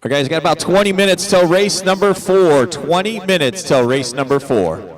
All right, guys, got about 20 minutes till race number 4. 20 minutes till race number 4.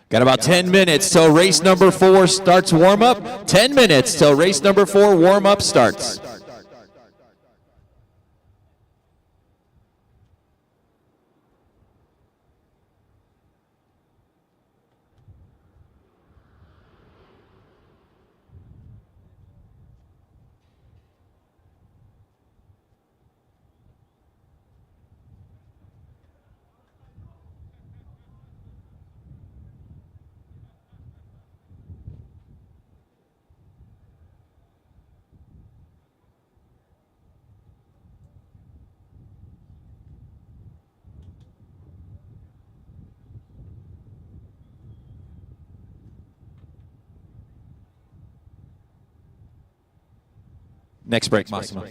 Got about 10 minutes till race number 4 starts warm-up. 10 minutes till race number 4 warm-up starts. Next break, Massimo.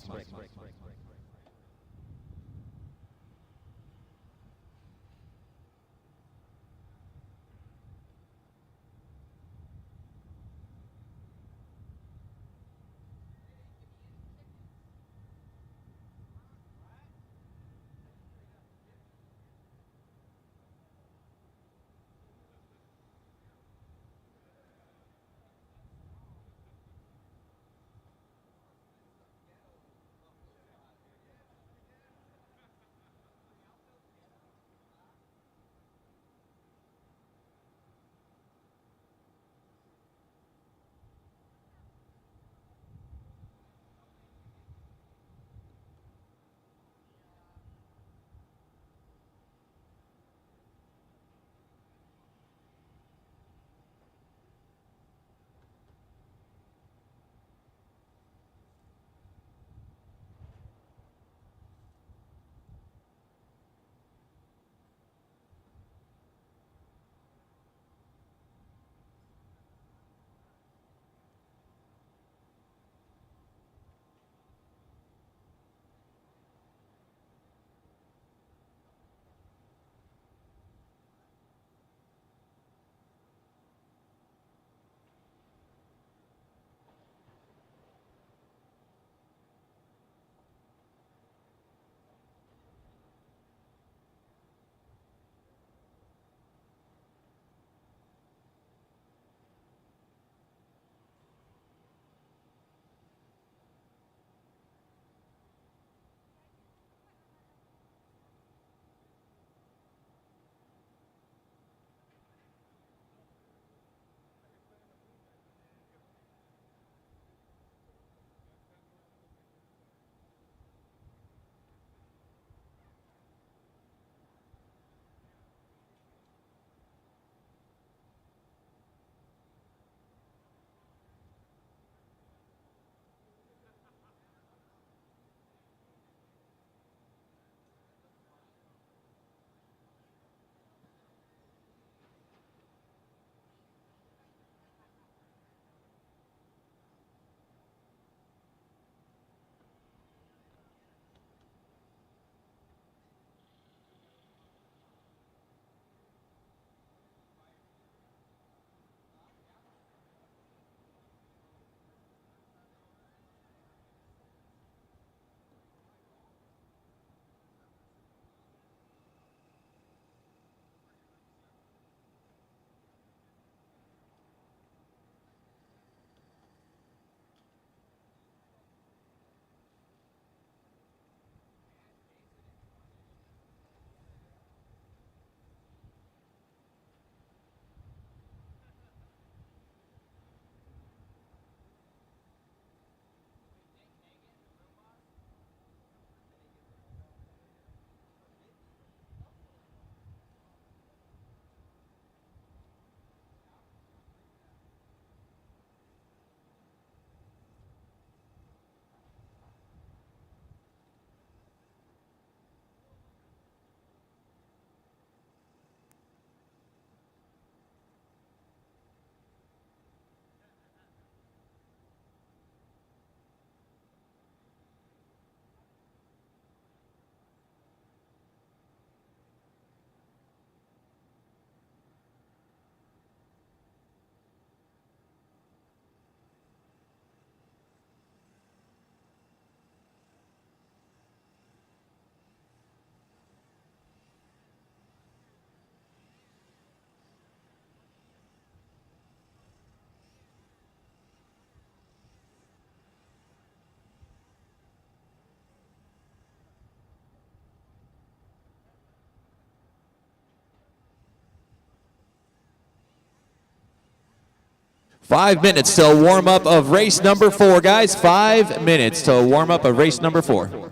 5 minutes till warm up of race number 4, guys. 5 minutes till warm up of race number 4.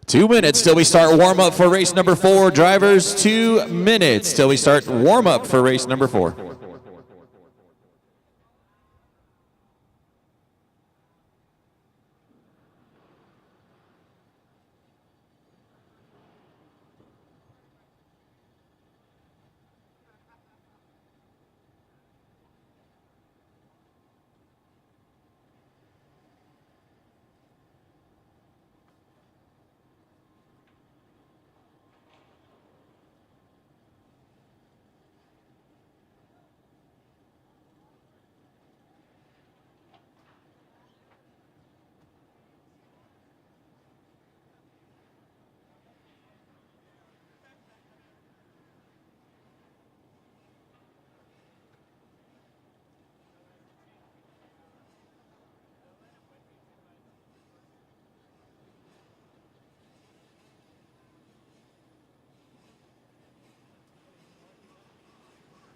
Two minutes till we start warm up for race number 4. Drivers, 2 minutes till we start warm up for race number 4.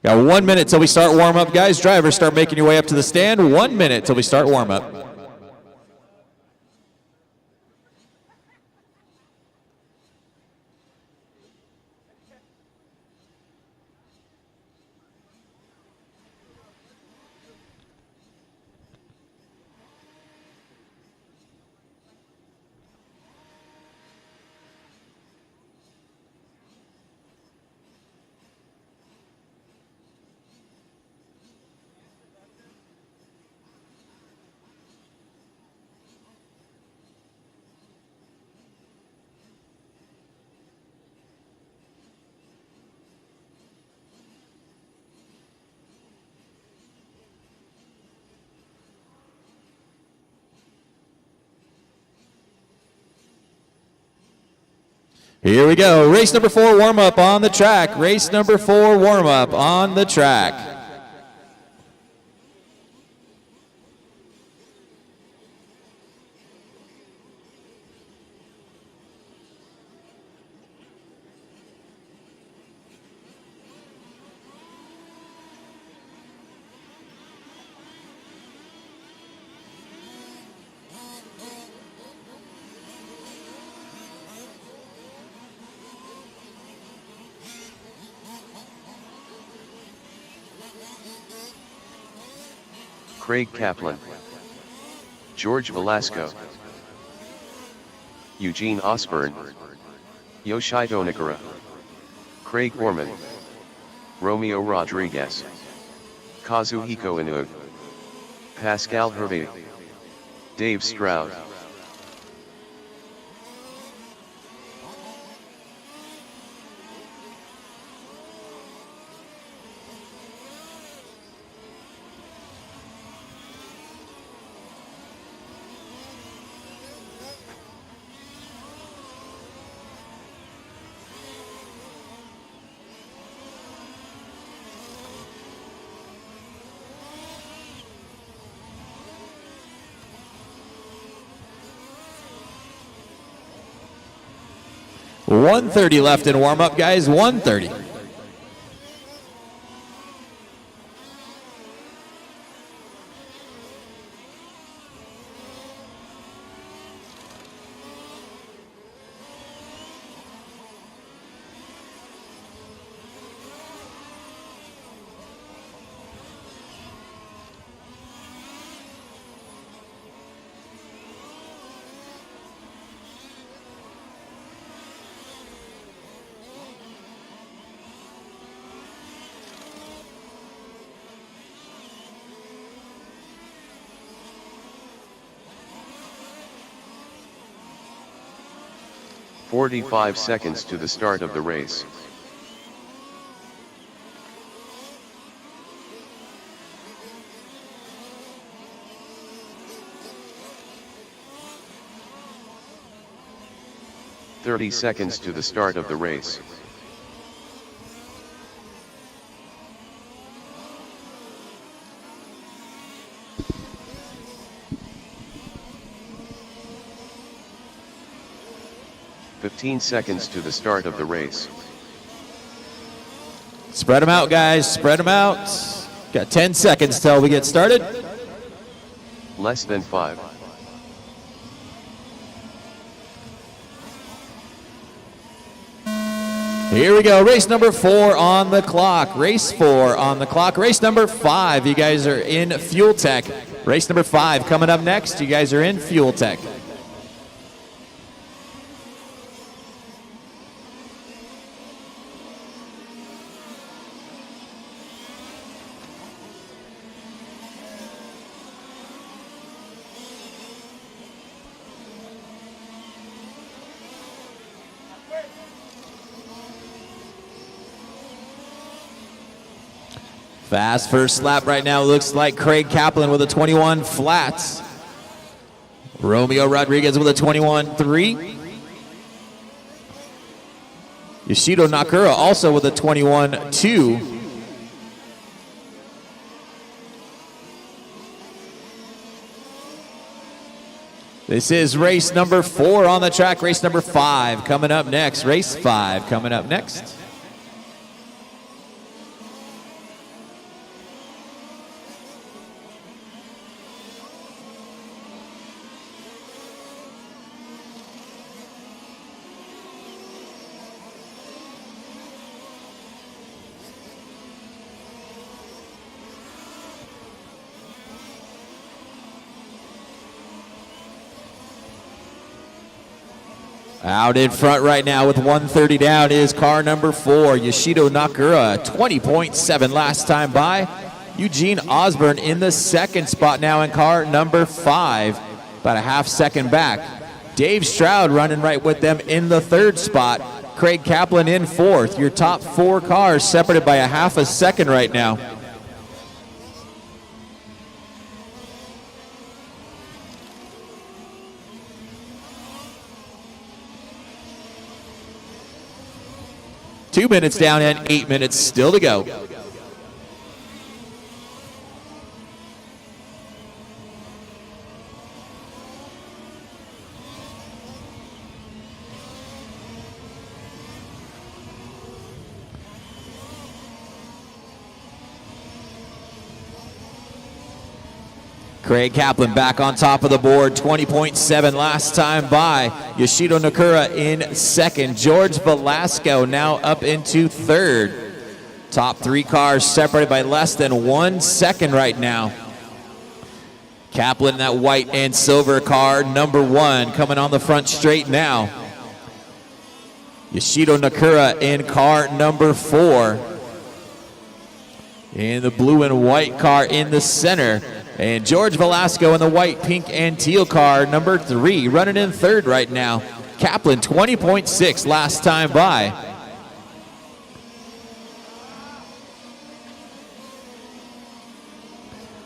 Got 1 minute till we start warm up, guys. Drivers, start making your way up to the stand. 1 minute till we start warm up. Here we go. Race number 4 warm up on the track. Race number 4 warm up on the track. Craig Kaplan, George Velasco, Eugene Osborne, Yoshito Nakara, Craig Orman, Romeo Rodriguez, Kazuhiko Inoue, Pascal Hervé, Dave Stroud. .130 left in warm-up, guys. 1:30. "45 seconds to the start of the race. "30 seconds to the start of the race. "15 seconds to the start of the race. Spread them out, guys. Spread them out. Got 10 seconds till we get started. Less than 5. Here we go. Race number 4 on the clock. Race 4 on the clock. Race number 5. You guys are in Fuel Tech. Race number 5 coming up next. You guys are in Fuel Tech. Fast first lap right now. Looks like Craig Kaplan with a 21 flats. Romeo Rodriguez with a 21.3. Yoshito Nakura also with a 21.2. This is race number 4 on the track. Race number 5 coming up next. Race 5 coming up next. Out in front right now with 130 down is car number 4, Yoshito Nakura, 20.7 last time by. Eugene Osborne in the second spot now in car number 5, about a half second back. Dave Stroud running right with them in the third spot. Craig Kaplan in fourth. Your top 4 cars separated by a half a second right now. Two minutes down and 8 minutes still to go. Craig Kaplan back on top of the board, 20.7 last time by. Yoshito Nakura in second. George Velasco now up into third. Top 3 cars separated by less than 1 second right now. Kaplan in that white and silver car, number 1, coming on the front straight now. Yoshido Nakura in car number 4. In the blue and white car in the center. And George Velasco in the white, pink, and teal car, number 3, running in third right now. Kaplan, 20.6 last time by.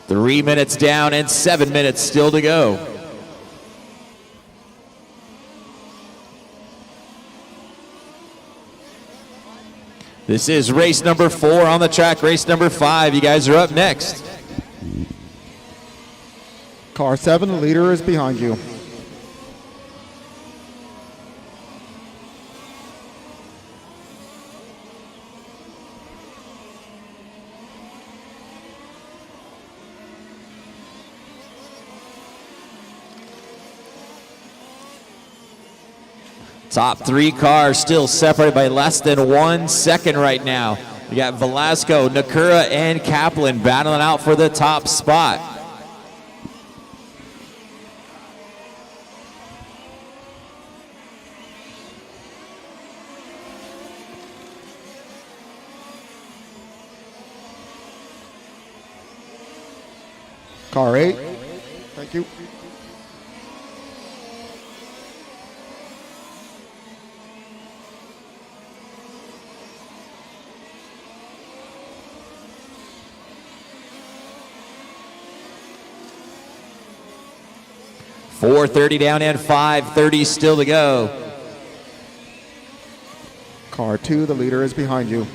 Three minutes down and 7 minutes still to go. This is race number 4 on the track. Race number 5. You guys are up next. Car 7, the leader is behind you. Top 3 cars still separated by less than 1 second right now. We got Velasco, Nakura, and Kaplan battling out for the top spot. Car 8, thank you. .430 down and 5:30 still to go. Car 2, the leader is behind you.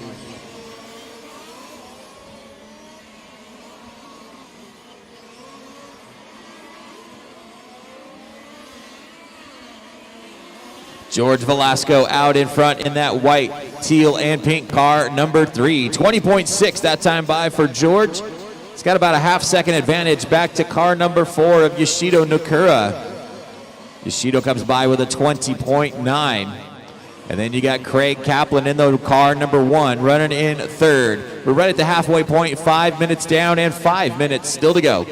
George Velasco out in front in that white, teal, and pink car, number 3. 20.6 that time by for George. He's got about a half-second advantage back to car number 4 of Yoshido Nakura. Yoshido comes by with a 20.9. And then you got Craig Kaplan in the car number 1, running in third. We're right at the halfway point, 5 minutes down and 5 minutes still to go.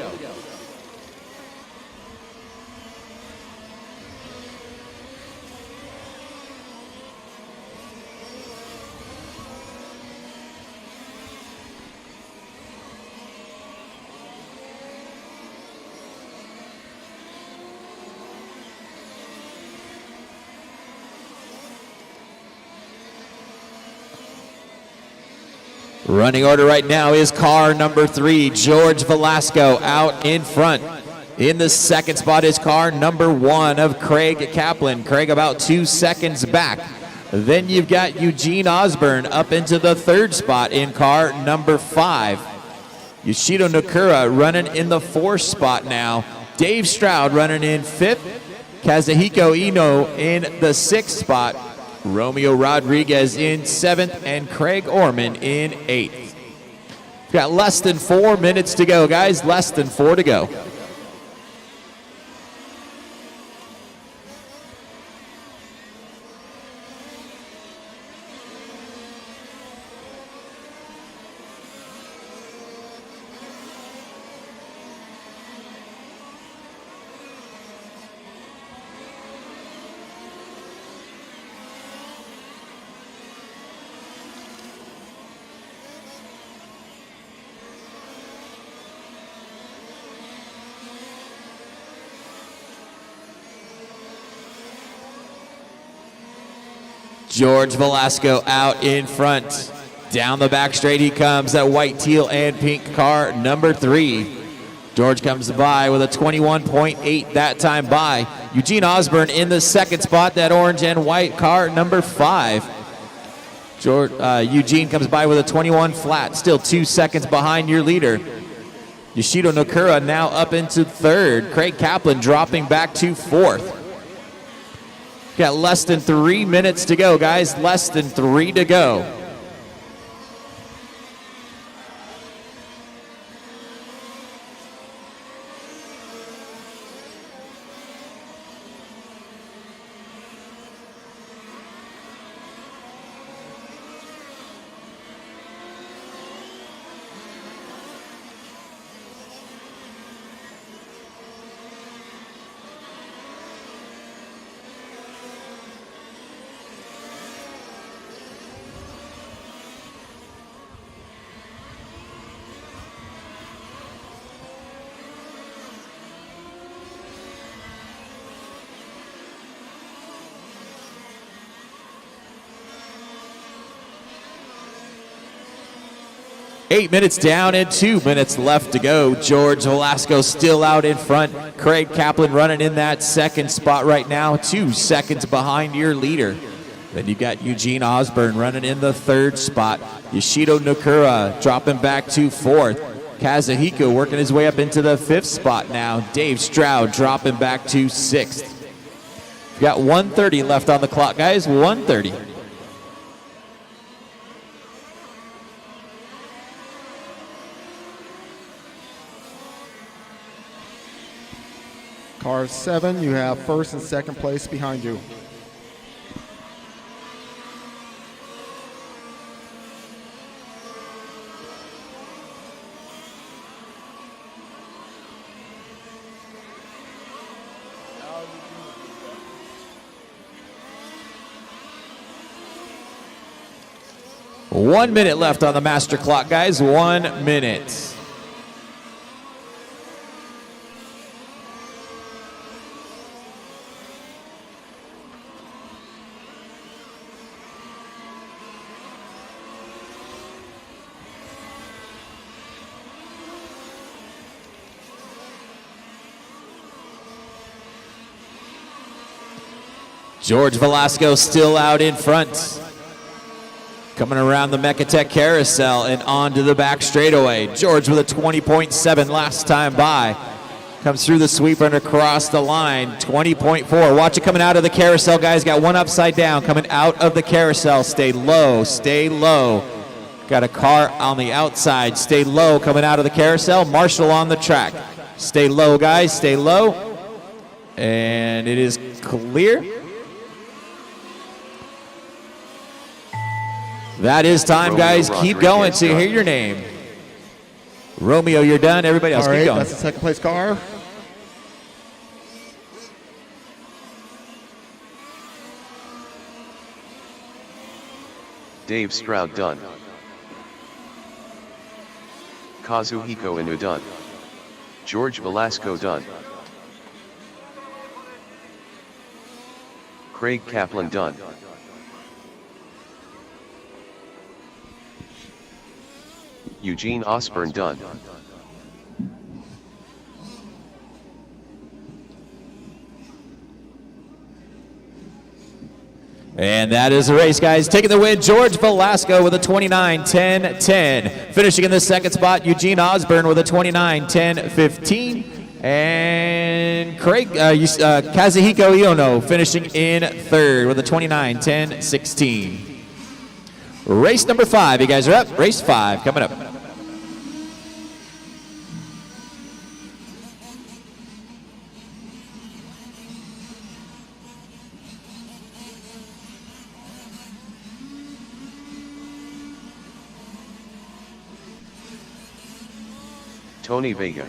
Running order right now is car number 3, George Velasco out in front. In the second spot is car number 1 of Craig Kaplan. Craig about 2 seconds back. Then you've got Eugene Osborne up into the third spot in car number 5. Yoshido Nakura running in the 4th spot now. Dave Stroud running in 5th. Kazuhiko Ino in the 6th spot. Romeo Rodriguez in 7th, and Craig Orman in 8th. We've got less than 4 minutes to go, guys. Less than 4 to go. George Velasco out in front. Down the back straight he comes, that white, teal, and pink car, number 3. George comes by with a 21.8 that time by. Eugene Osborne in the second spot, that orange and white car, number 5. Eugene comes by with a 21 flat, still 2 seconds behind your leader. Yoshido Nakura now up into third. Craig Kaplan dropping back to 4th. Got less than 3 minutes to go, guys. Less than 3 to go. 8 minutes down and 2 minutes left to go. George Velasco still out in front. Craig Kaplan running in that second spot right now, 2 seconds behind your leader. Then you got Eugene Osborne running in the third spot. Yoshido Nakura dropping back to fourth. Kazuhiko working his way up into the fifth spot now. Dave Stroud dropping back to sixth. We've got 1:30 left on the clock, guys. 1:30. Car 7, you have first and second place behind you. One minute left on the master clock, guys. 1 minute. George Velasco still out in front. Coming around the Mechatech carousel and onto the back straightaway. George with a 20.7 last time by. Comes through the sweeper and across the line. 20.4. Watch it coming out of the carousel, guys. Got one upside down coming out of the carousel. Stay low, stay low. Got a car on the outside. Stay low coming out of the carousel. Marshall on the track. Stay low, guys. Stay low. And it is clear. That is time, guys. Keep going to hear your name. Romeo, you're done. Everybody else, keep going. That's the second place car. Dave Stroud done. Kazuhiko Inu done. George Velasco done. Craig Kaplan done. Eugene Osborne done. And that is the race, guys. Taking the win, George Velasco with a 29-10-10. Finishing in the second spot, Eugene Osborne with a 29-10-15. And Kazuhiko Iono finishing in third with a 29-10-16. Race number 5, you guys are up. Race 5 coming up. Tony Vega.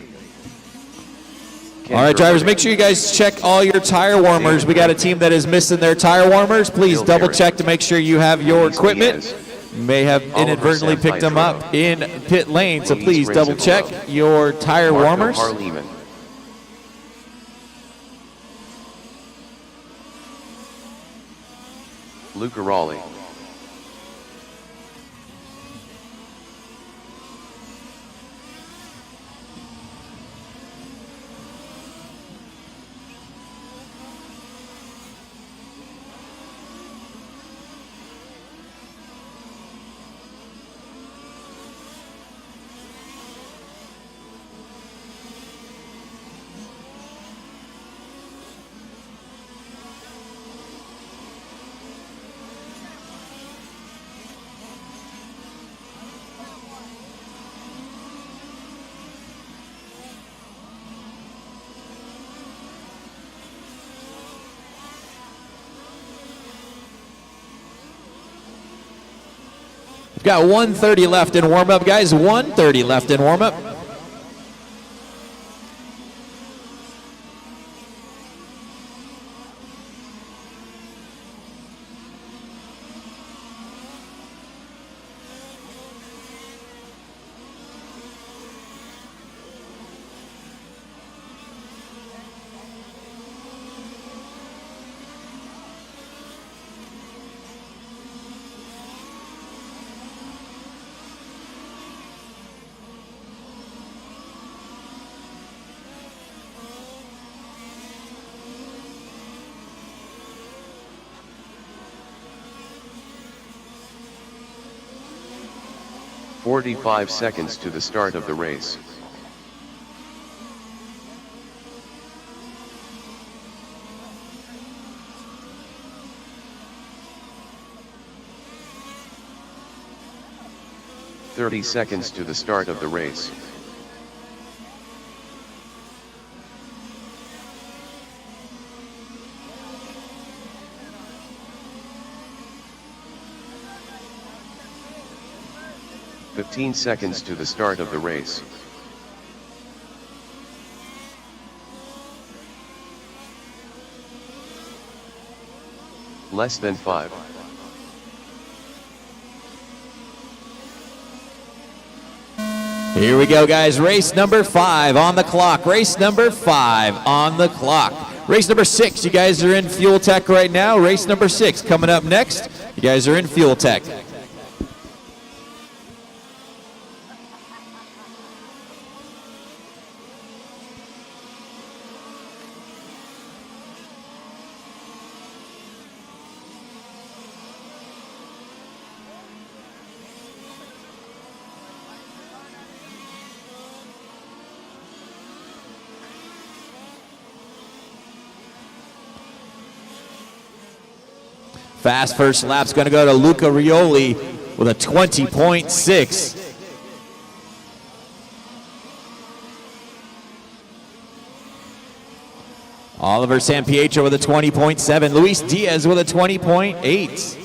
All right, drivers, make sure you guys check all your tire warmers. We got a team that is missing their tire warmers. Please double check to make sure you have your equipment. You may have inadvertently picked them up in pit lane, so please double check your tire warmers. Luca Raleigh. We've got 1:30 left in warm-up, guys. 1:30 left in warm-up. 45 seconds to the start of the race. "30 seconds to the start of the race. "15 seconds to the start of the race. Less than 5. Here we go, guys. Race number 5 on the clock. Race number 5 on the clock. Race number 6, you guys are in Fuel Tech right now. Race number 6 coming up next. You guys are in Fuel Tech. Fast first lap's going to go to Luca Rioli with a 20.6. Oliver Sampietro with a 20.7. Luis Diaz with a 20.8.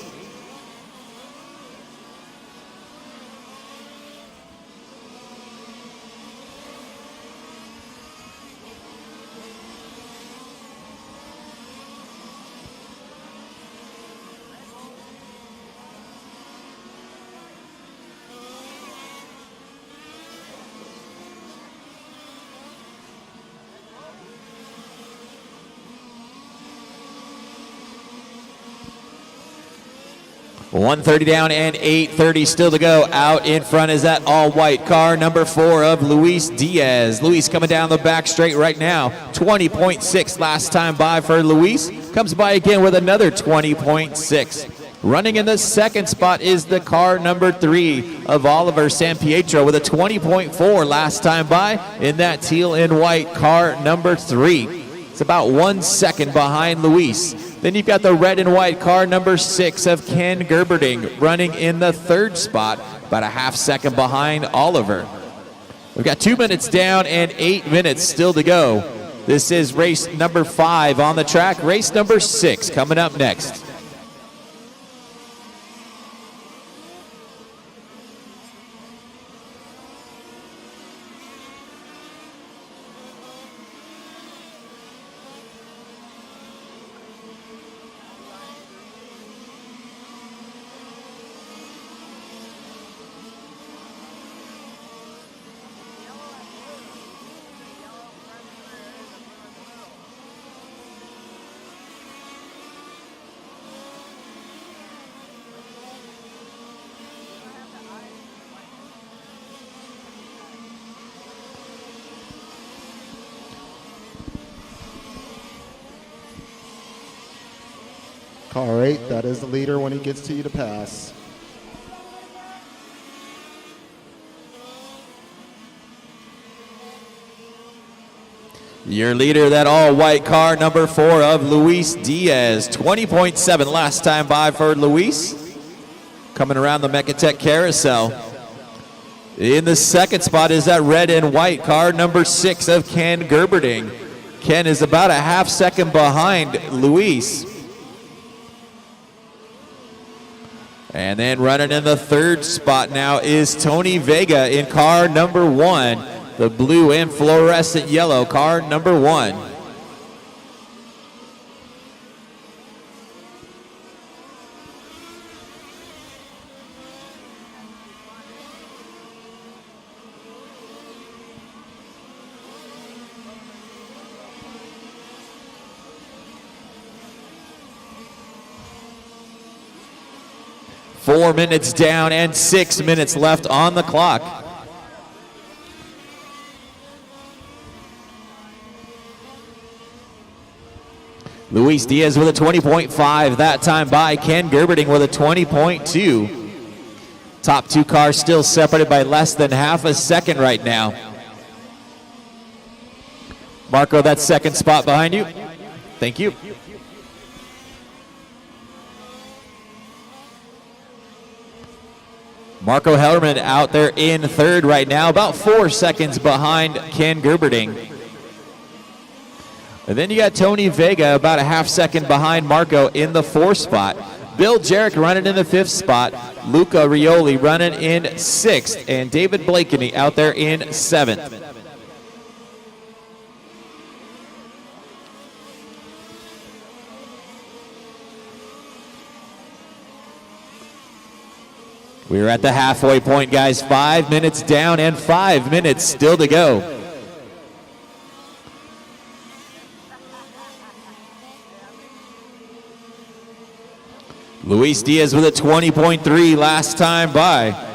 .130 down and 8:30 still to go. Out in front is that all-white car, number 4 of Luis Diaz. Luis coming down the back straight right now. 20.6 last time by for Luis. Comes by again with another 20.6. Running in the second spot is the car number 3 of Oliver Sampietro with a 20.4 last time by in that teal and white car number 3. It's about 1 second behind Luis. Then you've got the red and white car number 6 of Ken Gerberding running in the third spot, about a half second behind Oliver. We've got 2 minutes down and 8 minutes still to go. This is race number 5 on the track. Race number 6 coming up next. Car 8, that is the leader when he gets to you to pass. Your leader, that all-white car, number 4 of Luis Diaz. 20.7 last time by for Luis. Coming around the Mecatech Carousel. In the second spot is that red and white car, number 6 of Ken Gerberding. Ken is about a half second behind Luis. And then running in the third spot now is Tony Vega in car number 1. The blue and fluorescent yellow car number 1. Four minutes down and 6 minutes left on the clock. Luis Diaz with a 20.5 that time by Ken Gerberding with a 20.2. Top two cars still separated by less than half a second right now. Marco, that second spot behind you. Thank you. Marco Hellerman out there in third right now, about 4 seconds behind Ken Gerberding. And then you got Tony Vega about a half second behind Marco in the fourth spot. Bill Jarrett running in the fifth spot. Luca Rioli running in sixth. And David Blakeney out there in seventh. We're at the halfway point, guys. 5 minutes down and 5 minutes still to go. Luis Diaz with a 20.3 last time by.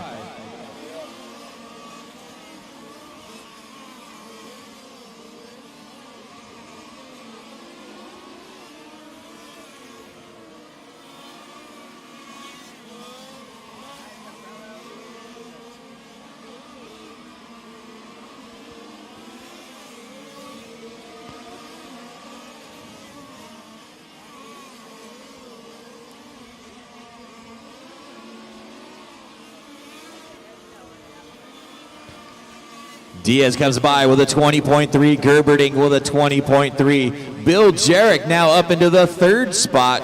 Diaz comes by with a 20.3, Gerberding with a 20.3. Bill Jarrett now up into the third spot.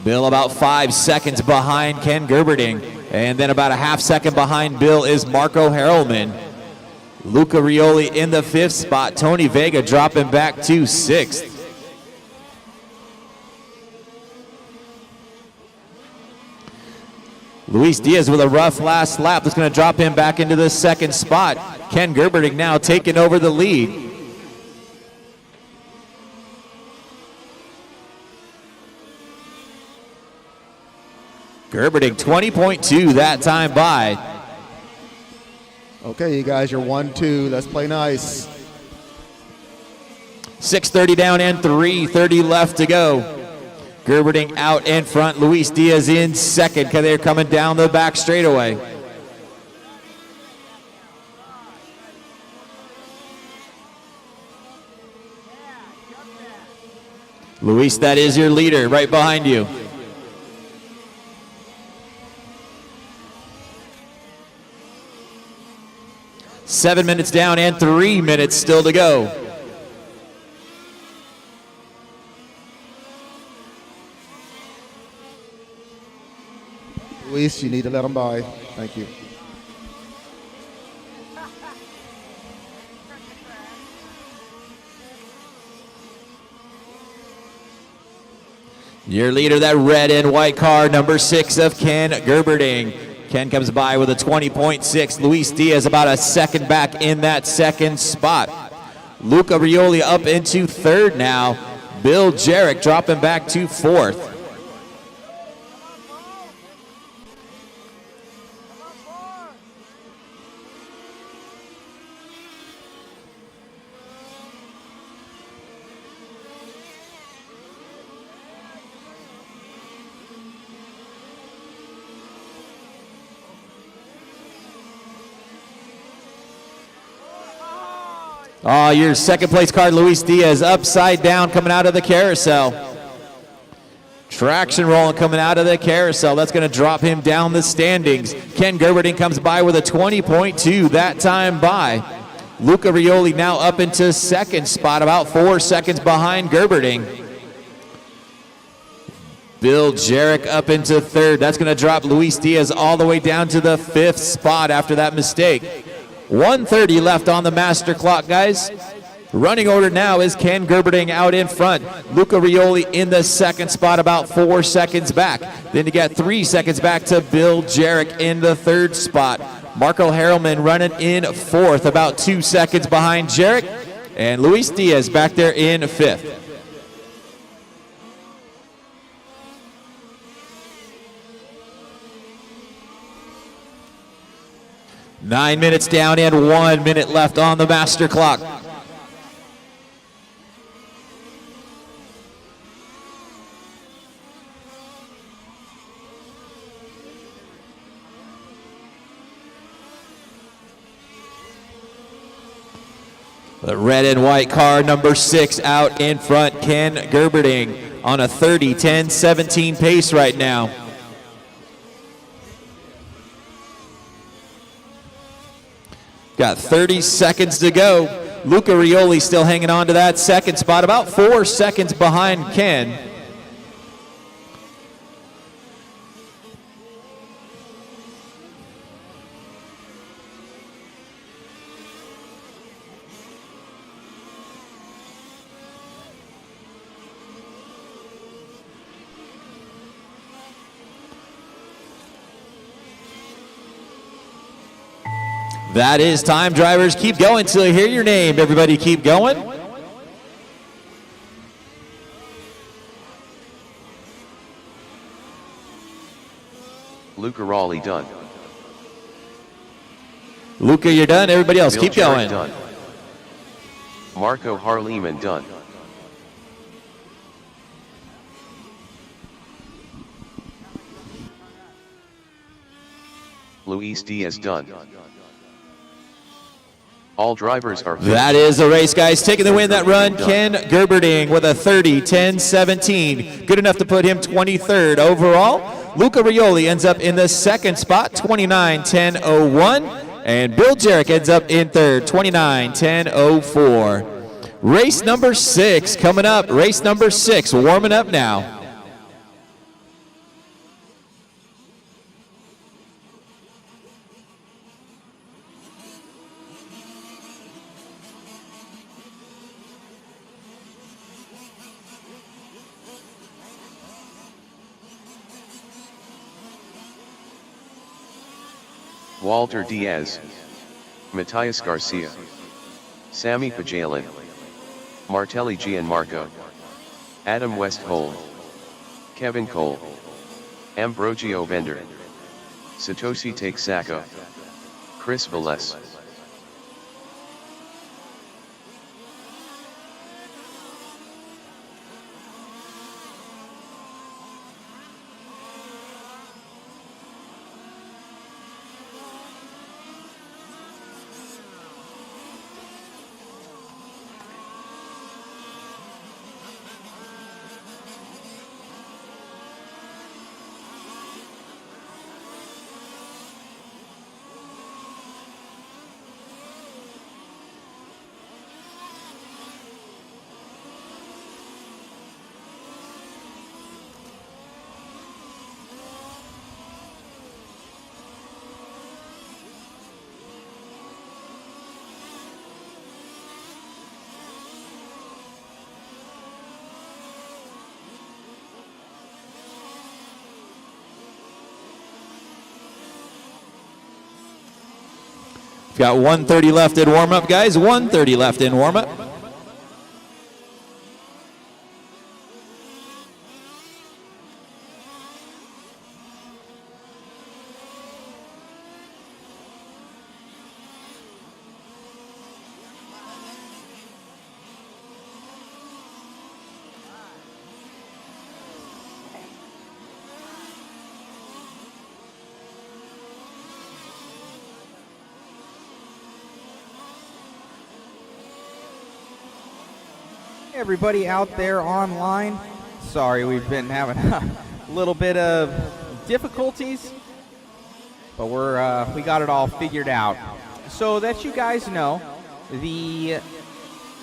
Bill about 5 seconds behind Ken Gerberding. And then about a half second behind Bill is Marco Harrelman. Luca Rioli in the fifth spot. Tony Vega dropping back to sixth. Luis Diaz with a rough last lap. That's going to drop him back into the second spot. Ken Gerberding now taking over the lead. Gerberding 20.2 that time by. Okay, you guys, you're 1-2. Let's play nice. 6:30 down and 3:30 left to go. Gerberding out in front, Luis Diaz in second because they're coming down the back straightaway. Luis, that is your leader right behind you. Seven minutes down and 3 minutes still to go. Luis, you need to let them by. Thank you. Your leader, that red and white car, number 6 of Ken Gerberding. Ken comes by with a 20.6. Luis Diaz about a second back in that second spot. Luca Rioli up into third now. Bill Jarrett dropping back to fourth. Oh, your second place car, Luis Diaz, upside down coming out of the carousel. Traction rolling coming out of the carousel. That's going to drop him down the standings. Ken Gerberding comes by with a 20.2 that time by. Luca Rioli now up into second spot, about 4 seconds behind Gerberding. Bill Jarrett up into third. That's going to drop Luis Diaz all the way down to the fifth spot after that mistake. 1:30 left on the master clock, guys. Running order now is Ken Gerberding out in front. Luca Rioli in the second spot, about 4 seconds back. Then you got 3 seconds back to Bill Jarrett in the third spot. Marco Harrelman running in fourth, about 2 seconds behind Jarrett. And Luis Diaz back there in fifth. Nine minutes down and 1 minute left on the master clock. The red and white car number 6 out in front, Ken Gerberding on a 30, 10, 17 pace right now. Got 30 seconds to go. Luca Rioli still hanging on to that second spot, about 4 seconds behind Ken. That is time, drivers. Keep going till you hear your name. Everybody keep going. Luca Raleigh done. Luca, you're done. Everybody else, Bill keep Jarrett going. done. Marco Harleman done. Luis Diaz done. All drivers are finished. That is the race, guys. Taking the win that run, Ken Gerberding with a 30, 10, 17. Good enough to put him 23rd overall. Luca Rioli ends up in the second spot, 29, 10, 01. And Bill Jarrett ends up in third, 29, 10, 04. Race number 6 coming up. Race number 6 warming up now. Walter Diaz, Matias Garcia, Sammy Pajalin, Martelli Gianmarco, Adam Westholm, Kevin Cole, Ambrogio Bender, Satoshi Takesako, Chris Velez. We've got 1:30 left in warm-up, guys. 1:30 left in warm-up. Everybody out there online, sorry we've been having a little bit of difficulties, but we got it all figured out. So that you guys know, the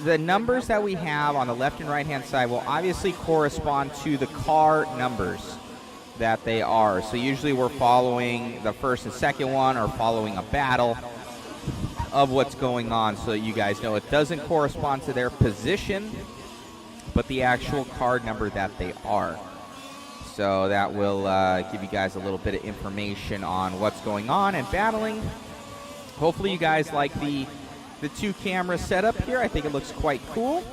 numbers that we have on the left and right hand side will obviously correspond to the car numbers that they are. So usually we're following the first and second one or following a battle of what's going on, so that you guys know it doesn't correspond to their position, but the actual card number that they are. So that will give you guys a little bit of information on what's going on and battling. Hopefully you guys like the 2-camera setup here. I think it looks quite cool.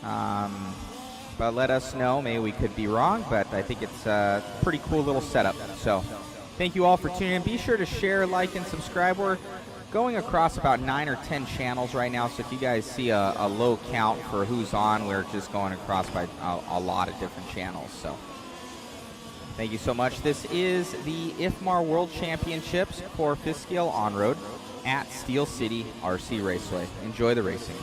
But let us know. Maybe we could be wrong, but I think it's a pretty cool little setup. So thank you all for tuning in. Be sure to share, like, and subscribe. We're going across about 9 or 10 channels right now, so if you guys see a low count for who's on, we're just going across by a lot of different channels. So thank you so much. This is the IFMAR World Championships for fifth scale on-road. at Steel City RC Raceway. Enjoy the racing.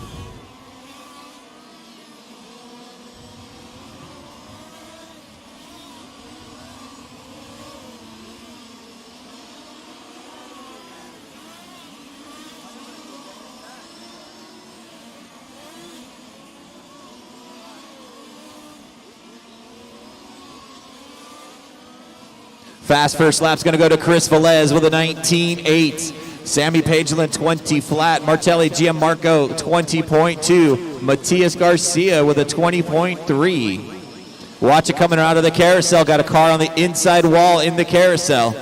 Fast first lap's going to go to Chris Velez with a 19.8. Sammy Pagelin 20 flat. Martelli Gianmarco 20.2. Matias Garcia with a 20.3. Watch it coming out of the carousel. Got a car on the inside wall in the carousel.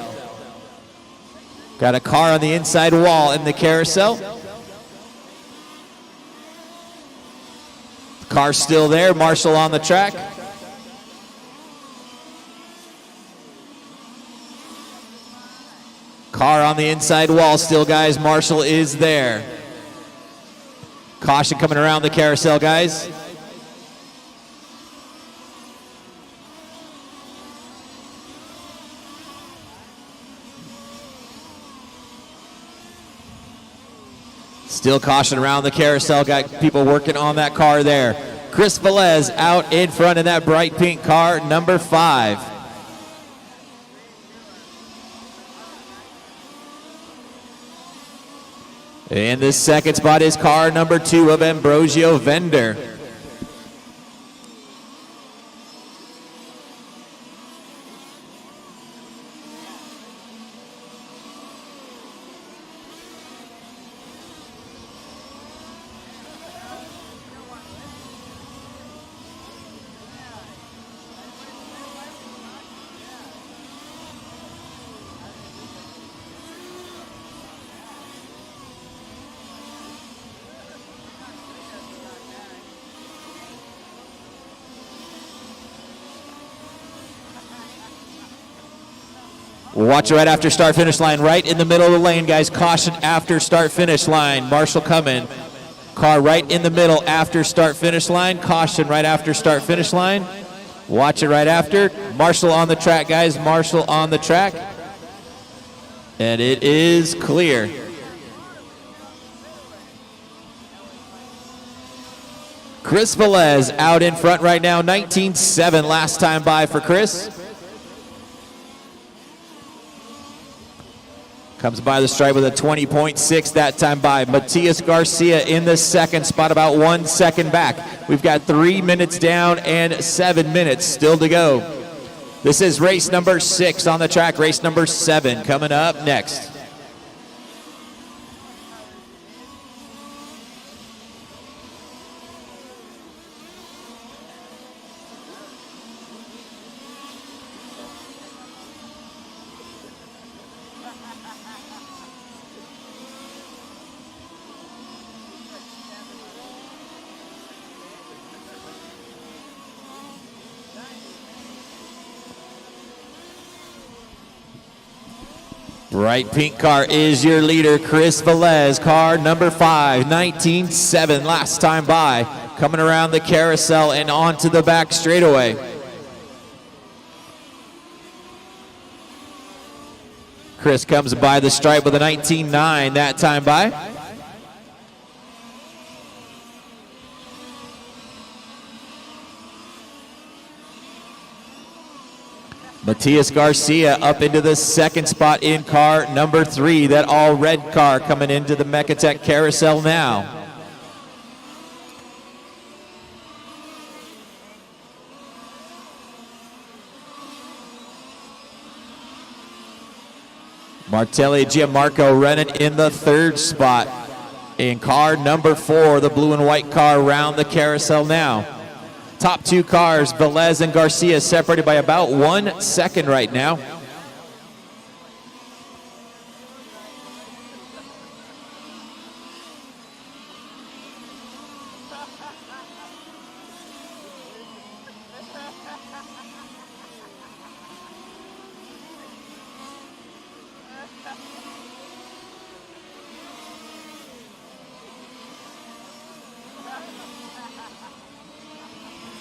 Got a car on the inside wall in the carousel. Car's still there. Marshall on the track. Car on the inside wall still, guys. Marshall is there. Caution coming around the carousel, guys. Still caution around the carousel. Got people working on that car there. Chris Velez out in front in that bright pink car, number 5. In the second spot is car number 2 of Ambrosio Vender. Watch it right after start finish line, right in the middle of the lane, guys. Caution after start finish line. Marshall coming. Car right in the middle after start finish line. Caution right after start finish line. Watch it right after. Marshall on the track, guys. Marshall on the track. And it is clear. Chris Velez out in front right now. 19.7 last time by for Chris. Comes by the stripe with a 20.6 that time by. Matias Garcia in the second spot, about 1 second back. We've got 3 minutes down and 7 minutes still to go. This is race number 6 on the track. Race number 7 coming up next. Bright pink car is your leader, Chris Velez. Car number 5, 19.7 last time by. Coming around the carousel and onto the back straightaway. Chris comes by the stripe with a 19.9 that time by. Matias Garcia up into the second spot in car number 3. That all red car coming into the Mechatech carousel now. Martelli Gianmarco running in the third spot in car number 4. The blue and white car around the carousel now. Top 2 cars, Velez and Garcia, separated by about 1 second right now.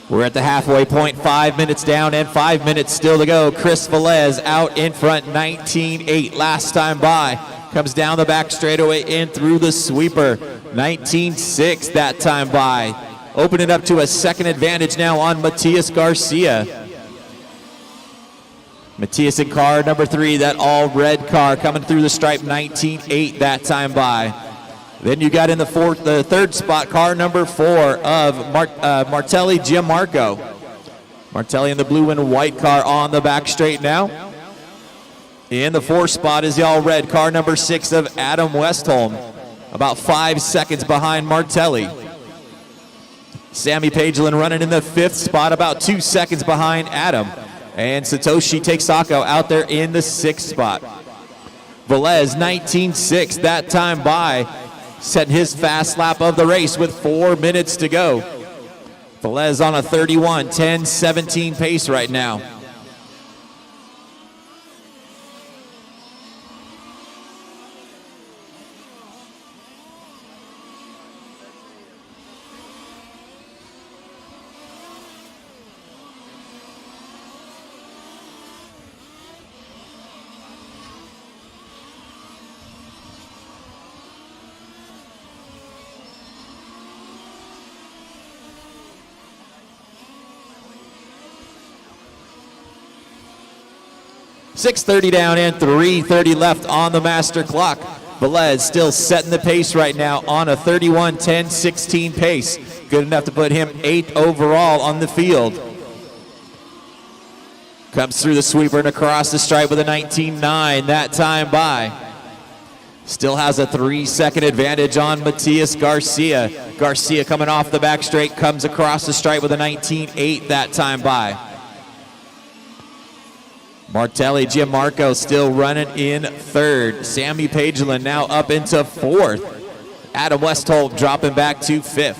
We're at the halfway point, 5 minutes down and 5 minutes still to go. Chris Velez out in front, 19.8 last time by. Comes down the back straightaway in through the sweeper. 19.6 that time by. Opening up to a second advantage now on Matias Garcia. Matias in car number 3, that all red car coming through the stripe. 19.8 that time by. Then you got in the third spot, car number 4 of Martelli Gianmarco. Martelli in the blue and white car on the back straight now. In the 4th spot is the all red, car number 6 of Adam Westholm. About 5 seconds behind Martelli. Sammy Pagelin running in the 5th spot, about 2 seconds behind Adam. And Satoshi Takesako out there in the 6th spot. Velez 19.6 that time by. Setting his fast lap of the race with 4 minutes to go. Velez on a 31:10:17 pace right now. .630 down and 3:30 left on the master clock. Velez still setting the pace right now on a 31:10:16 pace. Good enough to put him 8th overall on the field. Comes through the sweeper and across the stripe with a 19.9 that time by. Still has a 3-second advantage on Matias Garcia. Garcia coming off the back straight, comes across the stripe with a 19.8 that time by. Martelli Gianmarco still running in 3rd. Sammy Pagelin now up into 4th. Adam Westholt dropping back to 5th.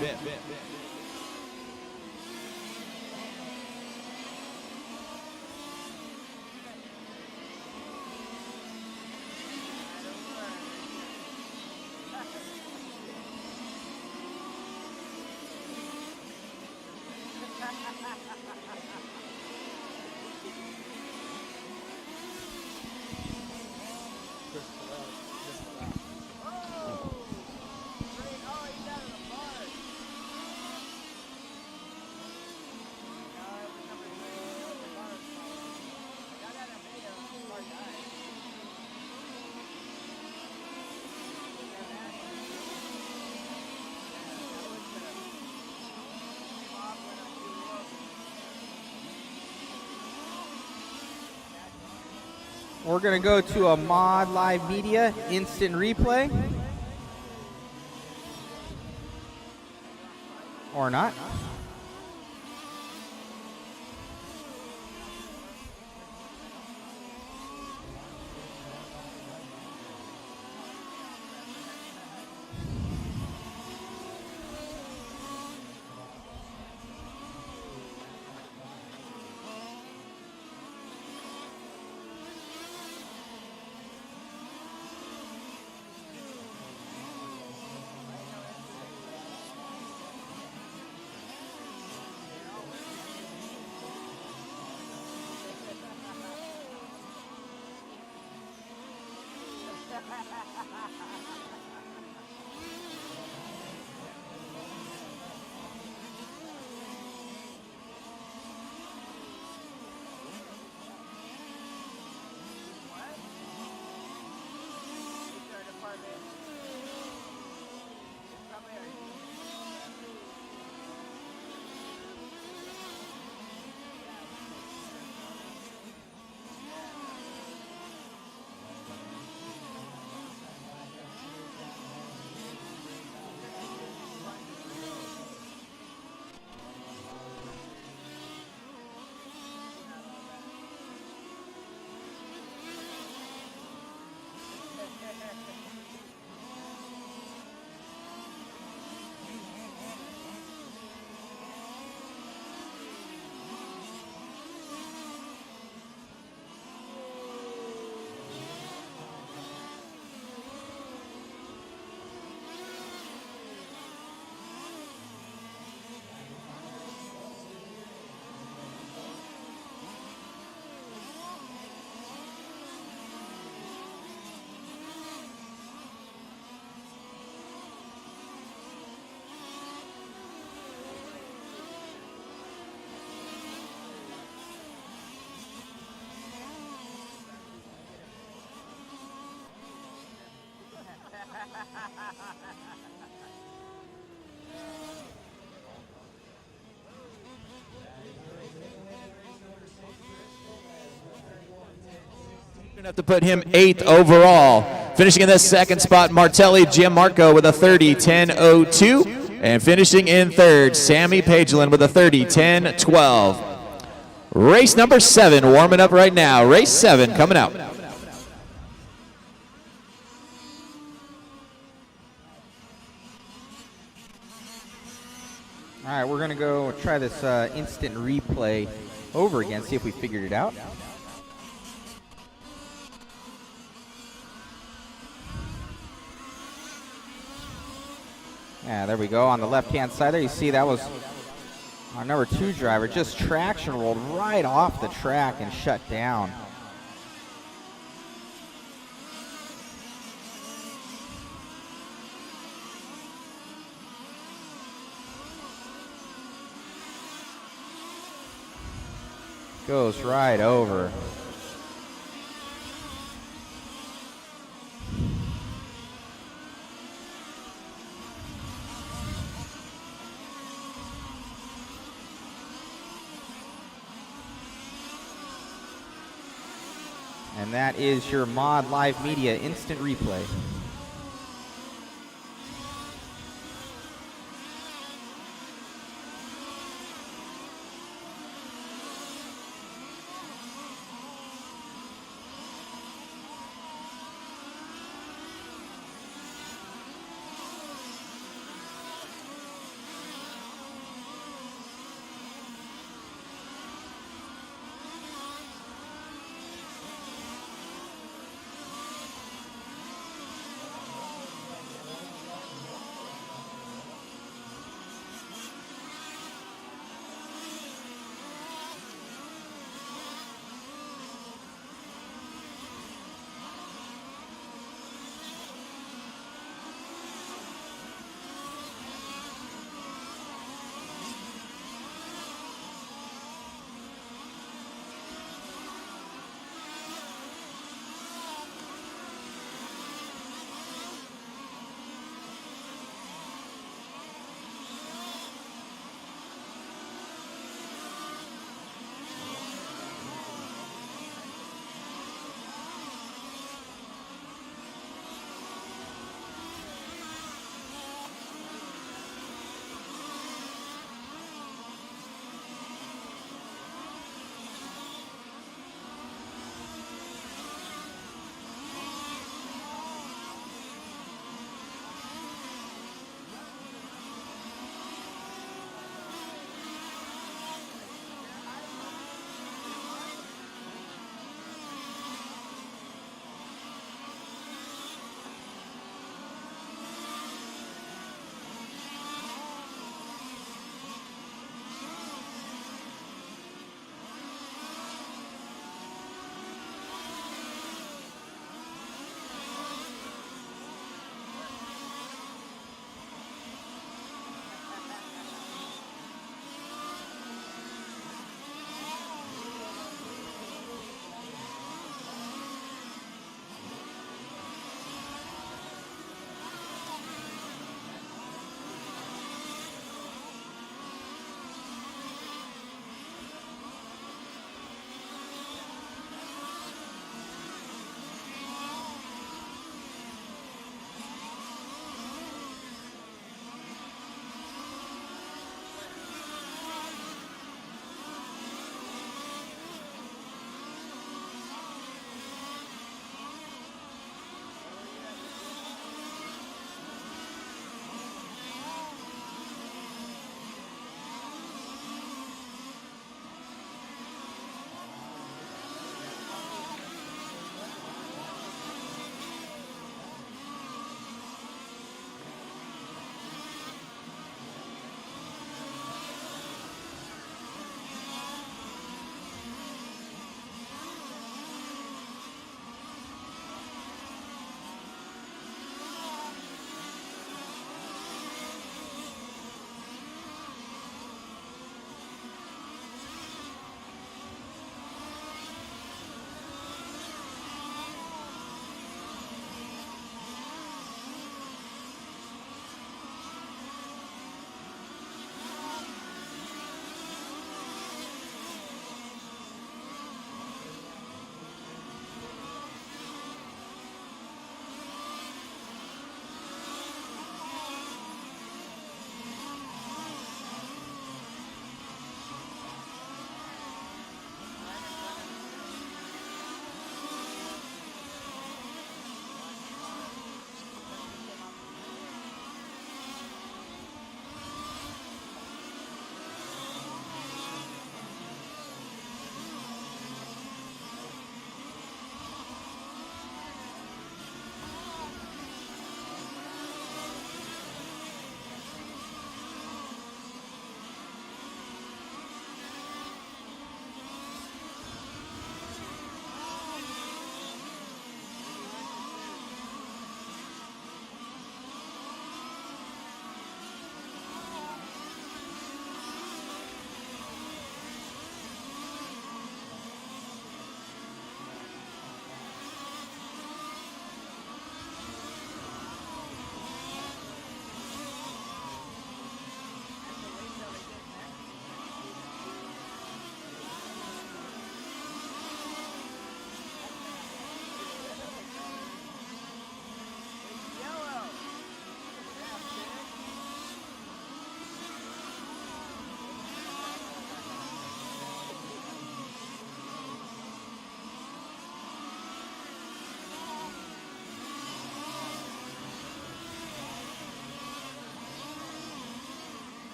We're going to go to a Mod Live Media instant replay. Or not. Enough to put him 8th overall. Finishing in the second spot, Martelli Gianmarco with a 30-10-02. And finishing in third, Sammy Pagelin with a 30-10-12. Race number 7 warming up right now. Race 7 coming out. All right, we're going to go try this instant replay over again, see if we figured it out. Yeah, there we go. On the left-hand side there, you see that was our number 2 driver. Just traction rolled right off the track and shut down. Goes right over. And that is your Mod Live Media instant replay.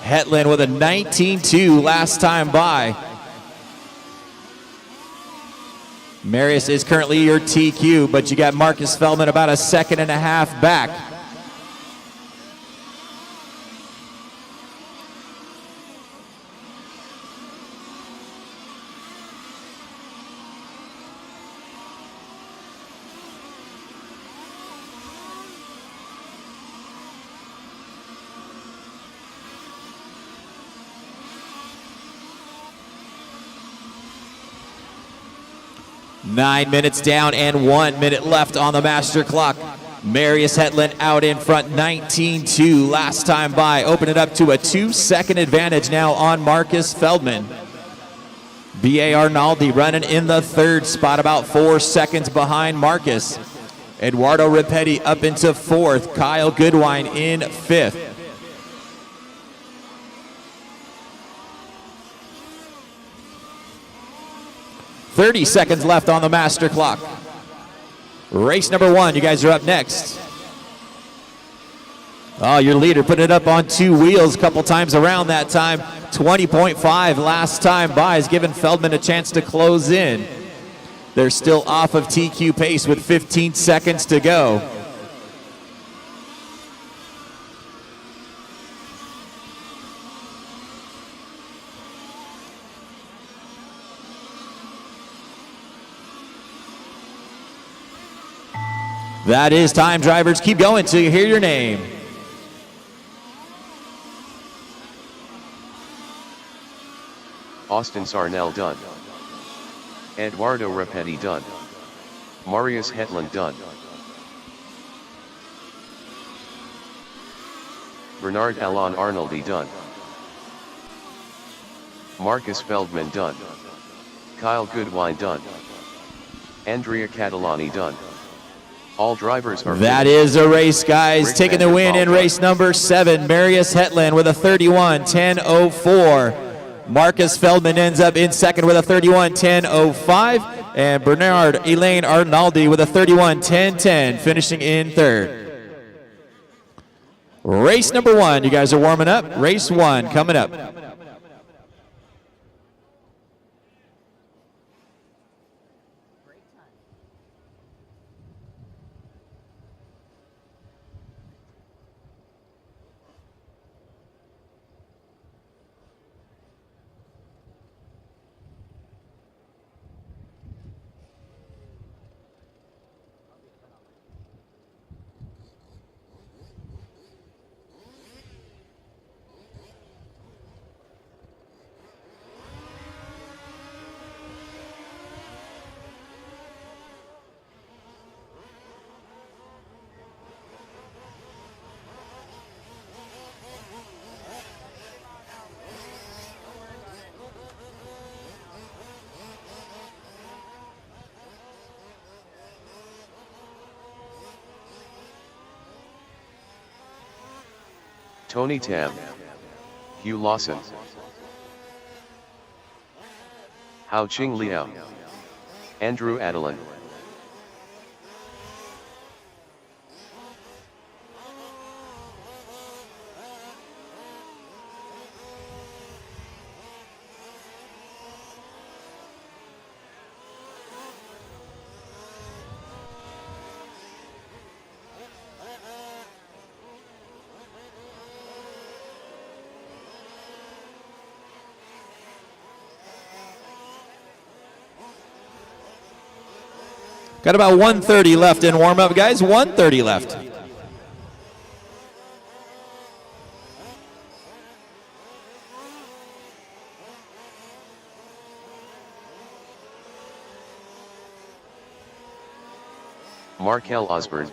Hetland with a 19.2 last time by. Marius is currently your TQ, but you got Marcus Feldman about a second and a half back. Nine minutes down and 1 minute left on the master clock. Marius Hetland out in front, 19.2 last time by. Open it up to a 2-second advantage now on Marcus Feldman. B.A. Arnaldi running in the third spot, about 4 seconds behind Marcus. Eduardo Ripetti up into fourth. Kyle Goodwine in fifth. .30 seconds left on the master clock. Race number 1, you guys are up next. Oh, your leader put it up on 2 wheels a couple times around that time. 20.5 last time by has given Feldman a chance to close in. They're still off of TQ pace with 15 seconds to go. That is time, drivers. Keep going till you hear your name. Austin Sarnell done. Eduardo Rapetti done. Marius Hetland done. Bernard Alon Arnoldi done. Marcus Feldman done. Kyle Goodwine done. Andrea Catalani done. All drivers are That is a race, guys. Taking the win in race number 7. Marius Hetland with a 31:10.04. Marcus Feldman ends up in second with a 31:10.05. And Bernard Elaine Arnaldi with a 31:10.10, finishing in third. Race number 1. You guys are warming up. Race 1 coming up. Tony Tam. Hugh Lawson. Hao Ching Liao. Andrew Adelan. Got about 130 left in warm-up, guys. 130 left. Markel Osborne.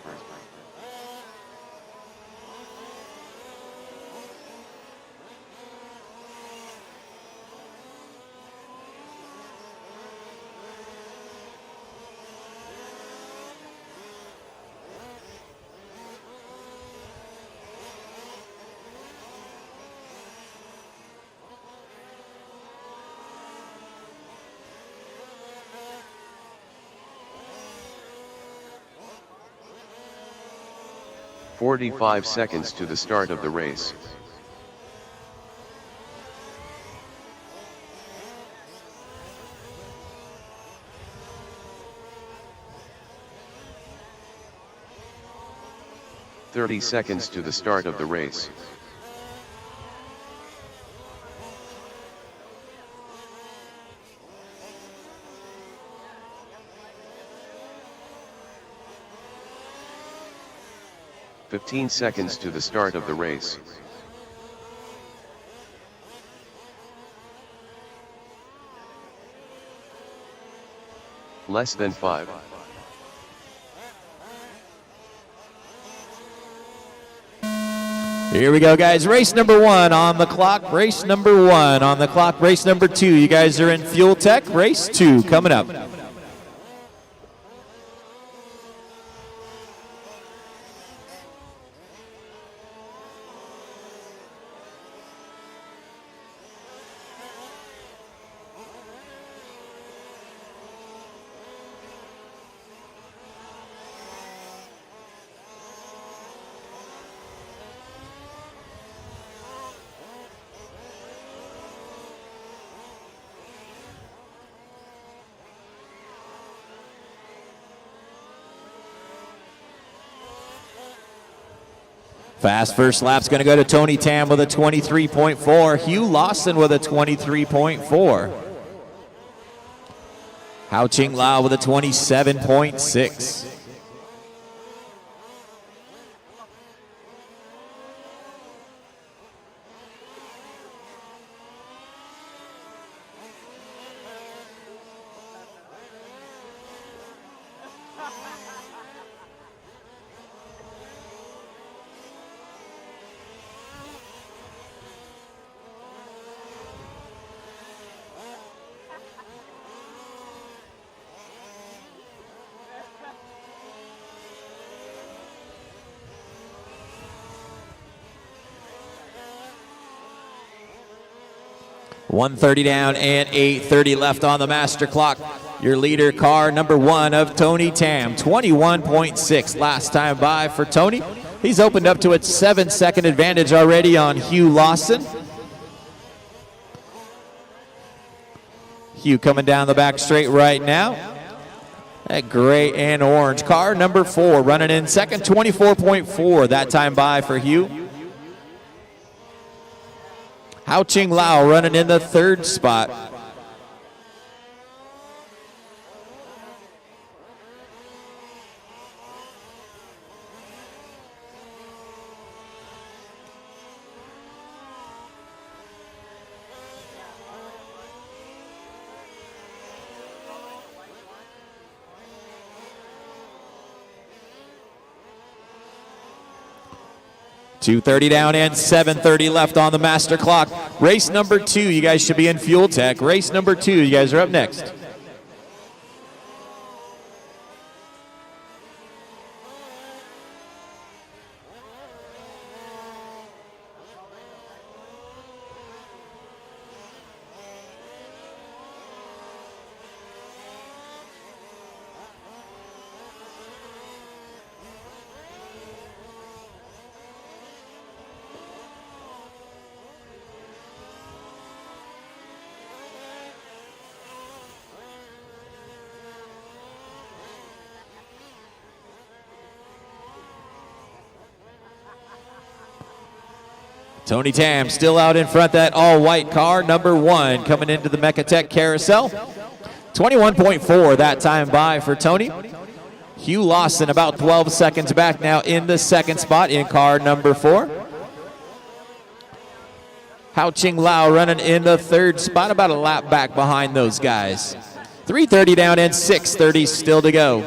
"45 seconds to the start of the race. "30 seconds to the start of the race. "15 seconds to the start of the race. Less than 5. Here we go, guys. Race number 1 on the clock. Race number 1 on the clock. Race number 2. You guys are in Fuel Tech. Race 2 coming up. Fast first lap's going to go to Tony Tam with a 23.4. Hugh Lawson with a 23.4. Hao Ching Lao with a 27.6. .130 down and 8:30 left on the master clock. Your leader car, number 1 of Tony Tam, 21.6 last time by for Tony. He's opened up to a 7-second advantage already on Hugh Lawson. Hugh coming down the back straight right now. That gray and orange car, number 4, running in second, 24.4 that time by for Hugh. Hao Ching Lao running in the 3rd spot. .230 down and 7:30 left on the master clock. Race number 2, you guys should be in Fuel Tech. Race number 2, you guys are up next. Tony Tam still out in front, that all-white car, number 1, coming into the Mechatech Carousel. 21.4 that time by for Tony. Hugh Lawson about 12 seconds back now in the second spot in car number 4. Hao Ching Lao running in the third spot, about a lap back behind those guys. 3:30 down and 6:30 still to go.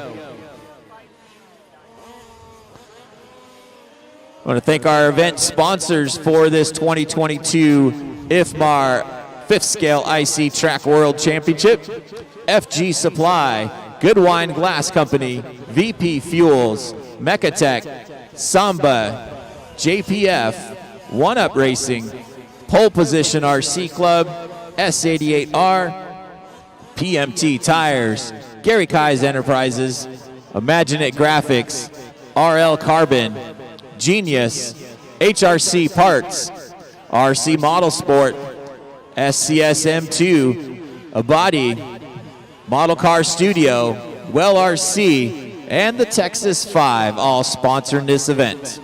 I want to thank our event sponsors for this 2022 IFMAR 5th Scale IC Track World Championship. FG Supply, Good Wine Glass Company, VP Fuels, Mechatech, Samba, JPF, One Up Racing, Pole Position RC Club, S88R, PMT Tires, Gary Kai's Enterprises, Imaginate Graphics, RL Carbon, Genius, HRC Parts, RC Model Sport, SCSM2, Abadi, Model Car Studio, Well RC, and the Texas 5 all sponsoring this event.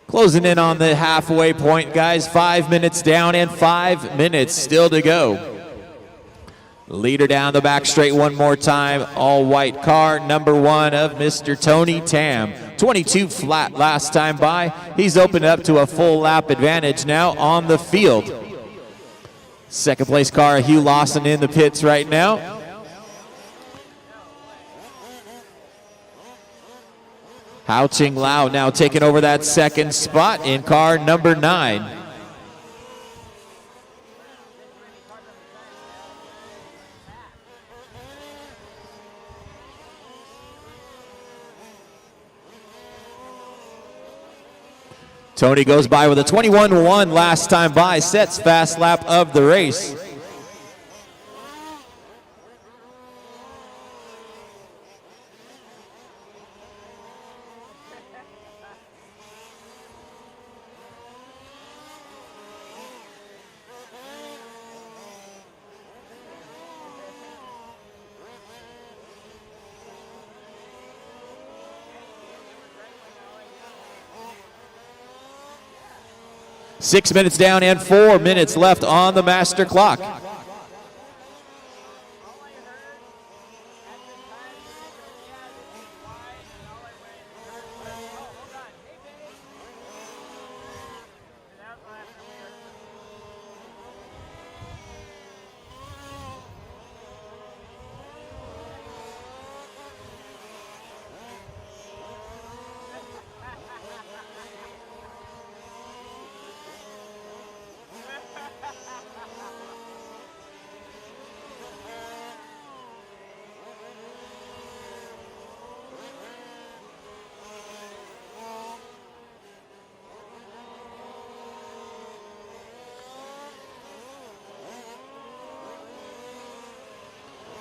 Closing in on the halfway point, guys. 5 minutes down and 5 minutes still to go. Leader down the back straight one more time. All white car, number 1 of Mr. Tony Tam. 22 flat last time by. He's opened up to a full lap advantage now on the field. Second place car, Hugh Lawson in the pits right now. Hao Ching Lao now taking over that second spot in car number 9. Tony goes by with a 21-1 last time by, sets fast lap of the race. Six minutes down and 4 minutes left on the master clock.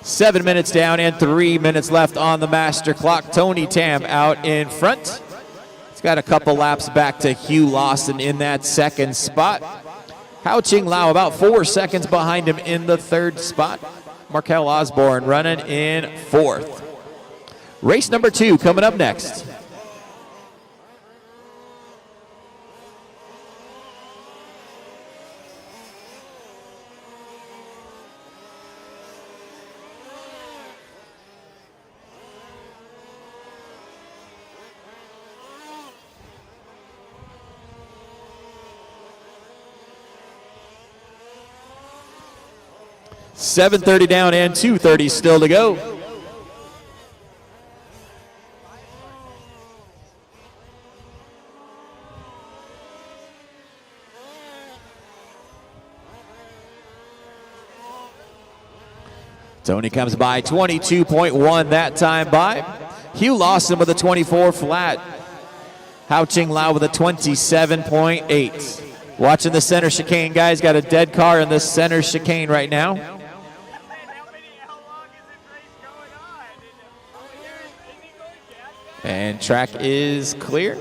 Seven minutes down and 3 minutes left on the master clock. Tony Tam out in front. He's got a couple laps back to Hugh Lawson in that second spot. Hao Ching Lao about 4 seconds behind him in the third spot. Markel Osborne running in fourth. Race number 2 coming up next. .730 down and 2:30 still to go. Tony comes by 22.1 that time by. Hugh Lawson with a 24 flat. Hao Ching Lao with a 27.8. Watching the center chicane, guys. Got a dead car in the center chicane right now. And track is clear.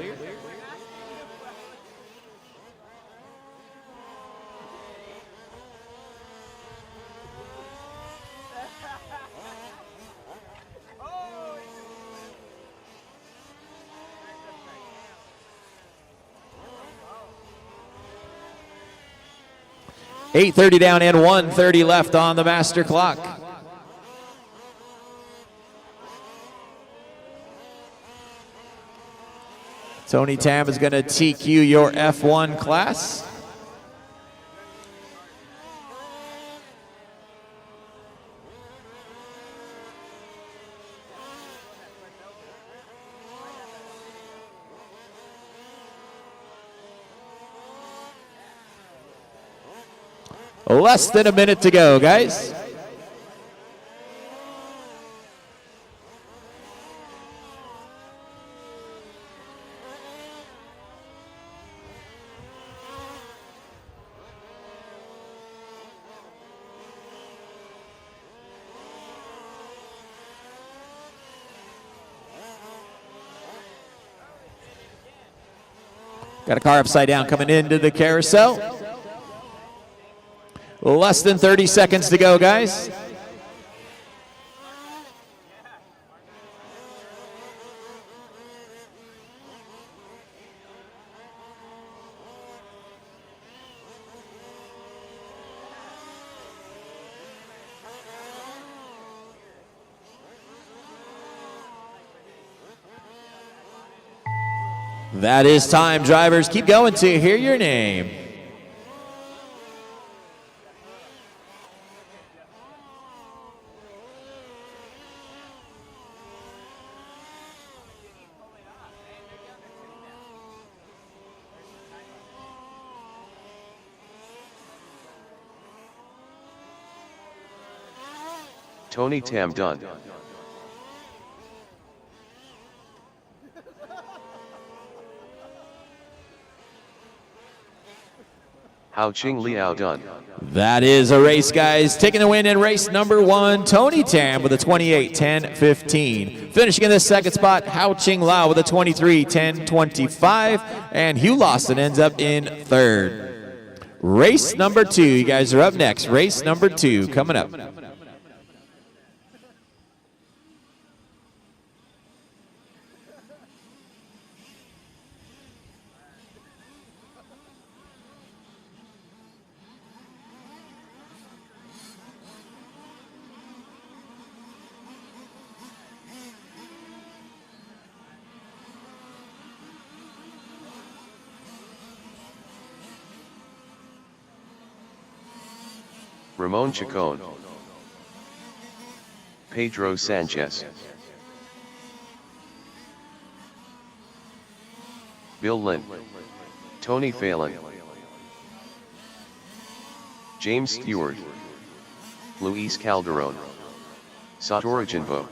8:30 down and 1:30 left on the master clock. Tony Tam is going to TQ your F1 class. Less than a minute to go, guys. Got a car upside down coming into the carousel. Less than 30 seconds to go, guys. That is time, drivers. Keep going to hear your name. Tony Tam done. Hao Qing Liao done. That is a race, guys. Taking the win in race number 1, Tony Tam with a 28:10.15. Finishing in the second spot, Hao Qing Lao with a 23:10.25. And Hugh Lawson ends up in third. Race number 2, you guys are up next. Race number 2 coming up. Ramon Chacon, Pedro Sanchez, Bill Lynn, Tony Phelan, James Stewart, Luis Calderon, Satoru Jinbo.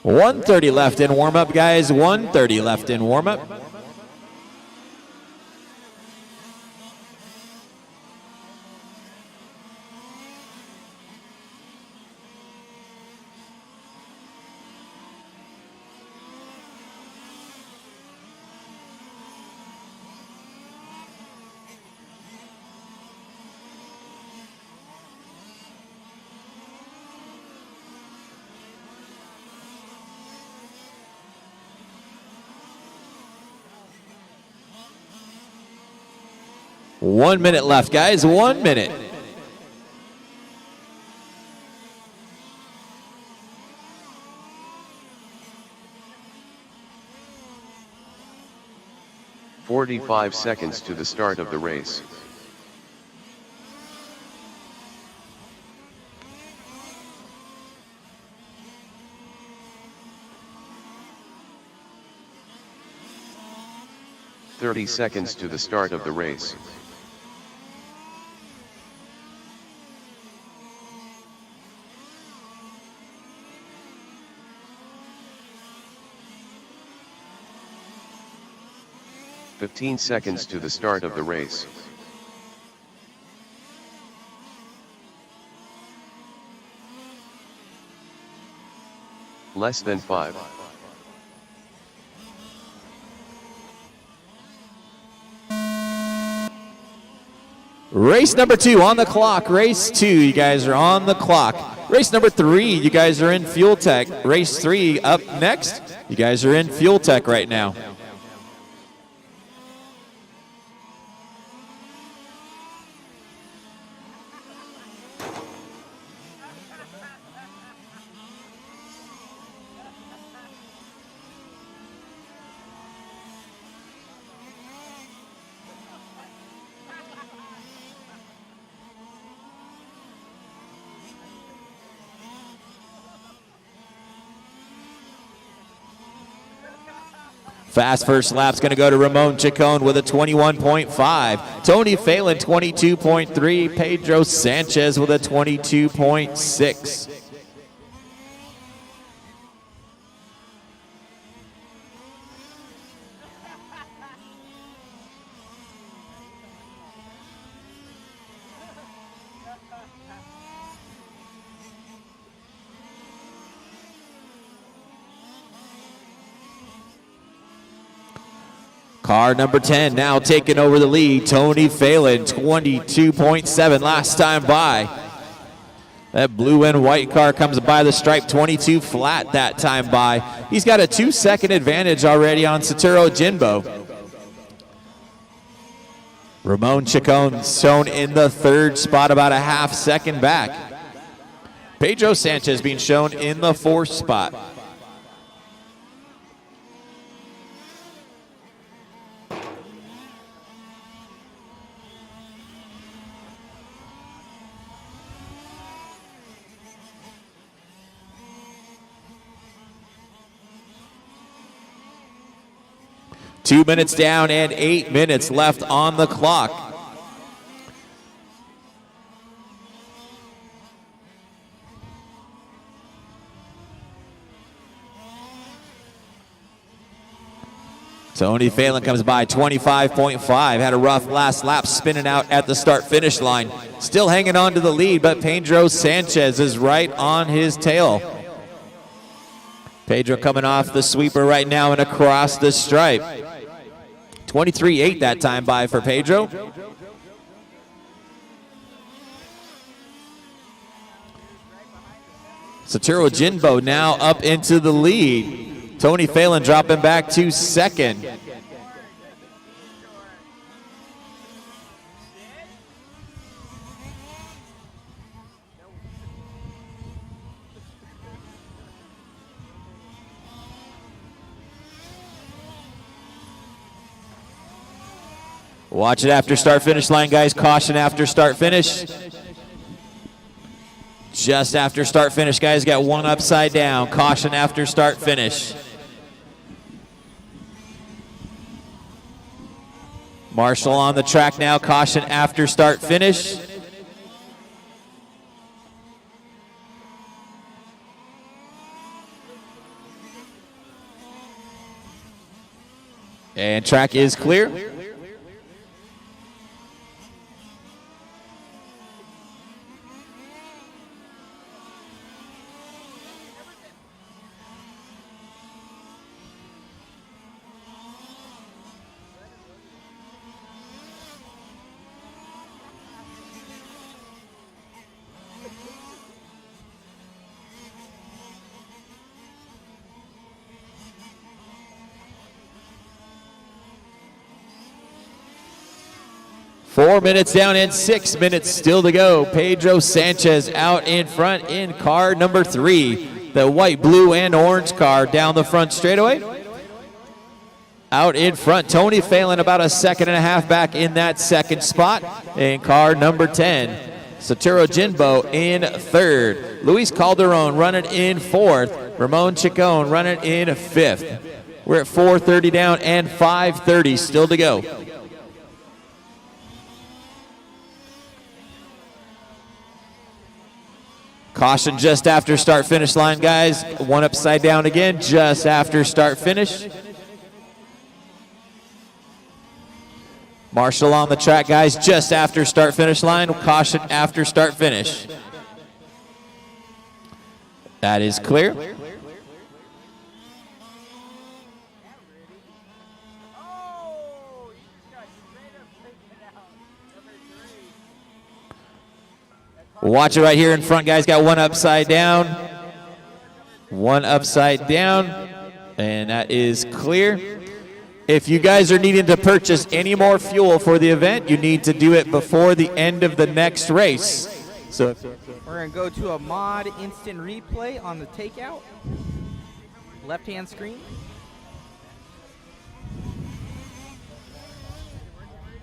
.130 left in warm-up, guys. 1:30 left in warm-up. One minute left, guys. 1 minute. "45 seconds to the start of the race. "30 seconds to the start of the race. 15 seconds to the start of the race. Less than 5. Race number 2 on the clock. Race 2, you guys are on the clock. Race number 3, you guys are in Fuel Tech. Race 3 up next. You guys are in Fuel Tech right now. Fast first lap's going to go to Ramon Chacon with a 21.5. Tony Phelan, 22.3. Pedro Sanchez with a 22.6. Car number 10 now taking over the lead. Tony Phelan, 22.7 last time by. That blue and white car comes by the stripe, 22 flat that time by. He's got a 2-second advantage already on Satoru Jinbo. Ramon Chacon shown in the 3rd spot, about a half-second back. Pedro Sanchez being shown in the 4th spot. Two minutes down and 8 minutes left on the clock. Tony Phelan comes by 25.5. Had a rough last lap spinning out at the start-finish line. Still hanging on to the lead, but Pedro Sanchez is right on his tail. Pedro coming off the sweeper right now and across the stripe. 23.8 that time by for Pedro. Satoru Jinbo now up into the lead. Tony Phelan dropping back to 2nd. Watch it after start finish line, guys. Caution after start finish. Just after start finish, guys. Got one upside down. Caution after start finish. Marshall on the track now. Caution after start finish. And track is clear. Four minutes down and 6 minutes still to go. Pedro Sanchez out in front in car number 3. The white, blue, and orange car down the front straightaway. Out in front, Tony Phelan about a 1.5 back in that 2nd spot in car number 10. Satoru Jinbo in 3rd. Luis Calderon running in 4th. Ramon Chacon running in 5th. We're at 4:30 down and 5:30 still to go. Caution just after start finish line, guys. One upside down again just after start finish. Marshall on the track, guys, just after start-finish line. Caution after start-finish. That is clear. Watch it right here in front, guys. Got one upside down. One upside down. And that is clear. If you guys are needing to purchase any more fuel for the event, you need to do it before the end of the next race. So we're going to go to a mod instant replay on the takeout. Left-hand screen.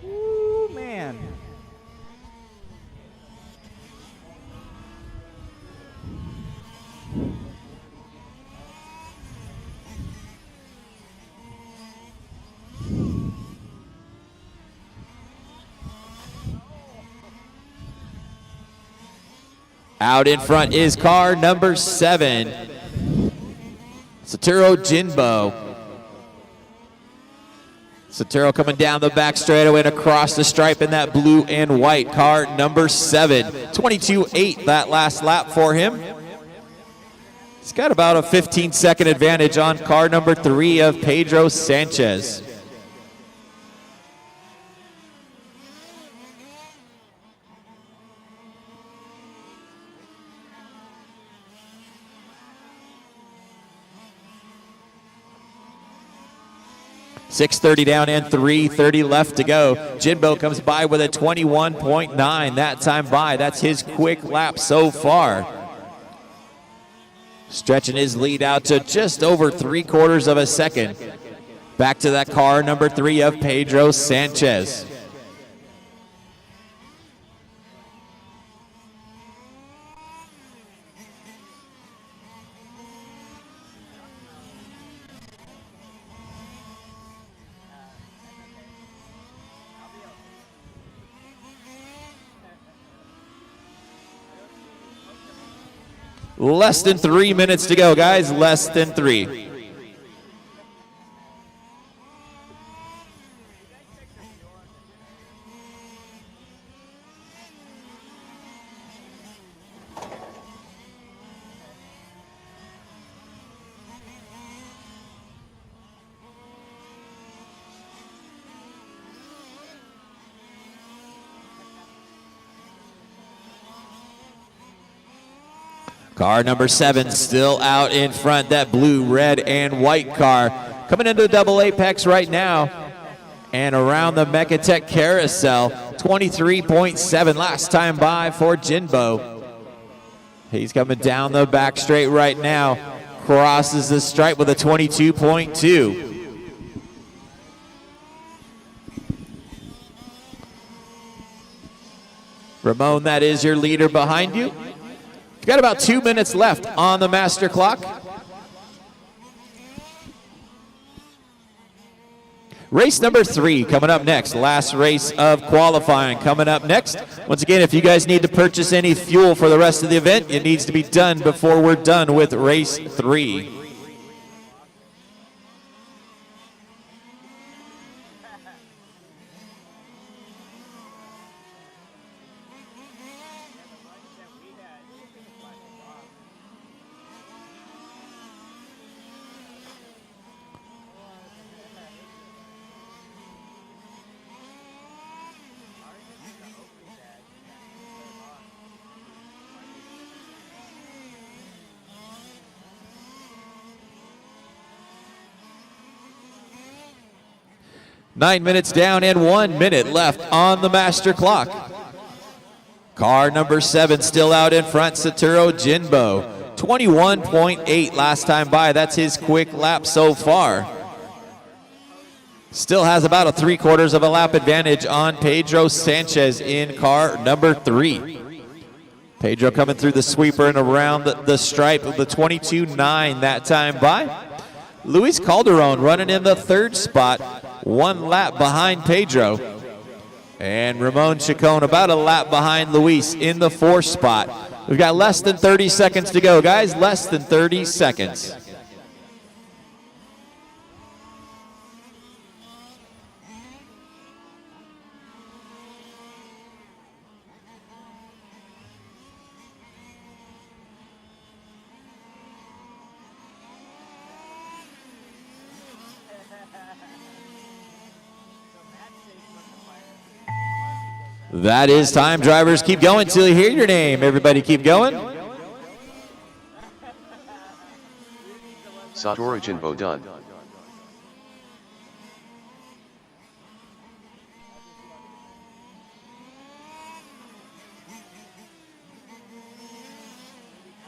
Ooh, man. Out in front is car number 7, Satoru Jinbo. Satoru coming down the back straightaway and across the stripe in that blue and white. Car number 7, 22.8 that last lap for him. He's got about a 15-second advantage on car number 3 of Pedro Sanchez. .630 down and 3:30 left to go. Jinbo comes by with a 21.9 that time by. That's his quick lap so far. Stretching his lead out to just over 3/4 of a second. Back to that car number 3 of Pedro Sanchez. Less than 3 minutes to go, guys. Less than 3. Car number 7 still out in front. That blue, red, and white car coming into the double apex right now. And around the Mechatech carousel, 23.7 last time by for Jinbo. He's coming down the back straight right now. Crosses the stripe with a 22.2. Ramon, that is your leader behind you. You've got about 2 minutes left on the master clock. Race number 3 coming up next. Last race of qualifying coming up next. Once again, if you guys need to purchase any fuel for the rest of the event, it needs to be done before we're done with race 3. Nine minutes down and 1 minute left on the master clock. Car number 7 still out in front, Satoru Jinbo. 21.8 last time by. That's his quick lap so far. Still has about a 3/4 of a lap advantage on Pedro Sanchez in car number 3. Pedro coming through the sweeper and around the stripe of the 22.9 that time by. Luis Calderon running in the 3rd spot, 1 lap behind Pedro. And Ramon Chacon about a lap behind Luis in the 4th spot. We've got less than 30 seconds to go, guys. Less than 30 seconds. That is time. Drivers, keep going till you hear your name. Everybody keep going. Satoru Jinbo done.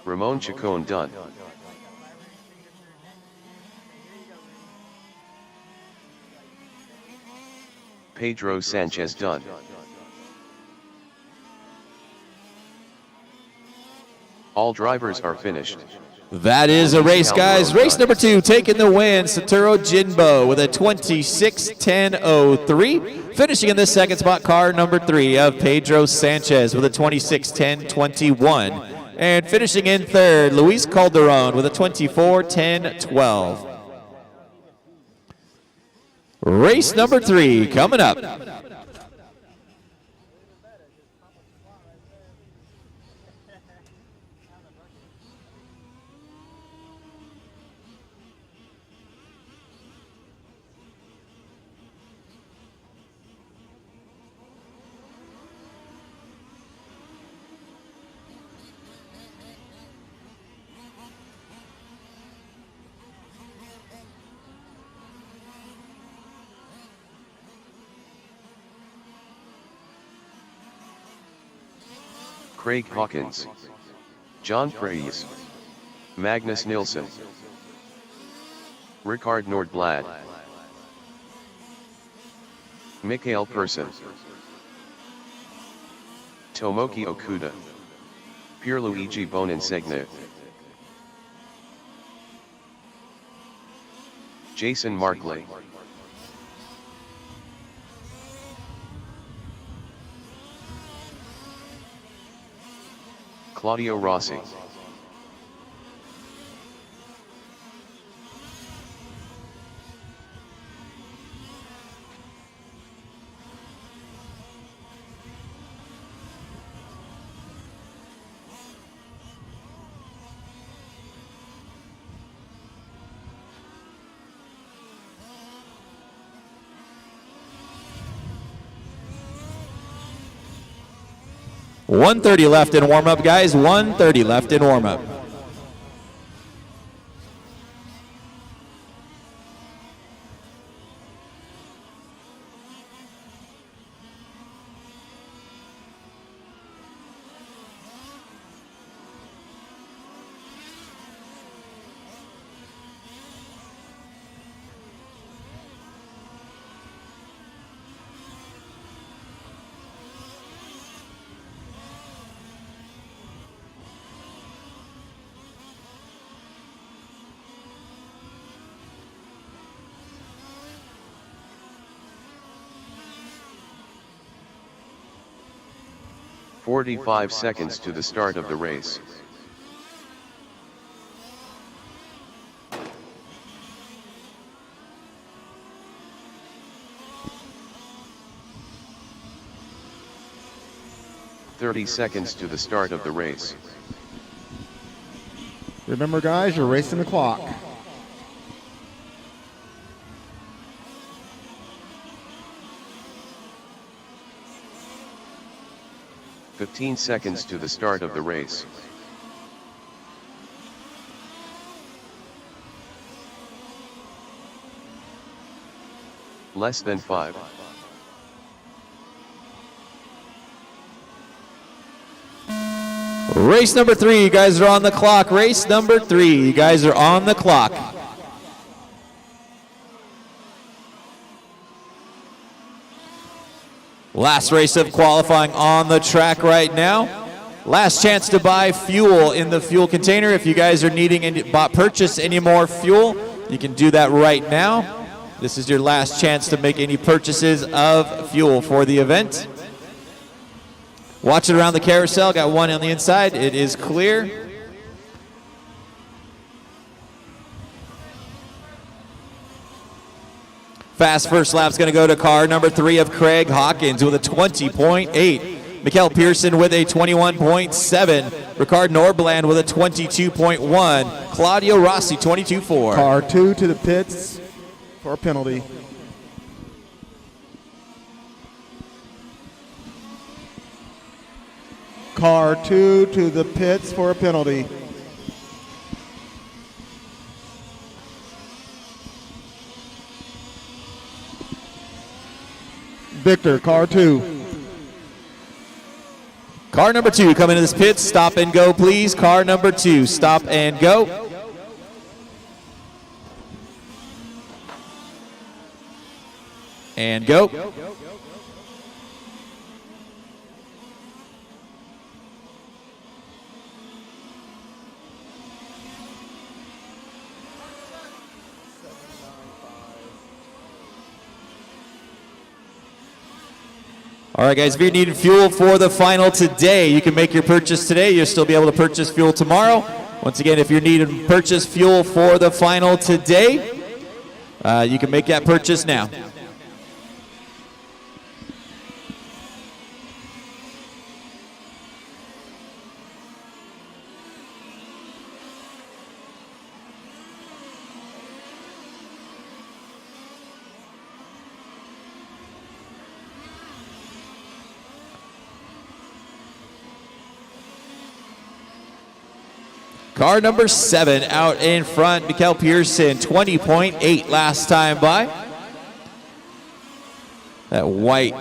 Ramon Chacon done. Pedro Sanchez done. All drivers are finished. That is a race, guys. Race number 2, taking the win, Satoru Jinbo with a 26:10.03. Finishing in the second spot, car number 3 of Pedro Sanchez with a 26:10.21. And finishing in third, Luis Calderon with a 24:10.12. Race number 3 coming up. Craig Hawkins, John Preys, Magnus Nilsson, Ricard Nordblad, Mikael Persson, Tomoki Okuda, Pierluigi Boninsegne, Jason Markley, Claudio Rossi, .130 left in warm-up, guys. 1:30 left in warm-up. .45 seconds to the start of the race. .30 seconds to the start of the race. Remember, guys, you're racing the clock. .15 seconds to the start of the race. Less than 5. Race number 3, you guys are on the clock. Race number 3, you guys are on the clock. Last race of qualifying on the track right now. Last chance to buy fuel in the fuel container. If you guys are needing to purchase any more fuel, you can do that right now. This is your last chance to make any purchases of fuel for the event. Watch it around the carousel. Got one on the inside. It is clear. Fast first lap's going to go to car number 3 of Craig Hawkins with a 20.8. Mikael Pearson with a 21.7. Ricard Nordblad with a 22.1. Claudio Rossi, 22.4. Car 2 to the pits for a penalty. Car 2 to the pits for a penalty. Victor, car 2. Car number 2 coming to this pit. Stop and go, please. Car number 2, stop and go. And go. All right, guys, if you're needing fuel for the final today, you can make your purchase today. You'll still be able to purchase fuel tomorrow. Once again, if you're needing purchase fuel for the final today, you can make that purchase now. Car number 7 out in front, Mikael Pearson, 20.8 last time by. That white,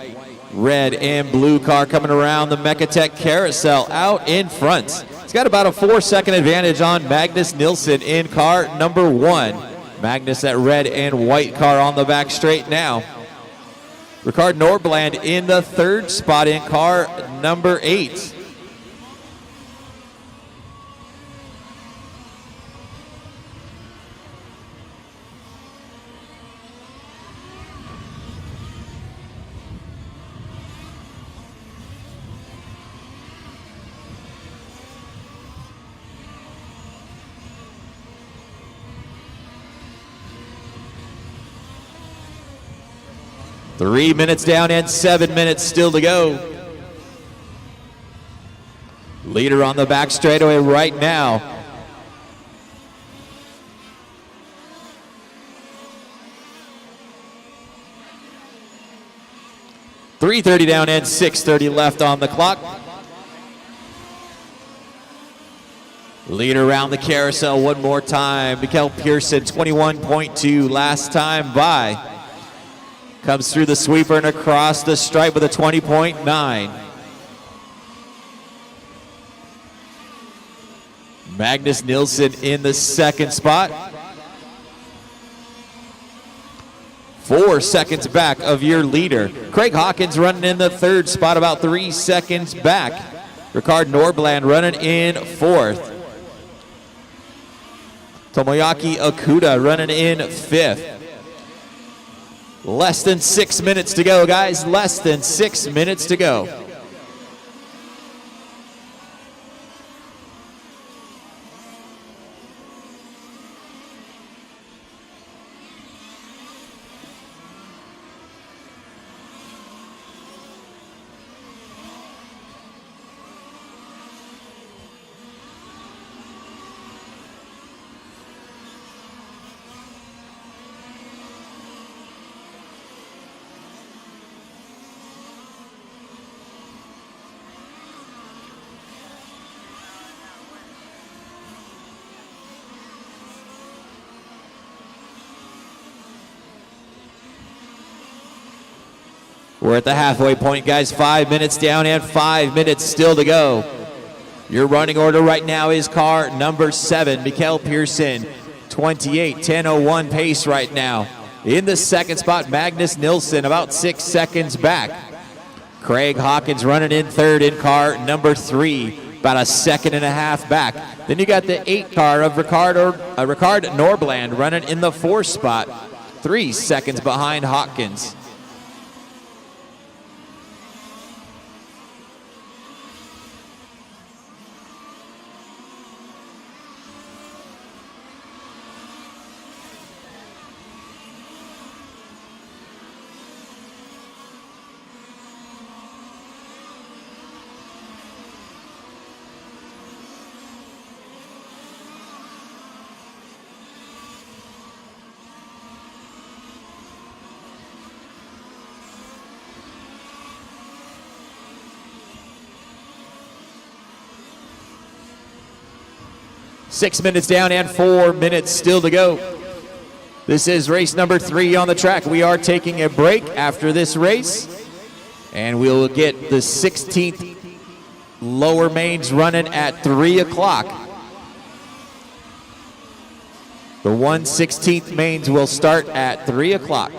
red, and blue car coming around the Mechatech carousel out in front. It's got about a 4-second advantage on Magnus Nilsson in car number 1. Magnus, that red and white car on the back straight now. Ricard Nordbland in the 3rd spot in car number 8. Three minutes down and 7 minutes still to go. Leader on the back straightaway right now. .330 down and 6:30 left on the clock. Leader around the carousel one more time. Mikael Pearson, 21.2 last time by. Comes through the sweeper and across the stripe with a 20.9. Magnus Nilsson in the 2nd spot. 4 seconds back of your leader. Craig Hawkins running in the 3rd spot, about 3 seconds back. Ricard Nordbland running in 4th. Tomoyaki Okuda running in 5th. Less than 6 minutes to go, guys. Less than 6 minutes to go. We're at the halfway point, guys. 5 minutes down and 5 minutes still to go. Your running order right now is car number 7, Mikael Pearson, 28, 10:01 pace right now. In the 2nd spot, Magnus Nilsson, about 6 seconds back. Craig Hawkins running in 3rd in car number 3, about a 1.5 back. Then you got the 8 car of Ricard Nordbland running in the 4th spot, 3 seconds behind Hawkins. 6 minutes down and 4 minutes still to go. This is race number 3 on the track. We are taking a break after this race, and we'll get the 16th lower mains running at 3 o'clock. The 1/16th mains will start at 3 o'clock.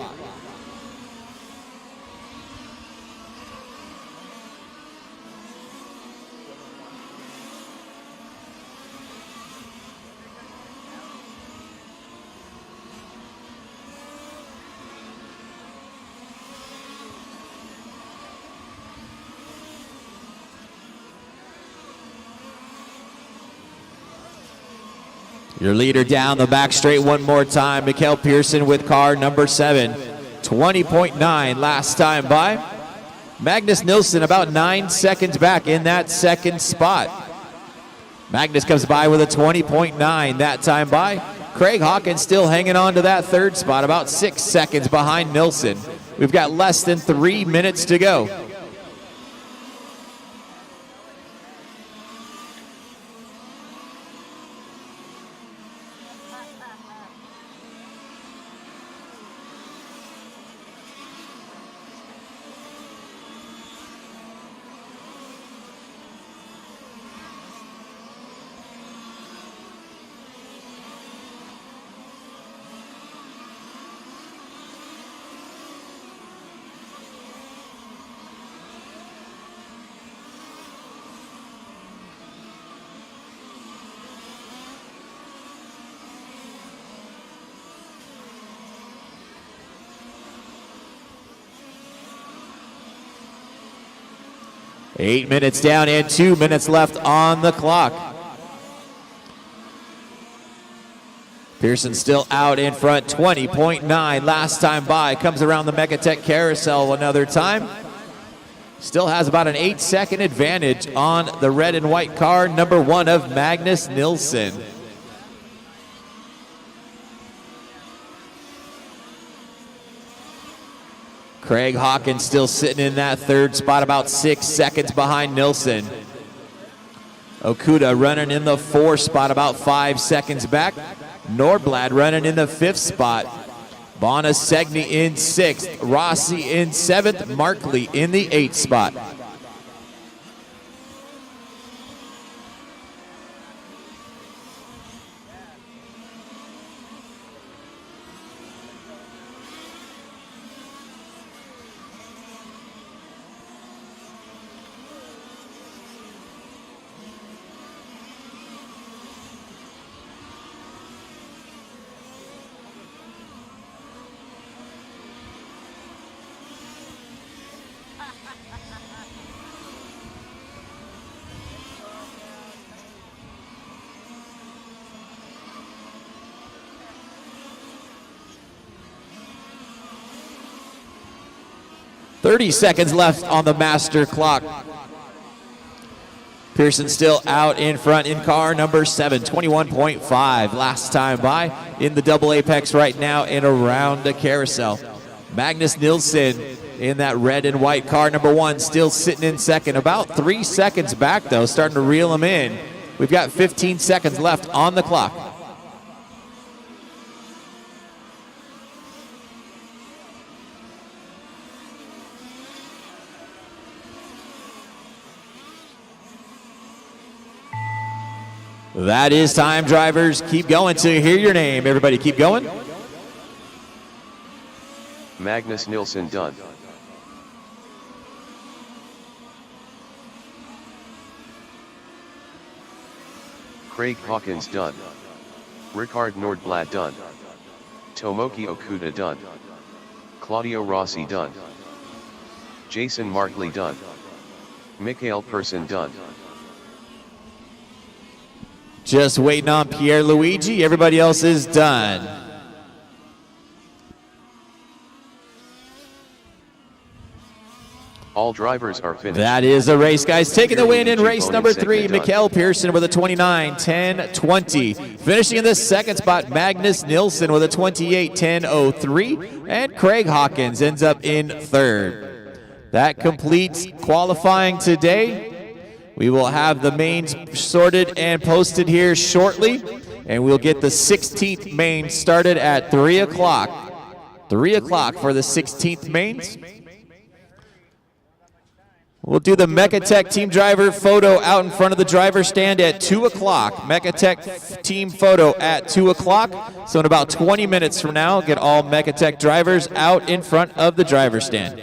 Your leader down the back straight one more time. Mikkel Pearson with car number 7. 20.9 last time by. Magnus Nilsson about 9 seconds back in that second spot. Magnus comes by with a 20.9 that time by. Craig Hawkins still hanging on to that third spot, about 6 seconds behind Nilsson. We've got less than 3 minutes to go. Eight minutes down and 2 minutes left on the clock. Pearson still out in front, 20.9 last time by. Comes around the Megatech carousel another time. Still has about an 8-second advantage on the red and white car, number 1 of Magnus Nilsson. Craig Hawkins still sitting in that third spot, about 6 seconds behind Nilsson. Okuda running in the 4th spot, about 5 seconds back. Nordblad running in the 5th spot. Bonasegni in 6th. Rossi in 7th. Markley in the 8th spot. .30 seconds left on the master clock. Pearson still out in front in car number 7, 21.5 last time by in the double apex right now and around the carousel. Magnus Nilsson in that red and white car number 1 still sitting in second, about 3 seconds back though, starting to reel him in. We've got 15 seconds left on the clock. That is time, drivers. Keep going to hear your name. Everybody keep going. Magnus Nilsson done. Craig Hawkins done. Ricard Nordblad done. Tomoki Okuda done. Claudio Rossi done. Jason Markley done. Mikhail Pearson done. Just waiting on Pierre Luigi. Everybody else is done. All drivers are finished. That is the race, guys. Taking the win in race number 3, Mikkel Pearson with a 29.10.20. Finishing in the second spot, Magnus Nilsson with a 28.10.03. And Craig Hawkins ends up in third. That completes qualifying today. We will have the mains sorted and posted here shortly, and we'll get the 16th main started at 3 o'clock. 3 o'clock for the 16th mains. We'll do the Mechatech team driver photo out in front of the driver stand at 2 o'clock. Mechatech team photo at 2 o'clock. So in about 20 minutes from now, get all Mechatech drivers out in front of the driver stand.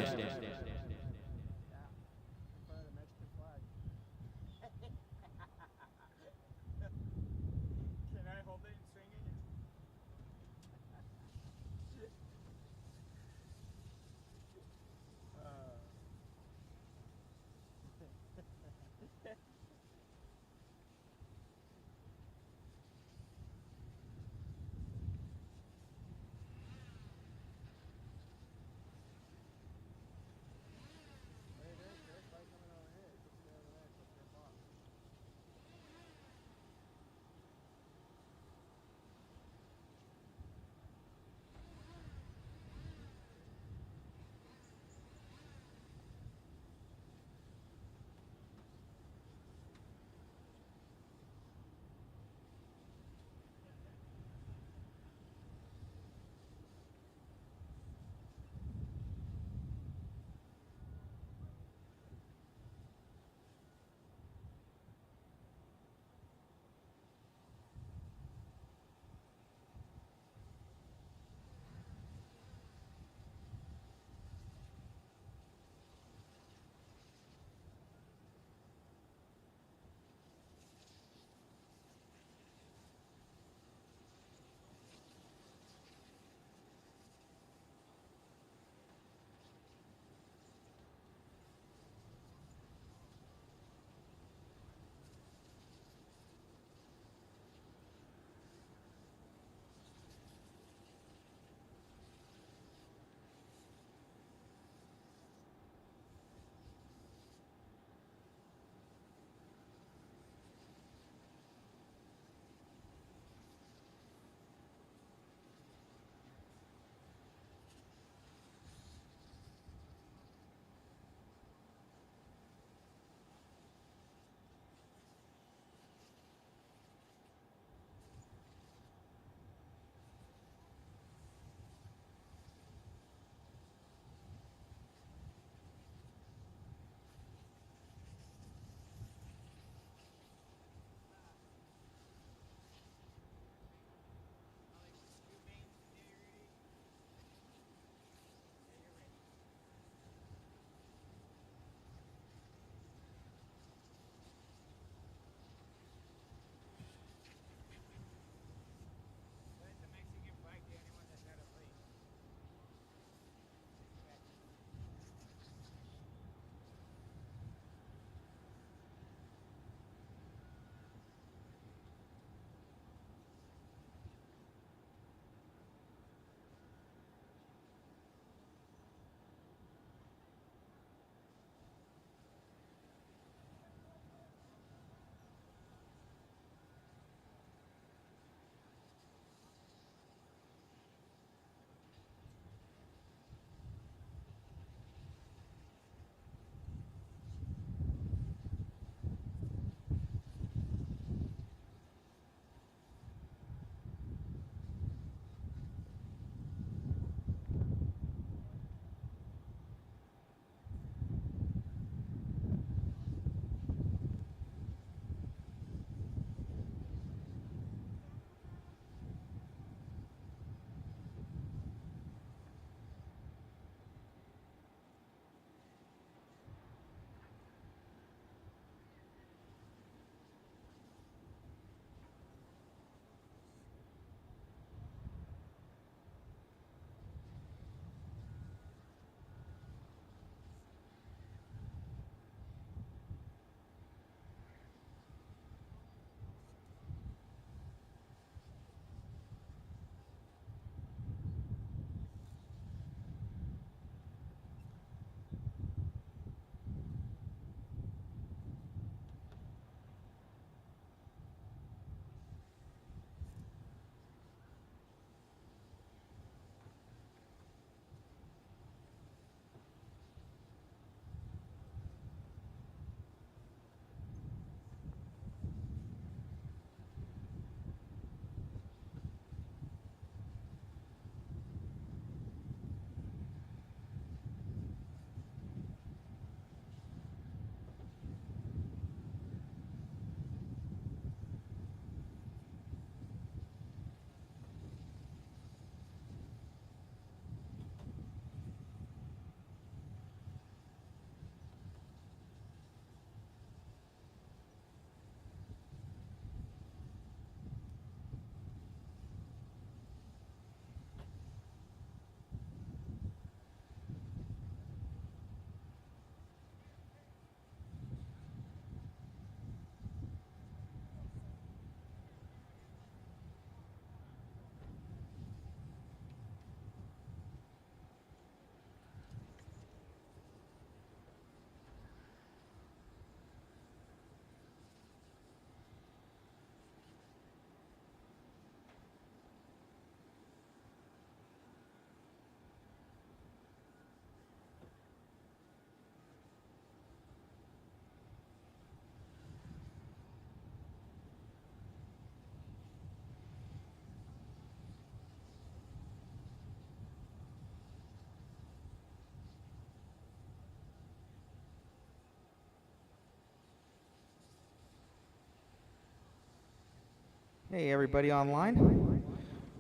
Hey everybody online.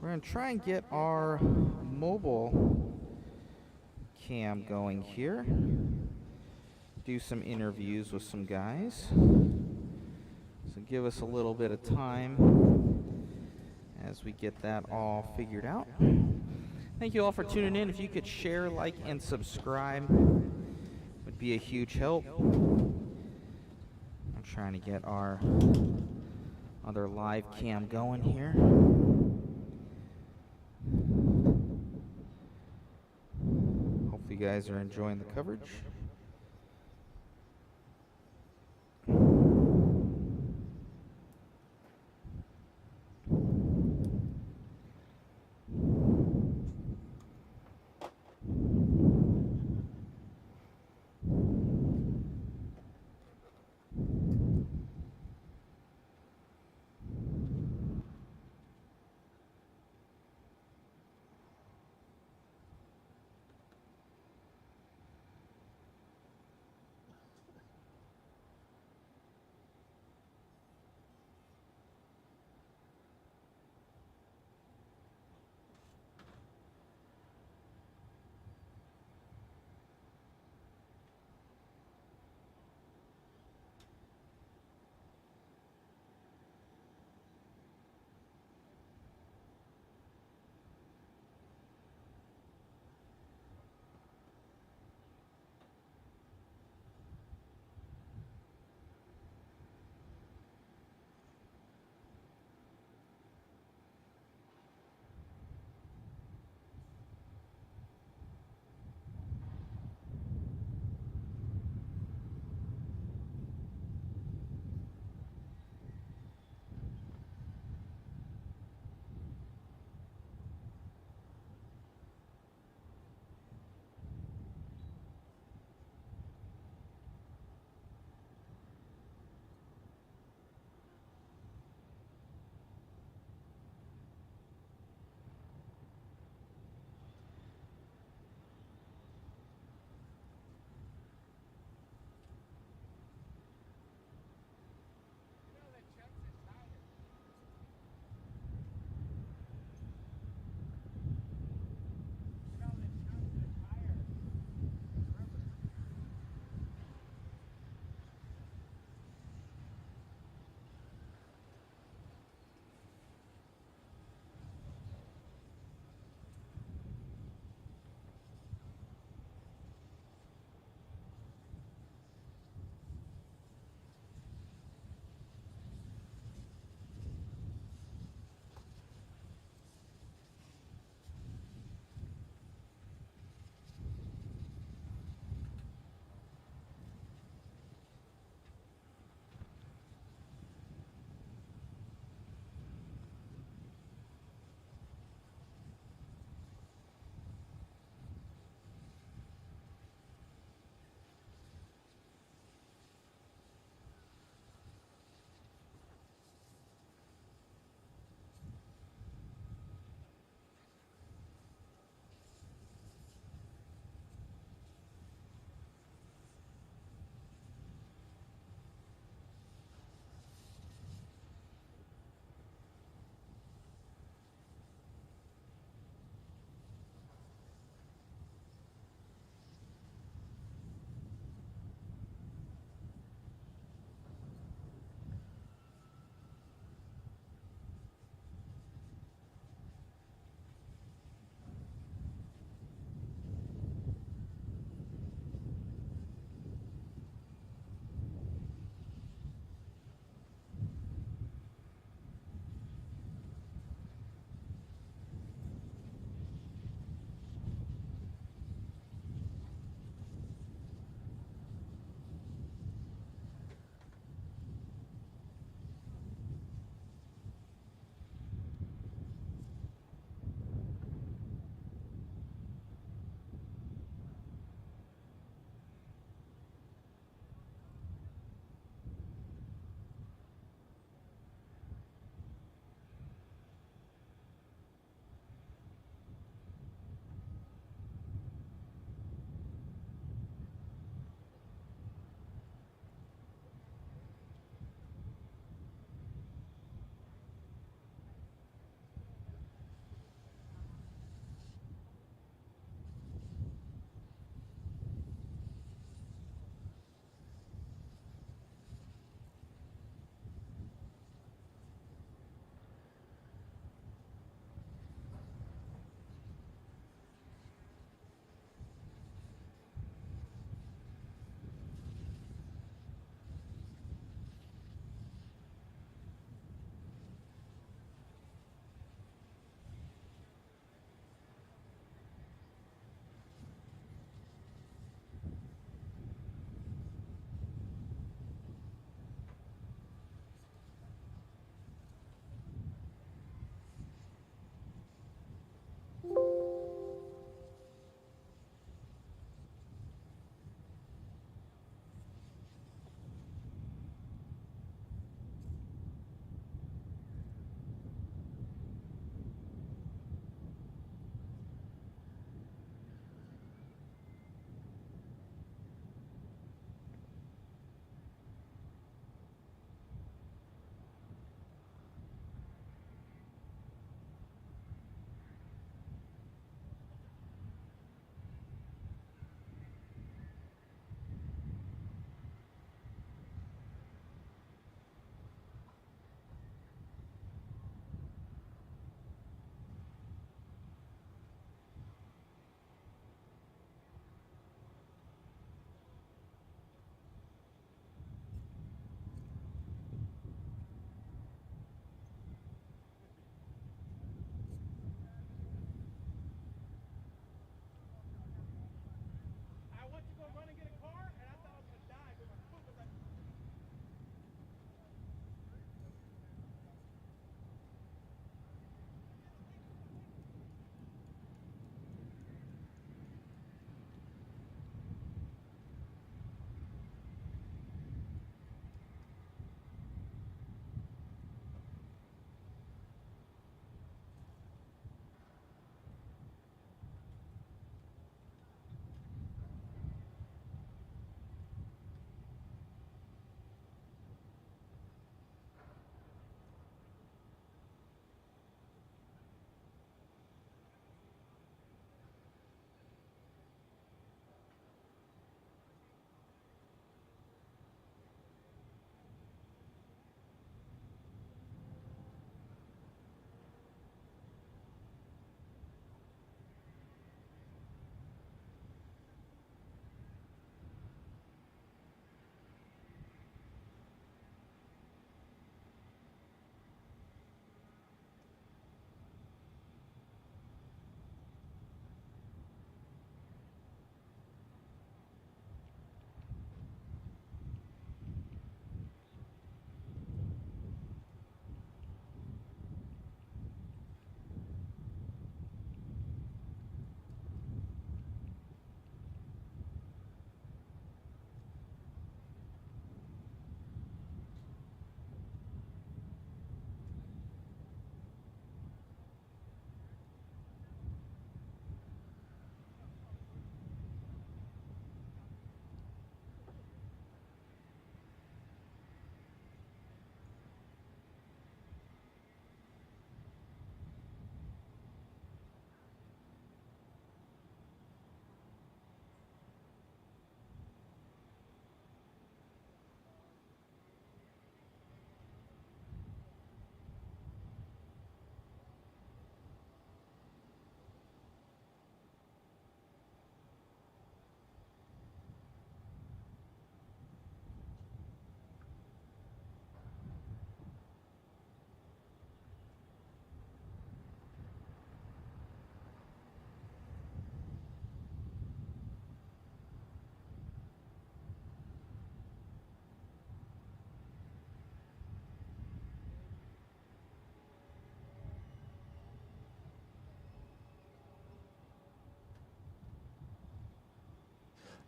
We're going to try and get our mobile cam going here. Do some interviews with some guys. So give us a little bit of time as we get that all figured out. Thank you all for tuning in. If you could share, like, and subscribe, would be a huge help. I'm trying to get our other live cam going here. Hopefully you guys are enjoying the coverage.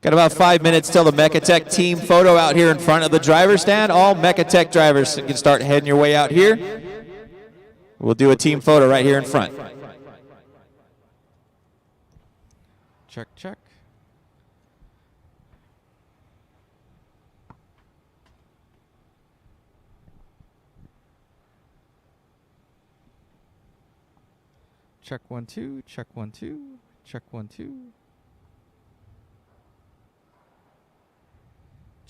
Got about 5 minutes till the Mechatech team photo out here in front of the driver's stand. All Mechatech drivers can start heading your way out here. We'll do a team photo right here in front. Check, check. Check 1 2, check 1 2, check 1 2.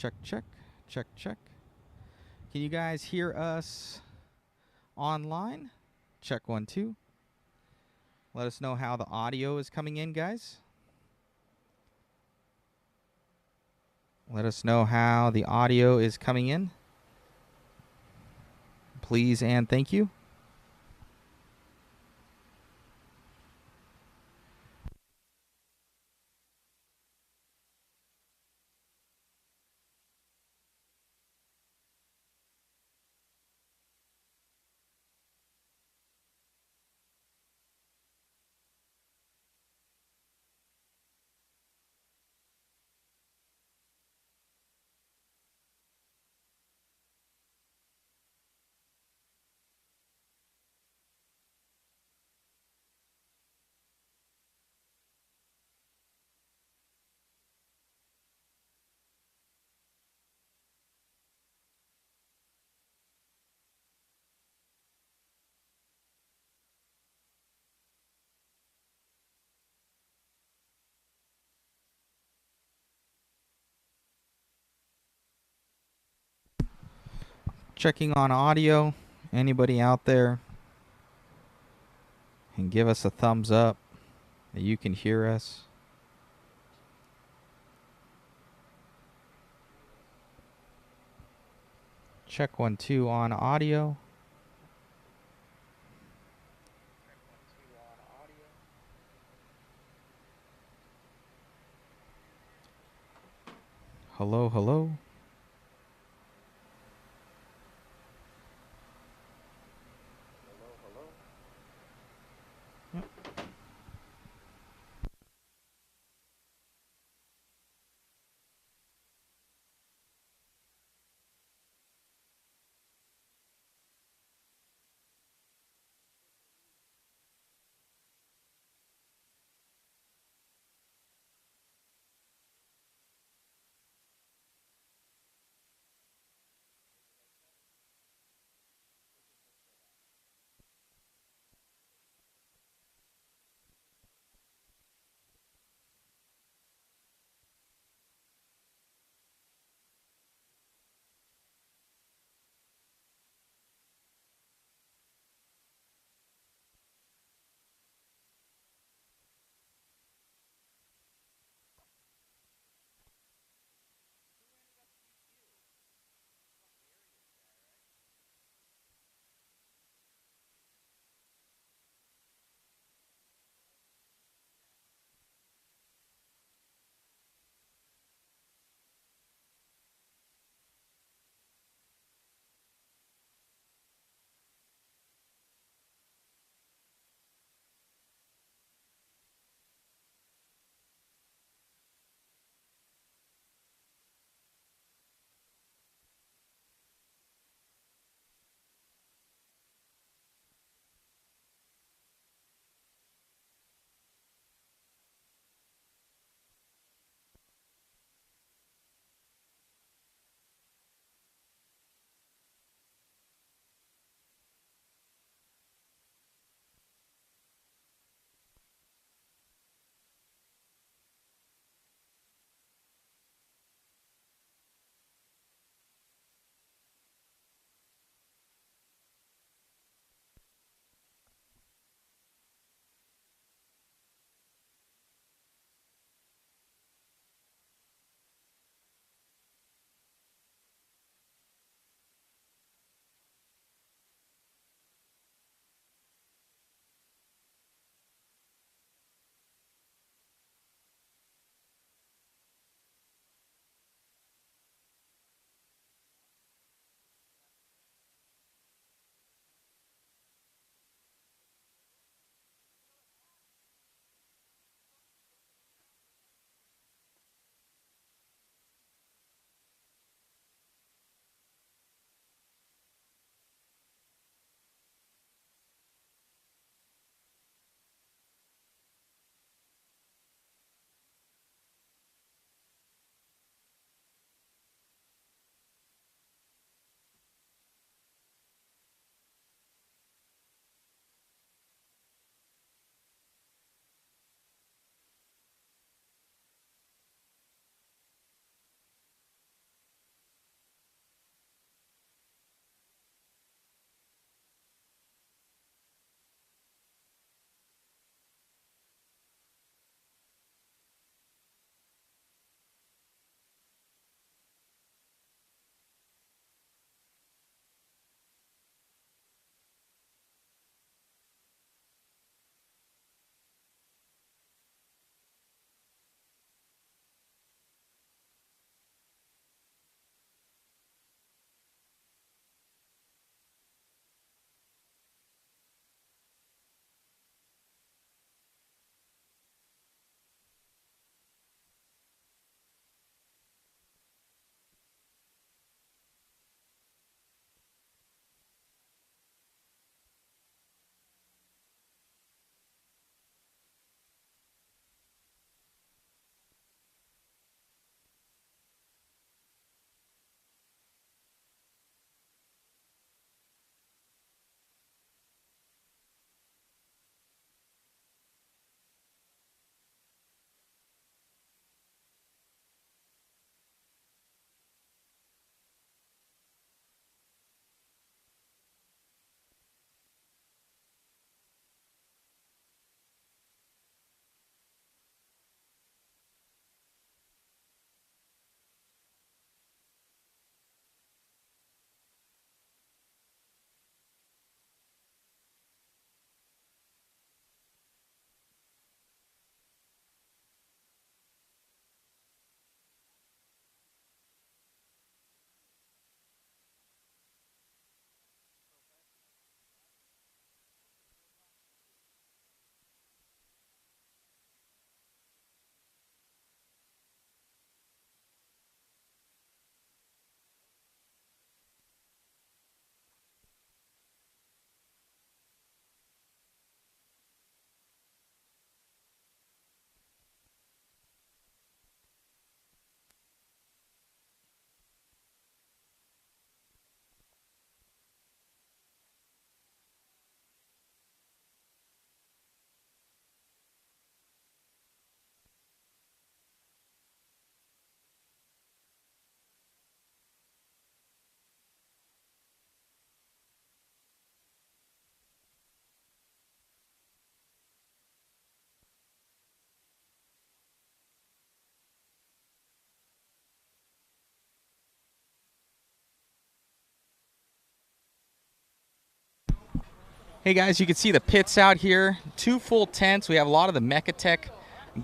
Check, check, check, check. Can you guys hear us online? Check 1 2. Let us know how the audio is coming in, guys. Let us know how the audio is coming in. Please and thank you. Checking on audio. Anybody out there can give us a thumbs up that you can hear us. Check 1 2 on audio. Hello, hello. Hey guys, you can see the pits out here. 2 full tents. We have a lot of the Mechatech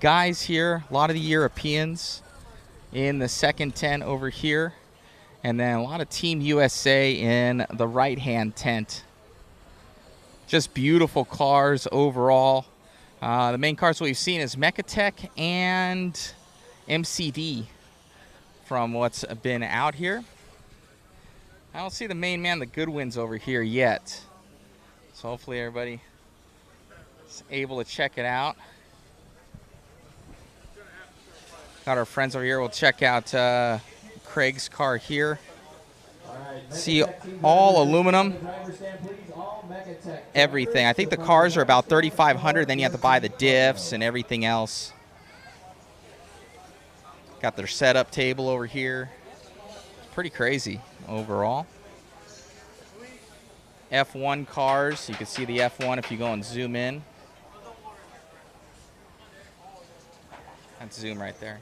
guys here, a lot of the Europeans in the second tent over here, and then a lot of Team USA in the right-hand tent. Just beautiful cars overall. The main cars we've seen is Mechatech and MCD from what's been out here. I don't see the main man, the Goodwins, over here yet. So hopefully everybody is able to check it out. Got our friends over here. We'll check out Craig's car here. See, all aluminum, everything. I think the cars are about $3,500. Then you have to buy the diffs and everything else. Got their setup table over here. Pretty crazy overall. F1 cars. You can see the F1 if you go and zoom in. That's zoom right there.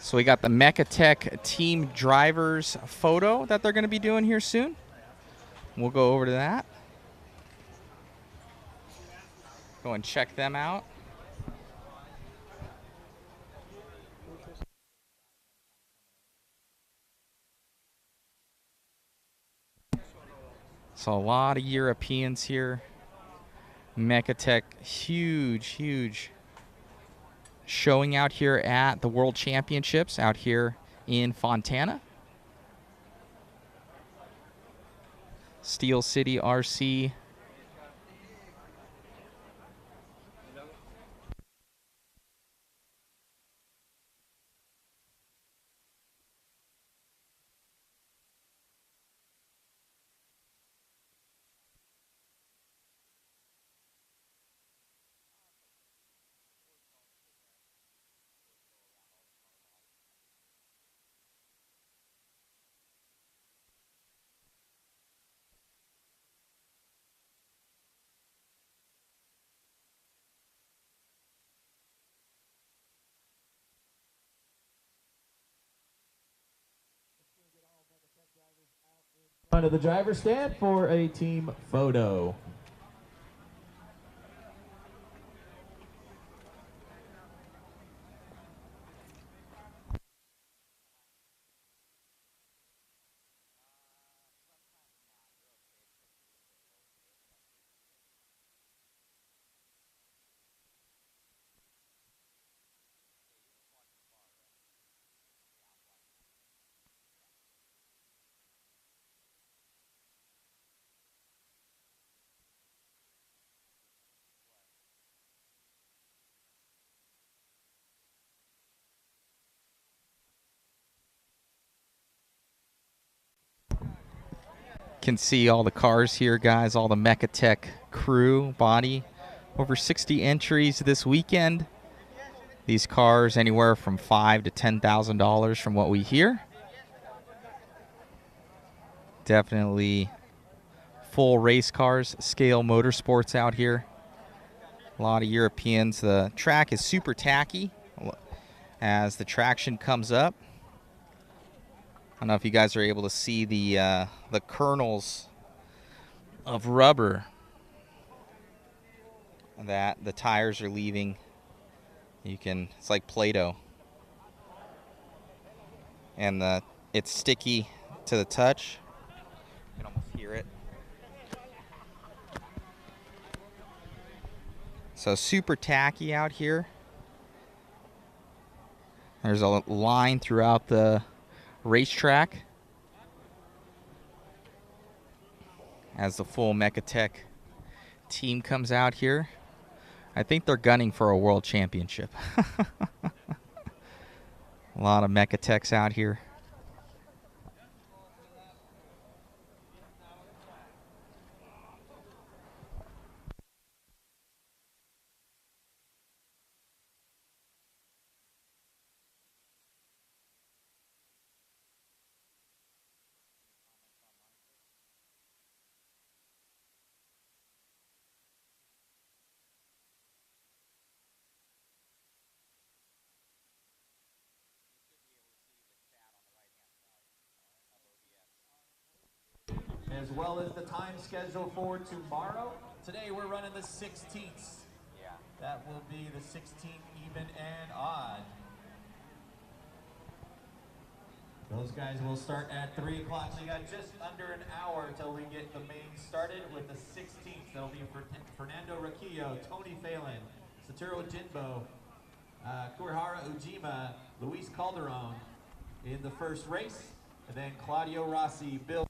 So we got the Mechatech team drivers photo that they're going to be doing here soon. We'll go over to that. Go and check them out. So a lot of Europeans here. Mechatech, huge showing out here at the World Championships out here in Fontana. Steel City RC. Front of the driver's stand for a team photo. Can see all the cars here, guys, all the Mechatech crew body. Over 60 entries this weekend. These cars anywhere from $5,000 to $10,000 from what we hear. Definitely full race cars, scale motorsports out here. A lot of Europeans. The track is super tacky as the traction comes up. I don't know if you guys are able to see the kernels of rubber that the tires are leaving. It's like Play-Doh. And it's sticky to the touch. You can almost hear it. So super tacky out here. There's a line throughout the racetrack as the full Mechatech team comes out here. I think they're gunning for a world championship. A lot of Mechatechs out here. as well as the time schedule for tomorrow. Today we're running the 16th. That will be the 16th even and odd. Those guys will start at 3 o'clock. So you got just under an hour until we get the main started with the 16th. That'll be for Fernando Raquillo, Tony Phelan, Satoru Jinbo, Kurihara Ujima, Luis Calderon in the first race, and then Claudio Rossi, Bill.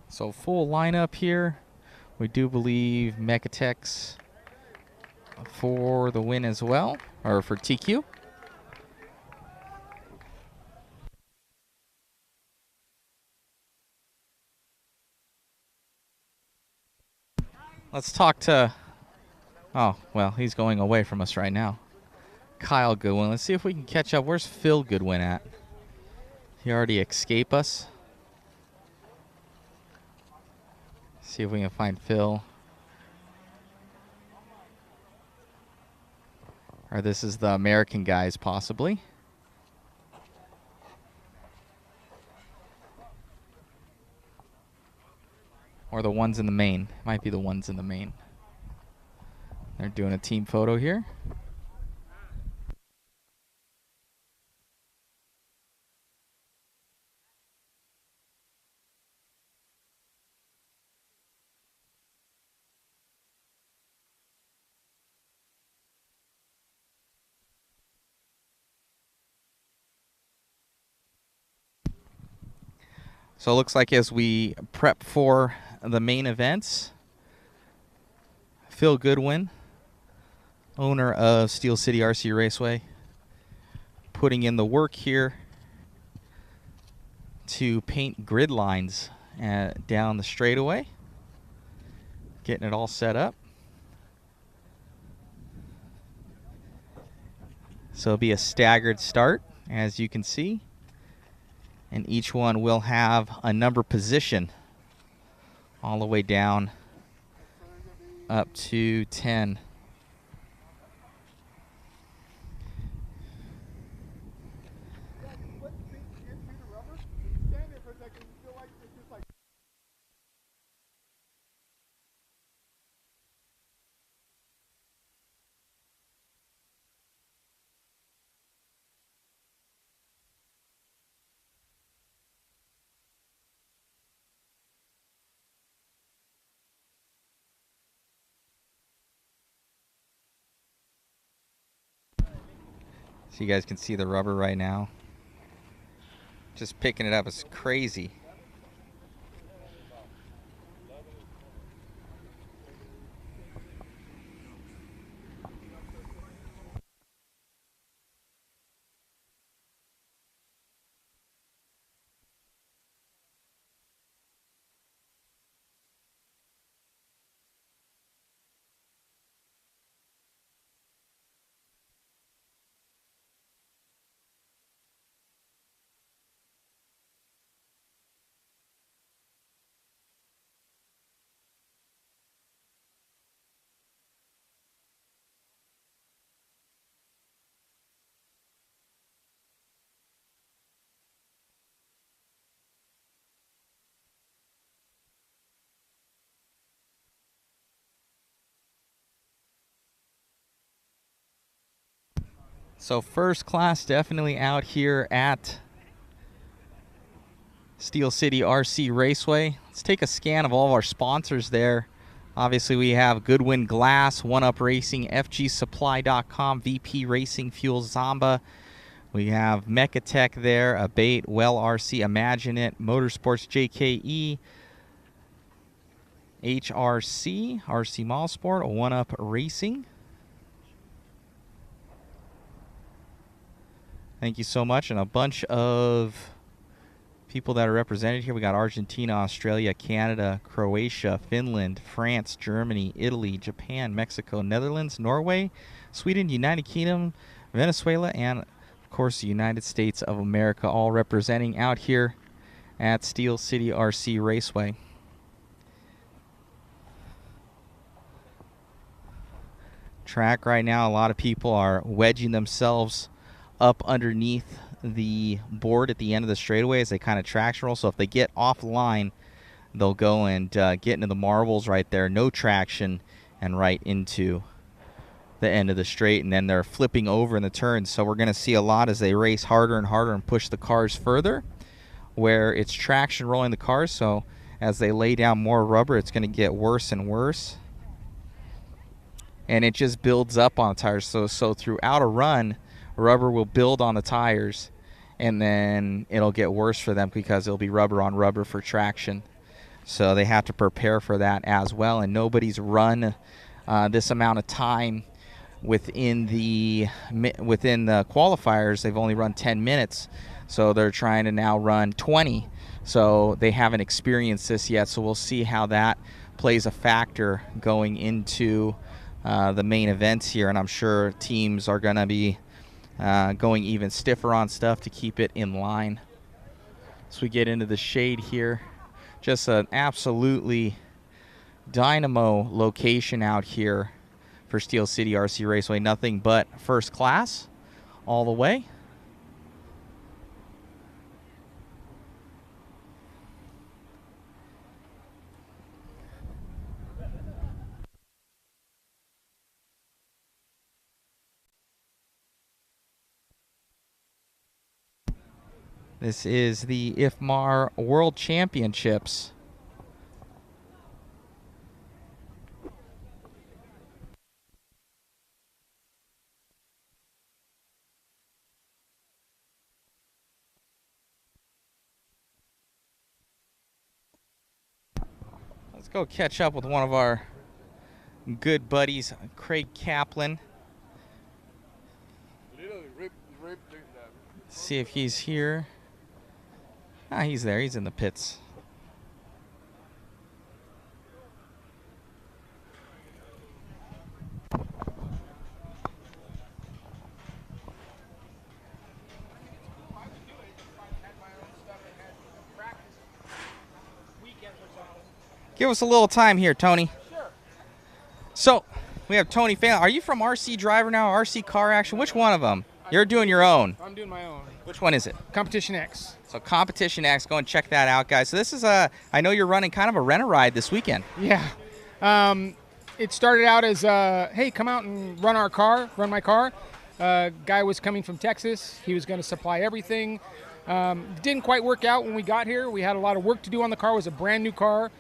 So full lineup here. We do believe Mechatex for the win as well, or for TQ. Let's talk to, oh, well, he's going away from us right now. Kyle Goodwin. Let's see if we can catch up. Where's Phil Goodwin at? He already escaped us. See if we can find Phil. Or this is the American guys, possibly. Or the ones in the main. Might be the ones in the main. They're doing a team photo here. So it looks like as we prep for the main events, Phil Goodwin, owner of Steel City RC Raceway, putting in the work here to paint grid lines down the straightaway. Getting it all set up. So it'll be a staggered start, as you can see. And each one will have a number position all the way down up to 10. So you guys can see the rubber right now. Just picking it up is crazy. So first class definitely out here at Steel City RC Raceway. Let's take a scan of all of our sponsors there. Obviously we have Goodwin Glass, 1UP Racing, FGSupply.com, VP Racing, Fuel Zamba. We have Mechatech there, Abate, Well RC, Imagine It, Motorsports JKE, HRC, RC Mollsport, 1UP Racing. Thank you so much, and a bunch of people that are represented here. We got Argentina, Australia, Canada, Croatia, Finland, France, Germany, Italy, Japan, Mexico, Netherlands, Norway, Sweden, United Kingdom, Venezuela, and of course the United States of America, all representing out here at Steel City RC Raceway. Track right now, a lot of people are wedging themselves up underneath the board at the end of the straightaway as they kind of traction roll. So if they get offline, they'll go and get into the marbles right there, no traction, and right into the end of the straight, and then they're flipping over in the turns. So we're going to see a lot as they race harder and harder and push the cars further, where it's traction rolling the cars. So as they lay down more rubber, it's going to get worse and worse, and it just builds up on the tires. So throughout a run, rubber will build on the tires, and then it'll get worse for them because it'll be rubber on rubber for traction. So they have to prepare for that as well, and nobody's run this amount of time within the qualifiers. They've only run 10 minutes, so they're trying to now run 20. So they haven't experienced this yet, so we'll see how that plays a factor going into the main events here, and I'm sure teams are going to be going even stiffer on stuff to keep it in line. So we get into the shade here. Just an absolutely dynamo location out here for Steel City RC Raceway. Nothing but first class all the way. This is the IFMAR World Championships. Let's go catch up with one of our good buddies, Craig Kaplan. See if he's here. He's there. He's in the pits. Give us a little time here, Tony. Sure. So, we have Tony Phelan. Are you from RC Driver now, RC Car Action? Which one of them? You're doing your own. I'm doing my own. Which one is it? Competition X. So, Competition X. Go and check that out, guys. So, this is I know you're running kind of a rent-a-ride this weekend. Yeah. It started out as, hey, come out and run my car. Guy was coming from Texas. He was going to supply everything. Didn't quite work out when we got here. We had a lot of work to do on the car. It was a brand new car.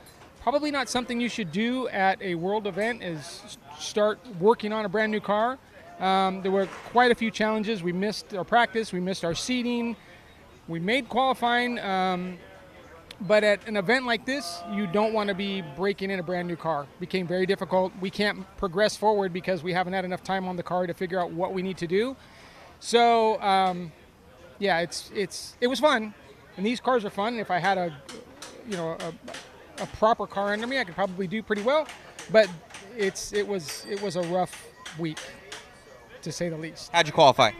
Probably not something you should do at a world event is start working on a brand new car. There were quite a few challenges. We missed our practice. We missed our seating. We made qualifying. But at an event like this, you don't want to be breaking in a brand new car. It became very difficult. We can't progress forward because we haven't had enough time on the car to figure out what we need to do. So, yeah, it was fun. And these cars are fun. If I had a proper car under me, I could probably do pretty well, but it was a rough week, to say the least. How'd you qualify?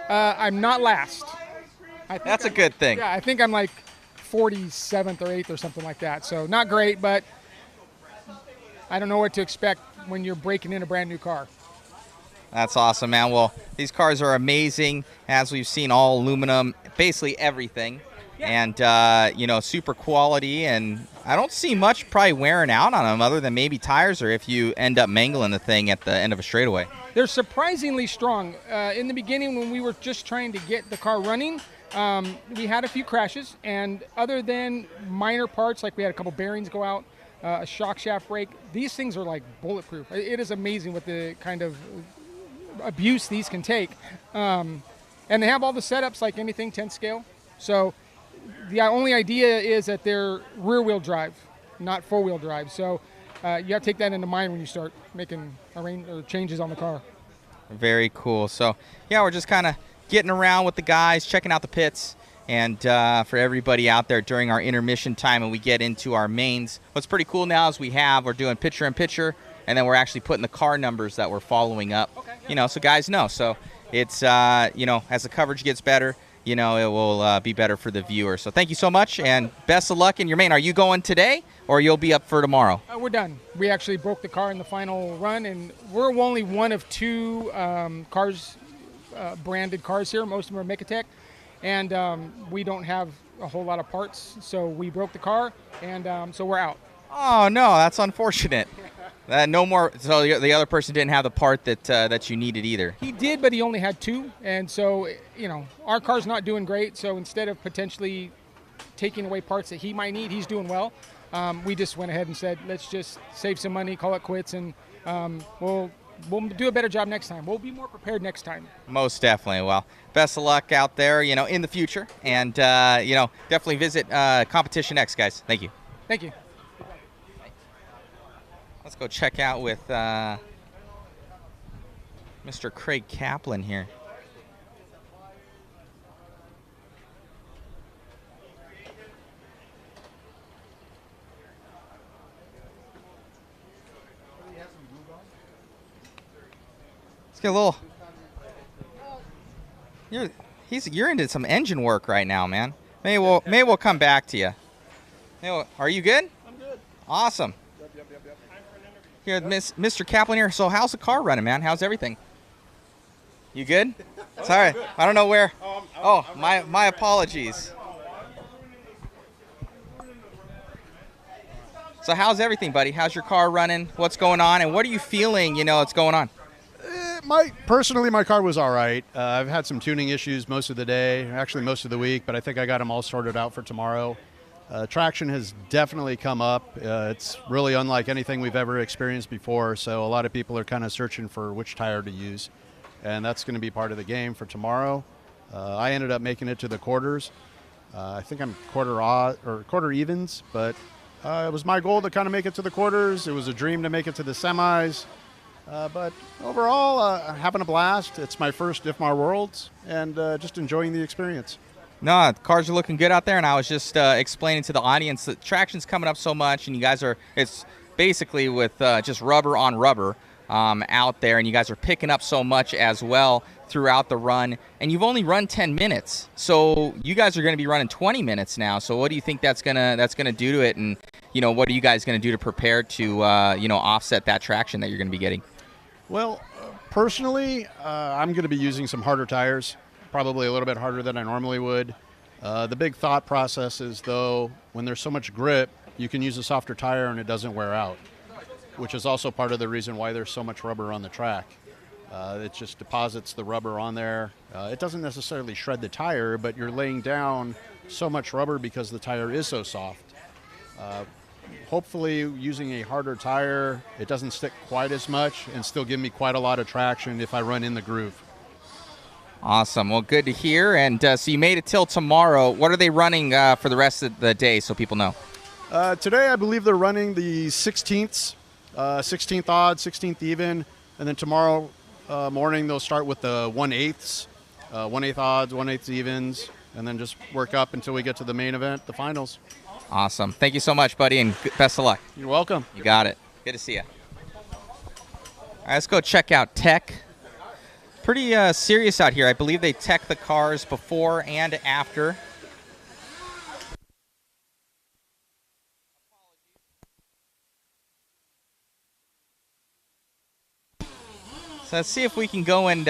I'm not last. That's a good thing. Yeah, I think I'm like 47th or 8th or something like that. So not great, but I don't know what to expect when you're breaking in a brand new car. That's awesome, man. Well, these cars are amazing, as we've seen, all aluminum, basically everything. Yeah. And, super quality, and I don't see much probably wearing out on them other than maybe tires or if you end up mangling the thing at the end of a straightaway. They're surprisingly strong. In the beginning, when we were just trying to get the car running, we had a few crashes, and other than minor parts, like we had a couple bearings go out, a shock shaft break, these things are like bulletproof. It is amazing what the kind of abuse these can take. And they have all the setups like anything 10th scale. So the only idea is that they're rear-wheel drive, not four-wheel drive. So you have to take that into mind when you start making changes on the car. Very cool. So, yeah, we're just kind of getting around with the guys, checking out the pits, and for everybody out there during our intermission time and we get into our mains. What's pretty cool now is we're doing picture-in-picture, and then we're actually putting the car numbers that we're following up, so guys know. So it's, as the coverage gets better, it will be better for the viewer. So thank you so much, and best of luck in your main. Are you going today, or you'll be up for tomorrow? We're done. We actually broke the car in the final run, and we're only one of two cars, branded cars here. Most of them are Mecatech, and we don't have a whole lot of parts, so we broke the car, and so we're out. Oh, no, that's unfortunate. No more. So the other person didn't have the part that you needed either. He did, but he only had two, and so our car's not doing great. So instead of potentially taking away parts that he might need, he's doing well. We just went ahead and said, let's just save some money, call it quits, and we'll do a better job next time. We'll be more prepared next time. Most definitely. Well, best of luck out there, in the future, and definitely visit Competition X, guys. Thank you. Thank you. Let's go check out with Mr. Craig Kaplan here. Let's get a little. You're into some engine work right now, man. Maybe we'll come back to you. Are you good? I'm good. Awesome. Yep. Here, Mr. Kaplan here. So how's the car running, man? How's everything? You good? Sorry, I don't know where. My apologies. So how's everything, buddy? How's your car running? What's going on? And what are you feeling, what's going on? Personally, my car was all right. I've had some tuning issues most of the day, actually most of the week, but I think I got them all sorted out for tomorrow. Traction has definitely come up. It's really unlike anything we've ever experienced before, so a lot of people are kind of searching for which tire to use, and that's going to be part of the game for tomorrow. I ended up making it to the quarters. I think I'm quarter evens, but it was my goal to kind of make it to the quarters. It was a dream to make it to the semis, but overall, having a blast. It's my first IFMAR Worlds, and just enjoying the experience. No, the cars are looking good out there, and I was just explaining to the audience that traction's coming up so much, and you guys are, it's basically with just rubber on rubber out there, and you guys are picking up so much as well throughout the run, and you've only run 10 minutes, so you guys are going to be running 20 minutes now. So what do you think that's gonna do to it, and what are you guys going to do to prepare to offset that traction that you're going to be getting? Well, personally, I'm going to be using some harder tires, probably a little bit harder than I normally would. The big thought process is, though, when there's so much grip, you can use a softer tire and it doesn't wear out, which is also part of the reason why there's so much rubber on the track. It just deposits the rubber on there. It doesn't necessarily shred the tire, but you're laying down so much rubber because the tire is so soft. Hopefully, using a harder tire, it doesn't stick quite as much and still give me quite a lot of traction if I run in the groove. Awesome. Well, good to hear. And so you made it till tomorrow. What are they running for the rest of the day so people know? Today, I believe they're running the 16th odd, 16th even, and then tomorrow morning they'll start with the 1/8, 1/8 odds, 1/8 evens, and then just work up until we get to the main event, the finals. Awesome. Thank you so much, buddy, and best of luck. You're welcome. You got it. Good to see you. All right, let's go check out tech. Pretty serious out here. I believe they tech the cars before and after. So let's see if we can go and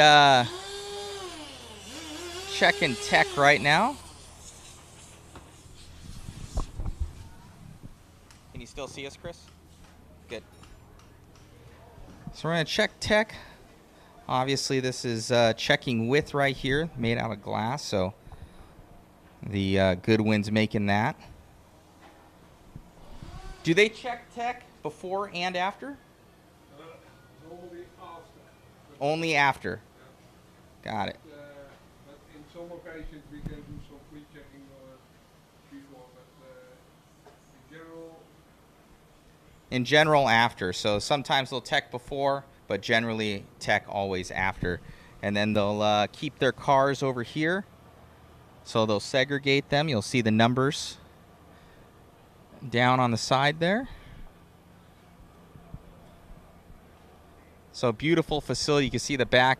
check in tech right now. Can you still see us, Chris? Good. So we're going to check tech. Obviously, this is checking width right here, made out of glass, so the Goodwin's making that. Do they check tech before and after? Only after. Only after. Got it. But in some occasions we can do some pre-checking before, but In general, after. So sometimes they'll tech before, but generally tech always after. And then they'll keep their cars over here. So they'll segregate them. You'll see the numbers down on the side there. So beautiful facility. You can see the back.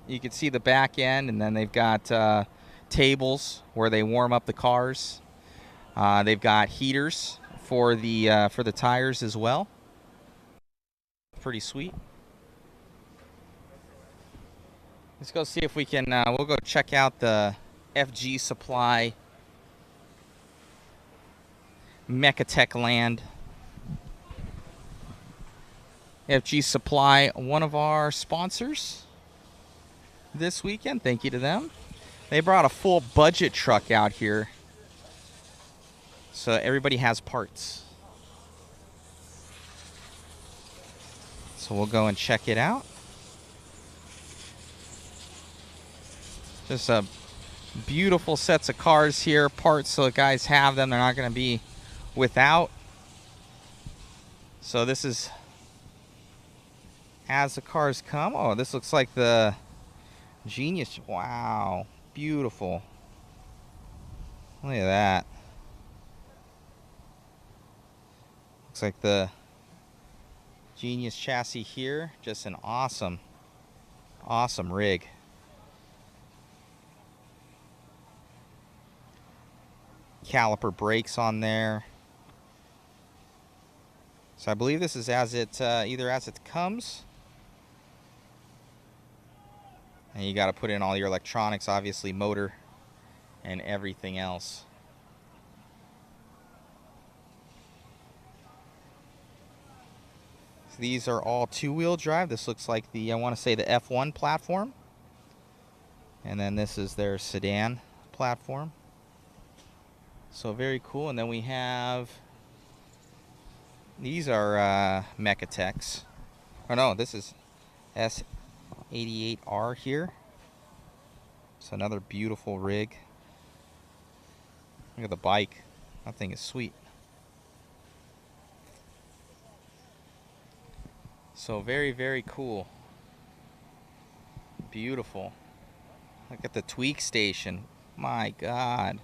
You can see the back end, and then they've got tables where they warm up the cars. They've got heaters for the tires as well. Pretty sweet. Let's go see if we can. We'll go check out the FG Supply Mechatech Land. FG Supply, one of our sponsors this weekend. Thank you to them. They brought a full budget truck out here, so everybody has parts. So we'll go and check it out. Just a beautiful sets of cars here, parts so the guys have them. They're not going to be without. So this is as the cars come. Oh, this looks like the Genius. Wow, beautiful. Look at that. Looks like the Genius chassis here. Just an awesome, awesome rig. Caliper brakes on there. So I believe this is as it either as it comes, and you got to put in all your electronics, obviously motor and everything else. So these are all two-wheel drive. This looks like the, I want to say, the F1 platform, and then this is their sedan platform. So very cool. And then we have, these are Mechatechs. Oh no, this is S88R here. It's another beautiful rig. Look at the bike. That thing is sweet. So very, very cool. Beautiful. Look at the tweak station. My God.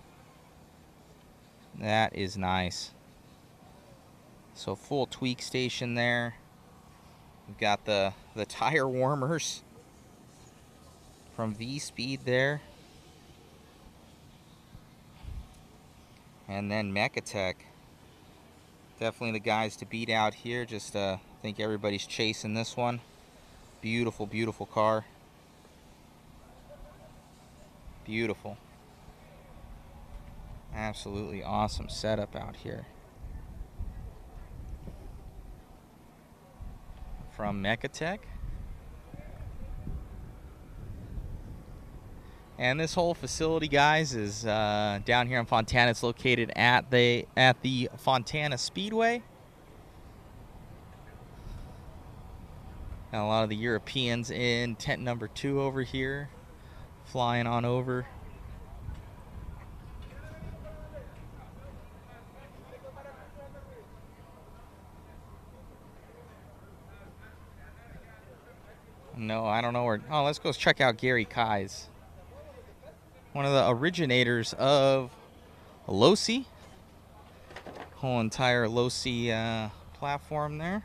That is nice. So full tweak station there. We've got the tire warmers from V-Speed there. And then Mechatech. Definitely the guys to beat out here. Just think everybody's chasing this one. Beautiful, beautiful car. Beautiful. Absolutely awesome setup out here. From Mechatech. And this whole facility, guys, is down here in Fontana. It's located at the Fontana Speedway. Got a lot of the Europeans in tent number 2 over here, flying on over. No, I don't know where. Oh, let's go check out Gary Kai's. One of the originators of Losi. Whole entire Losi platform there.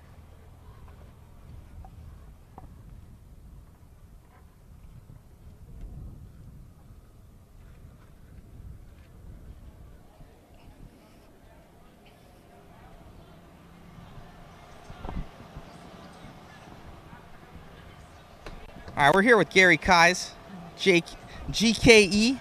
All right, we're here with Gary Kai's, GKE.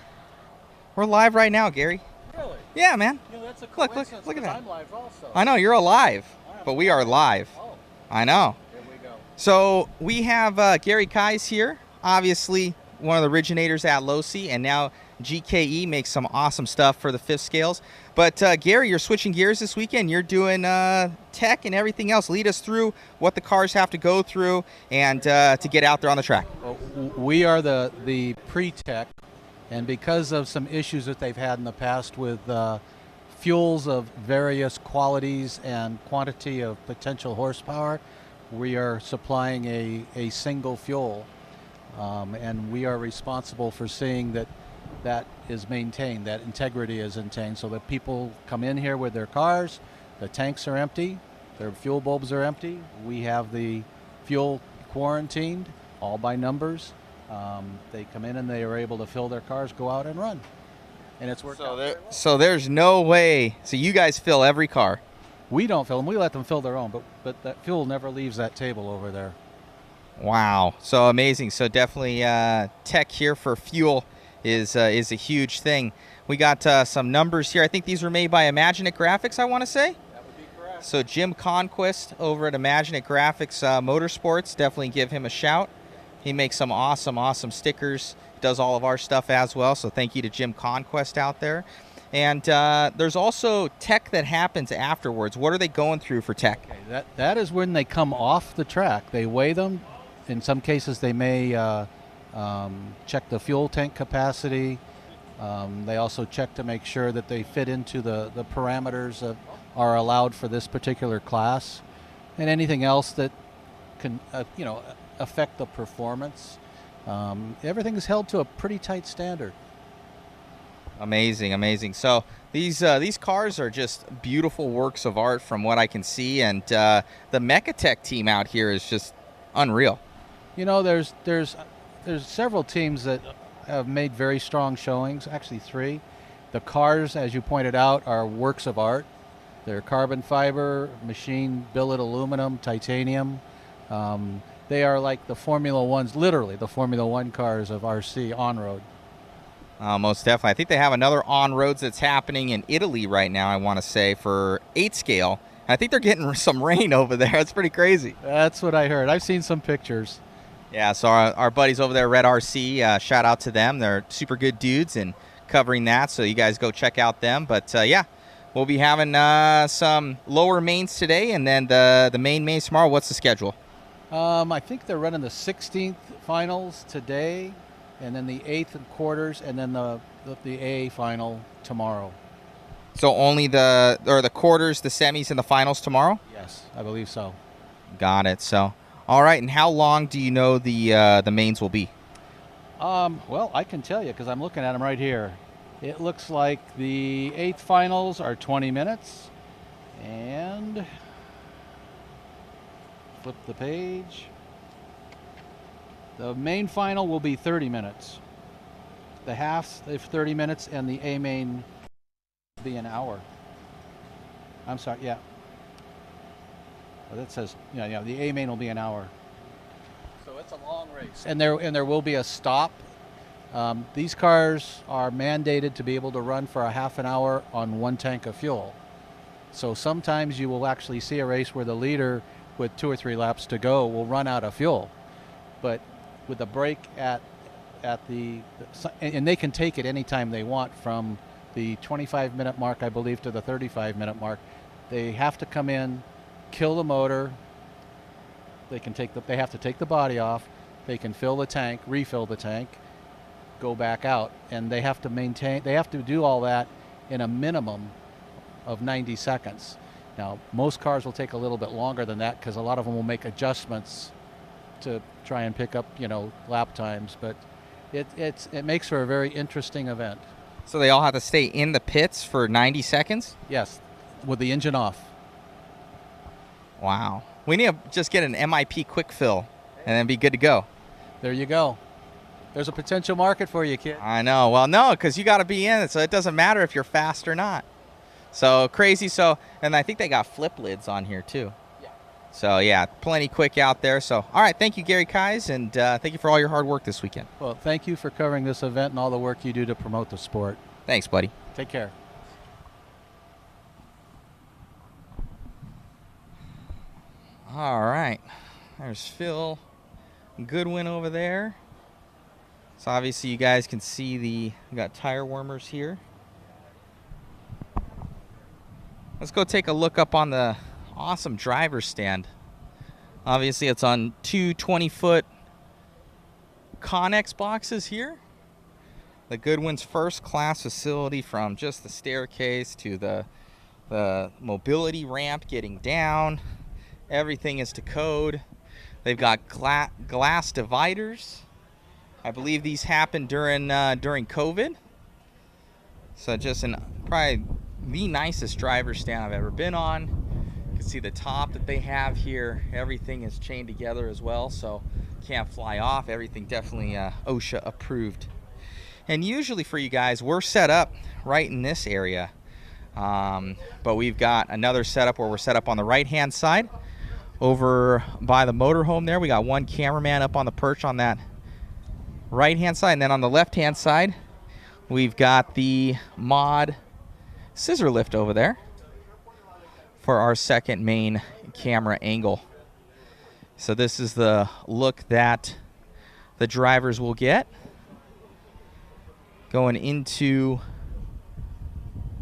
We're live right now, Gary. Really? Yeah, man. You know, that's a Look coincidence at that. I'm live also. I know, you're alive, but we are live. Oh, I know. there we go. So we have Gary Kai's here, obviously one of the originators at Losi, and now GKE makes some awesome stuff for the fifth scales. But Gary, you're switching gears this weekend. You're doing tech and everything else. Lead us through what the cars have to go through and to get out there on the track. Well, we are the pre-tech, and because of some issues that they've had in the past with fuels of various qualities and quantity of potential horsepower, we are supplying a single fuel, and we are responsible for seeing that is maintained, that integrity is maintained, so that people come in here with their cars, the tanks are empty, their fuel bulbs are empty, we have the fuel quarantined, all by numbers. They come in and they are able to fill their cars, go out and run. And it's worked out. So there's no way. So you guys fill every car? We don't fill them. We let them fill their own, but that fuel never leaves that table over there. Wow. So amazing. So definitely tech here for fuel is a huge thing. We got some numbers here. I think these were made by Imaginate Graphics, I want to say. That would be correct. So Jim Conquest over at Imaginate Graphics Motorsports, definitely give him a shout. He makes some awesome stickers, does all of our stuff as well, so thank you to Jim Conquest out there. And there's also tech that happens afterwards. What are they going through for tech? Okay, that is when they come off the track. They weigh them. In some cases, they may check the fuel tank capacity. They also check to make sure that they fit into the parameters that are allowed for this particular class, and anything else that can affect the performance. Everything is held to a pretty tight standard. Amazing. So these cars are just beautiful works of art from what I can see, and the Mechatech team out here is just unreal. You know, there's several teams that have made very strong showings, actually 3. The cars, as you pointed out, are works of art. They're carbon fiber, machine billet aluminum, titanium. They are like the Formula Ones, literally the Formula One cars of RC Onroad. Most definitely. I think they have another on-roads that's happening in Italy right now, I want to say, for 8 scale. I think they're getting some rain over there. That's pretty crazy. That's what I heard. I've seen some pictures. Yeah, so our buddies over there, Red RC, shout out to them. They're super good dudes and covering that, so you guys go check out them. But, yeah, we'll be having some lower mains today, and then the mains tomorrow. What's the schedule? I think they're running the 16th finals today, and then the 8th and quarters, and then the A final tomorrow. So only the quarters, the semis, and the finals tomorrow? Yes, I believe so. Got it. So, all right. And how long do you know the mains will be? Well, I can tell you because I'm looking at them right here. It looks like the 8th finals are 20 minutes. And flip the page. The main final will be 30 minutes. The halves is 30 minutes, and the A main will be an hour. I'm sorry, yeah. Well, that says, yeah, the A main will be an hour. So it's a long race. And there will be a stop. These cars are mandated to be able to run for a half an hour on 1 tank of fuel. So sometimes you will actually see a race where the leader, with 2 or 3 laps to go, will run out of fuel. But with a break at the, and they can take it anytime they want, from the 25-minute mark, I believe, to the 35-minute mark. They have to come in, kill the motor. They have to take the body off. They can fill the tank, refill the tank, go back out, and they have to do all that in a minimum of 90 seconds. Now, most cars will take a little bit longer than that because a lot of them will make adjustments to try and pick up, lap times, but it makes for a very interesting event. So they all have to stay in the pits for 90 seconds? Yes, with the engine off. Wow. We need to just get an MIP quick fill and then be good to go. There you go. There's a potential market for you, kid. I know. Well, no, because you got to be in it, so it doesn't matter if you're fast or not. So crazy. So, and I think they got flip lids on here too. Yeah. So yeah, plenty quick out there. So, all right, thank you, Gary Kais, and thank you for all your hard work this weekend. Well, thank you for covering this event and all the work you do to promote the sport. Thanks, buddy. Take care. All right, there's Phil Goodwin over there. So obviously you guys can see we got tire warmers here. Let's go take a look up on the awesome driver's stand. Obviously it's on 2 20-foot Connex boxes here. The Goodwin's first class facility, from just the staircase to the mobility ramp getting down. Everything is to code. They've got glass dividers. I believe these happened during COVID. So just probably the nicest driver's stand I've ever been on. You can see the top that they have here. Everything is chained together as well, so can't fly off. Everything definitely OSHA approved. And usually for you guys, we're set up right in this area. But we've got another setup where we're set up on the right-hand side. Over by the motorhome there, we got one cameraman up on the perch on that right-hand side. And then on the left-hand side, we've got the mod scissor lift over there for our second main camera angle. So this is the look that the drivers will get going into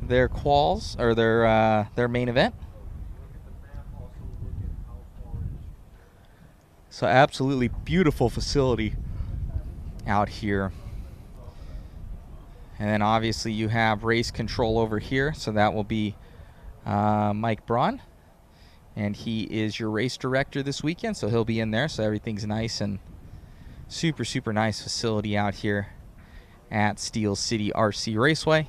their quals, or their main event. So absolutely beautiful facility out here. And then obviously you have race control over here, so that will be Mike Braun, and he is your race director this weekend, so he'll be in there. So everything's nice, and super nice facility out here at Steel City RC Raceway.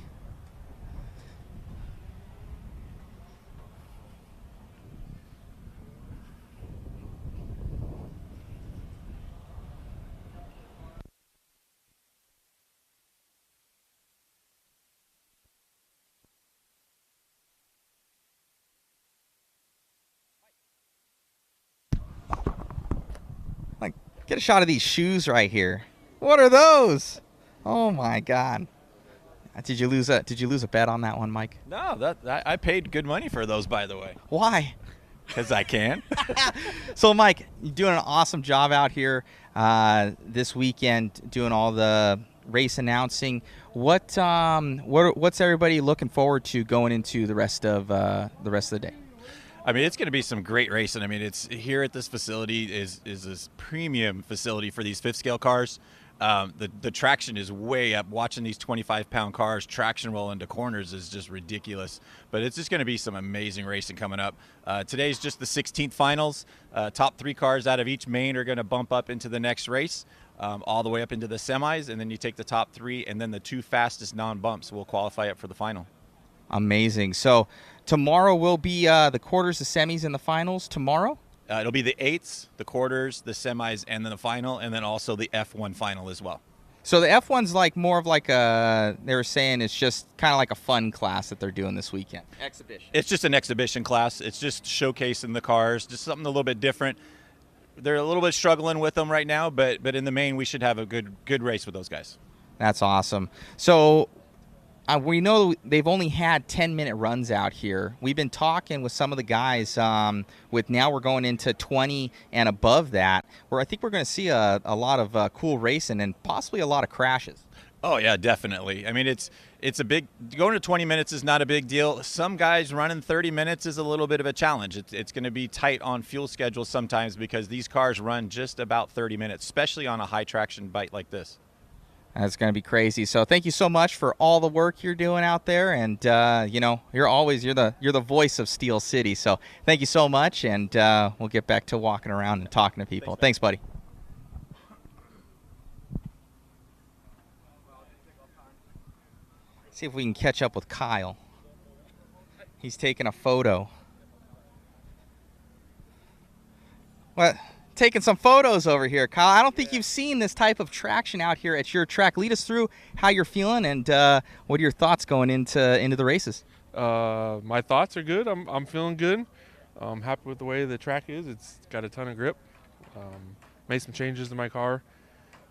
Get a shot of these shoes right here. What are those? Oh my God! Did you lose a bet on that one, Mike? No, I paid good money for those, by the way. Why? Because I can. So, Mike, you're doing an awesome job out here this weekend, doing all the race announcing. What's everybody looking forward to going into the rest of the day? I mean, it's going to be some great racing. I mean, it's here at this facility is this premium facility for these fifth scale cars. The traction is way up. Watching these 25-pound cars traction roll into corners is just ridiculous. But it's just going to be some amazing racing coming up. Today's just the 16th finals. Top 3 cars out of each main are going to bump up into the next race. all the way up into the semis, and then you take the top 3, and then the 2 fastest non-bumps will qualify up for the final. Amazing. So tomorrow will be the quarters, the semis, and the finals tomorrow? It'll be the 8s, the quarters, the semis, and then the final, and then also the F1 final as well. So the F1's like more of like a, they were saying it's just kind of like a fun class that they're doing this weekend. Exhibition. It's just an exhibition class. It's just showcasing the cars, just something a little bit different. They're a little bit struggling with them right now, but in the main, we should have a good race with those guys. That's awesome. So we know they've only had 10-minute runs out here. We've been talking with some of the guys with now we're going into 20 and above that, where I think we're going to see a lot of cool racing and possibly a lot of crashes. Oh, yeah, definitely. I mean, it's a big – going to 20 minutes is not a big deal. Some guys running 30 minutes is a little bit of a challenge. It's going to be tight on fuel schedules sometimes because these cars run just about 30 minutes, especially on a high-traction bite like this. That's going to be crazy. So thank you so much for all the work you're doing out there. And, you know, you're the voice of Steel City. So thank you so much, and we'll get back to walking around and talking to people. Thanks, buddy. See if we can catch up with Kyle. He's taking a photo. What? Taking some photos over here, Kyle. I don't think you've seen this type of traction out here at your track. Lead us through how you're feeling and what are your thoughts going into the races? My thoughts are good. I'm feeling good. I'm happy with the way the track is. It's got a ton of grip. Made some changes to my car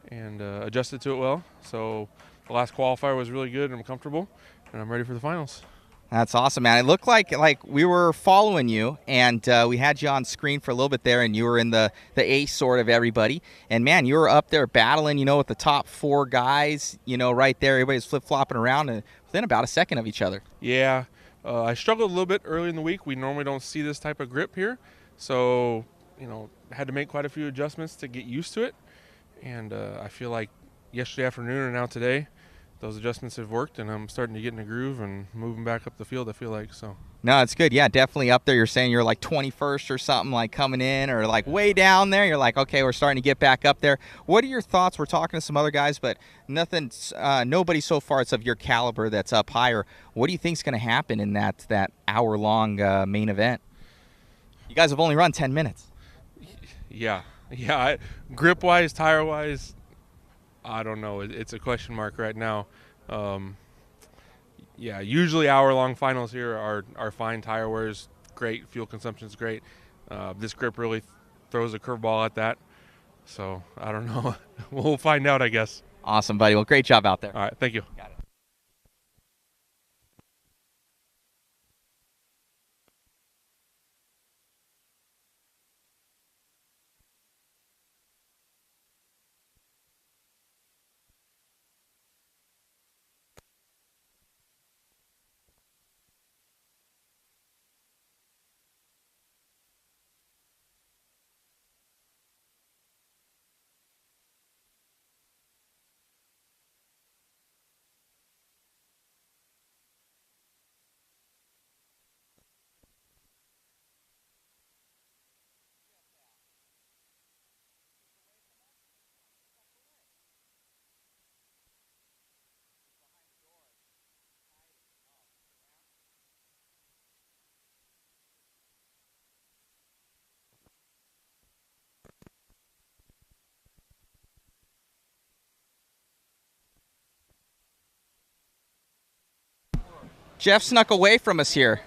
and adjusted to it well. So the last qualifier was really good and I'm comfortable, and I'm ready for the finals. That's awesome, man. It looked like we were following you, and we had you on screen for a little bit there, and you were in the ace sort of everybody. And, man, you were up there battling, you know, with the top 4 guys, you know, right there. Everybody's flip-flopping around and within about a second of each other. Yeah. I struggled a little bit early in the week. We normally don't see this type of grip here. So, you know, had to make quite a few adjustments to get used to it. And I feel like yesterday afternoon and now today, those adjustments have worked, and I'm starting to get in a groove and moving back up the field, I feel like. So. No, it's good. Yeah, definitely up there. You're saying you're like 21st or something, like coming in, or like way down there. You're like, okay, we're starting to get back up there. What are your thoughts? We're talking to some other guys, but nobody so far it's of your caliber that's up higher. What do you think is going to happen in that hour-long main event? You guys have only run 10 minutes. Yeah. Grip-wise, tire-wise, I don't know. It's a question mark right now. Yeah, usually hour-long finals here are fine. Tire wear is great. Fuel consumption is great. This grip really throws a curveball at that. So I don't know. We'll find out, I guess. Awesome, buddy. Well, great job out there. All right, thank you. Got it. Jeff snuck away from us here.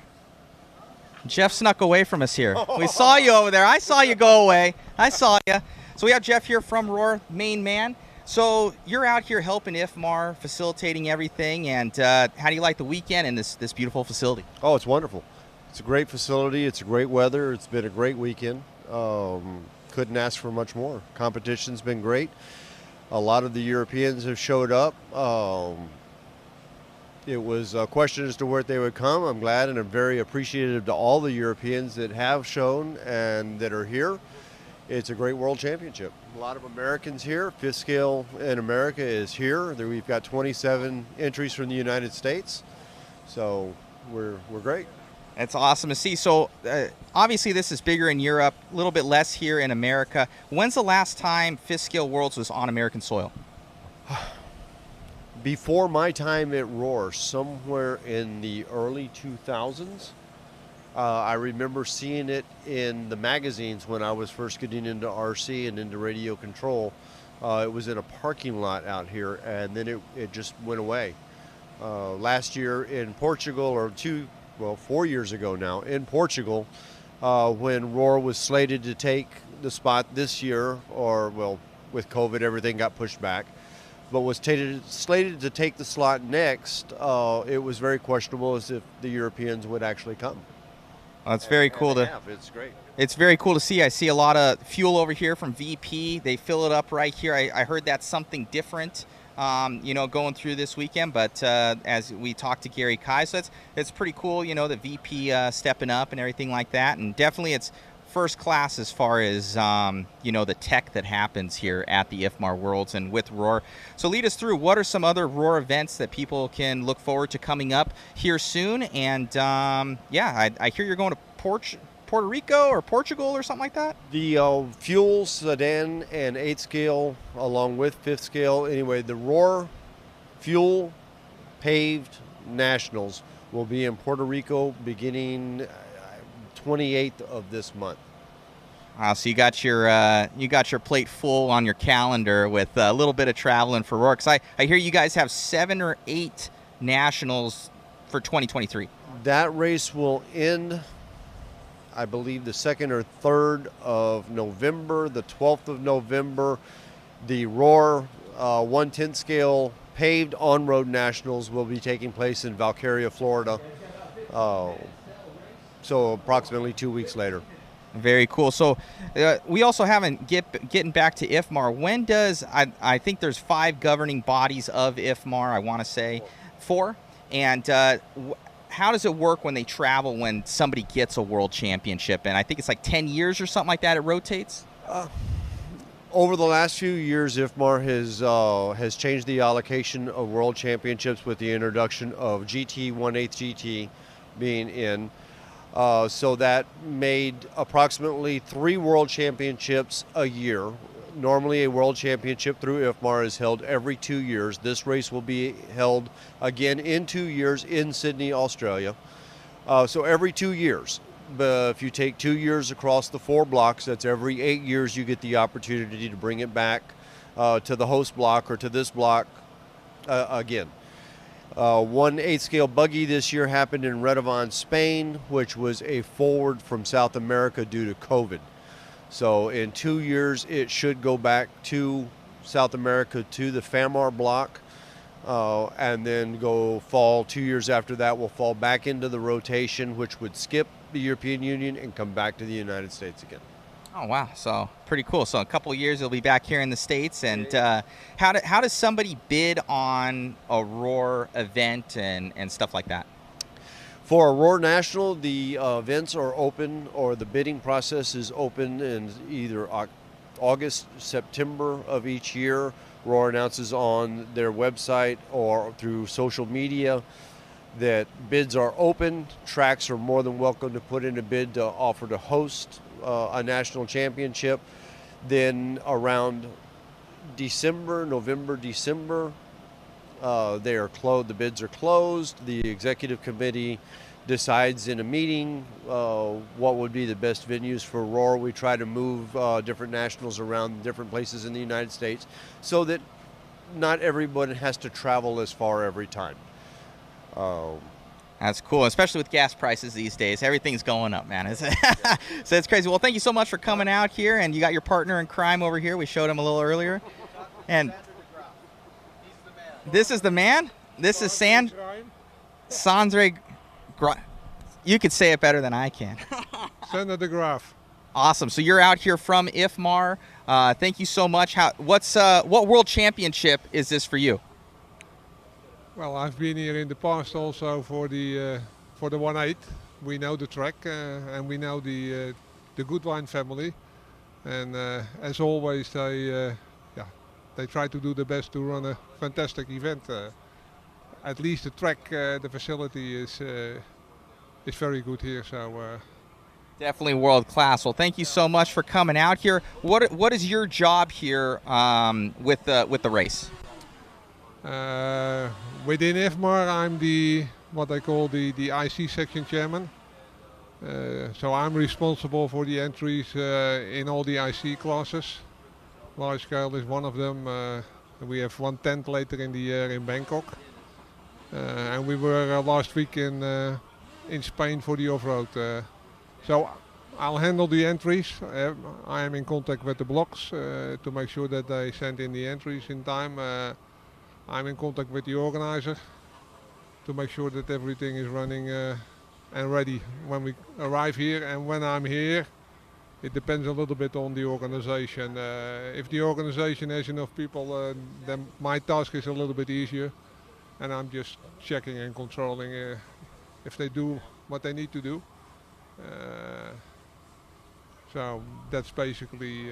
We saw you over there. I saw you go away. I saw you. So we have Jeff here from Roar, main man. So you're out here helping IFMAR, facilitating everything. And how do you like the weekend in this beautiful facility? Oh, it's wonderful. It's a great facility. It's great weather. It's been a great weekend. Couldn't ask for much more. Competition's been great. A lot of the Europeans have showed up. It was a question as to where they would come. I'm glad and I'm very appreciative to all the Europeans that have shown and that are here. It's a great world championship. A lot of Americans here. Fifth scale in America is here. We've got 27 entries from the United States. So we're great. That's awesome to see. So obviously this is bigger in Europe, a little bit less here in America. When's the last time Fifth Scale Worlds was on American soil? Before my time at Roar, somewhere in the early 2000s, I remember seeing it in the magazines when I was first getting into RC and into radio control. It was in a parking lot out here, and then it just went away. Last year in Portugal, or 4 years ago now, in Portugal, when Roar was slated to take the spot this year, with COVID, everything got pushed back, but was slated to take the slot next, it was very questionable as if the Europeans would actually come. Well, it's very cool to. It's great. It's very cool to see. I see a lot of fuel over here from VP. They fill it up right here. I heard that's something different, going through this weekend. But as we talked to Gary Kai, so it's pretty cool, the VP stepping up and everything like that. And definitely it's first class as far as, the tech that happens here at the IFMAR Worlds and with Roar. So lead us through, what are some other Roar events that people can look forward to coming up here soon? And, I hear you're going to Puerto Rico or Portugal or something like that? The Fuel, Sedan, and 8 scale, along with 5th scale. Anyway, the Roar Fuel Paved Nationals will be in Puerto Rico beginning 28th of this month. So you got your plate full on your calendar with a little bit of traveling for Roar. 'Cause I hear you guys have 7 or 8 nationals for 2023. That race will end, I believe, the 2nd or 3rd of November. The 12th of November, the Roar 110 scale paved on-road nationals will be taking place in Valcarria, Florida. So approximately 2 weeks later. Very cool. So we also haven't getting back to IFMAR. When does I think there's 5 governing bodies of IFMAR. I want to say 4. And how does it work when they travel when somebody gets a world championship? And I think it's like 10 years or something like that. It rotates. Over the last few years, IFMAR has changed the allocation of world championships with the introduction of GT 1/8 GT being in. So that made approximately 3 world championships a year. Normally a world championship through IFMAR is held every 2 years. This race will be held again in 2 years in Sydney, Australia. So every 2 years. But if you take 2 years across the 4 blocks, that's every 8 years you get the opportunity to bring it back to the host block or to this block again. 1/8 scale buggy this year happened in Redovan, Spain, which was a forward from South America due to COVID. So in 2 years, it should go back to South America to the FAMAR block, and then go fall 2 years after that will fall back into the rotation, which would skip the European Union and come back to the United States again. Oh, wow. So pretty cool. So in a couple of years, it'll be back here in the States. And how does somebody bid on a Roar event and stuff like that? For a Roar National, the events are open, or the bidding process is open in either August, September of each year. Roar announces on their website or through social media that bids are open. Tracks are more than welcome to put in a bid to offer to host a national championship. Then around November, December, they are closed. The bids are closed. The executive committee decides in a meeting what would be the best venues for Roar. We try to move different nationals around different places in the United States so that not everyone has to travel as far every time. That's cool, especially with gas prices these days. Everything's going up, man. So it's crazy. Well, thank you so much for coming out here, and you got your partner in crime over here. We showed him a little earlier. And this is the man? This is Sandre. You could say it better than I can. Sander de Graaf. Awesome. So you're out here from IFMAR. Thank you so much. What world championship is this for you? Well, I've been here in the past also for the 1/8. We know the track and we know the Goodwine family. And as always, they try to do their best to run a fantastic event. At least the track, the facility is is very good here. So Definitely world class. Well, thank you so much for coming out here. What is your job here with the race? Within IFMAR, I'm the what I call the IC section chairman. So I'm responsible for the entries in all the IC classes. Large scale is one of them. We have one tent later in the year in Bangkok, and we were last week in Spain for the off-road. So I'll handle the entries. I am in contact with the blocks to make sure that they send in the entries in time. I'm in contact with the organizer to make sure that everything is running and ready when we arrive here. And when I'm here, it depends a little bit on the organization. If the organization has enough people, then my task is a little bit easier. And I'm just checking and controlling if they do what they need to do. So that's basically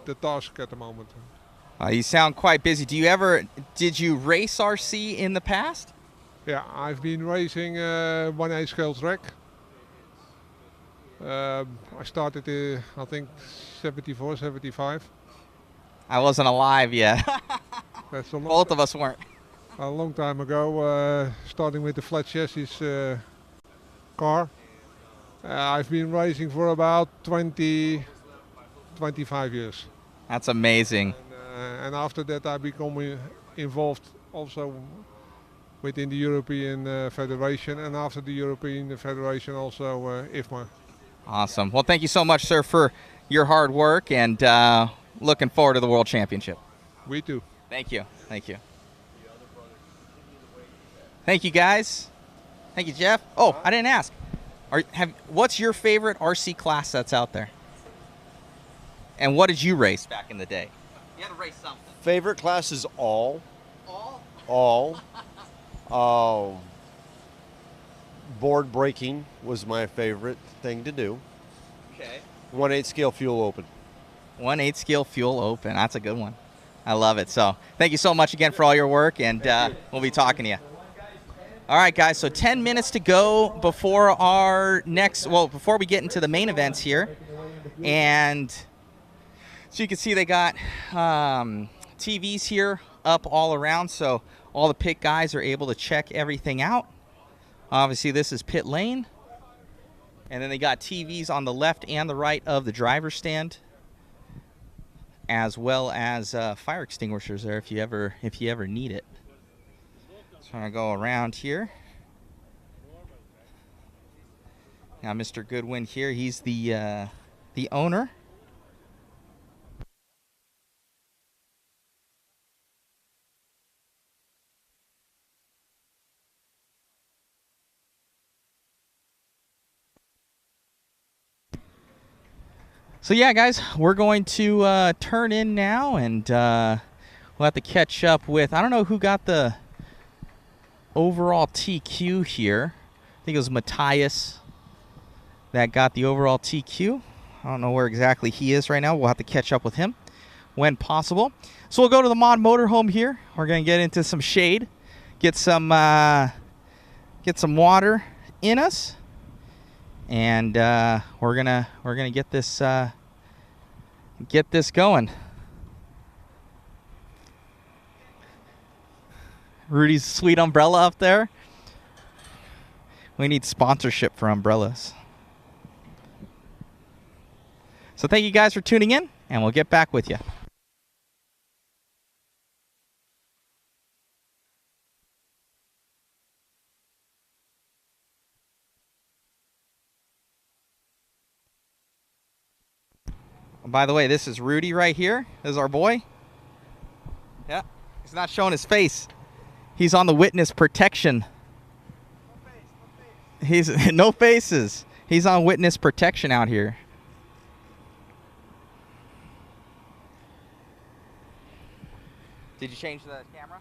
the task at the moment. You sound quite busy. Did you race RC in the past? Yeah, I've been racing 1/8 scale track. I started, I think, 74, 75. I wasn't alive yet. That's a long Both of us weren't. A long time ago, starting with the flat chassis car. I've been racing for about 20, 25 years. That's amazing. And after that, I become involved also within the European Federation, and after the European Federation also IFMAR. Awesome. Well, thank you so much, sir, for your hard work, and looking forward to the World Championship. We too. Thank you. Thank you. Thank you, guys. Thank you, Jeff. Oh, I didn't ask. What's your favorite RC class that's out there? And what did you race back in the day? You had to race something. Favorite class is all. All. Board breaking was my favorite thing to do. Okay. 1/8 scale fuel open. 1/8 scale fuel open. That's a good one. I love it. So thank you so much again for all your work, and we'll be talking to you. All right, guys, so 10 minutes to go before before we get into the main events here. And so you can see they got TVs here up all around, so all the pit guys are able to check everything out. Obviously, this is pit lane. And then they got TVs on the left and the right of the driver's stand, as well as fire extinguishers there if you ever need it. So I'm going to go around here. Now, Mr. Goodwin here, he's the owner. So yeah, guys, we're going to turn in now, and we'll have to catch up with, I don't know who got the overall TQ here. I think it was Matthias that got the overall TQ. I don't know where exactly he is right now. We'll have to catch up with him when possible. So we'll go to the Mod Motorhome here. We're going to get into some shade, get some water in us, and we're gonna get this going. Rudy's sweet umbrella up there. We need sponsorship for umbrellas. So thank you guys for tuning in, and we'll get back with you. By the way, this is Rudy right here. This is our boy. Yeah, he's not showing his face. He's on the witness protection. He's no faces. He's on witness protection out here. Did you change the camera?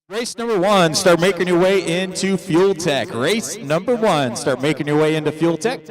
Race number 1, start making your way into Fuel Tech. Race number 1, start making your way into Fuel Tech.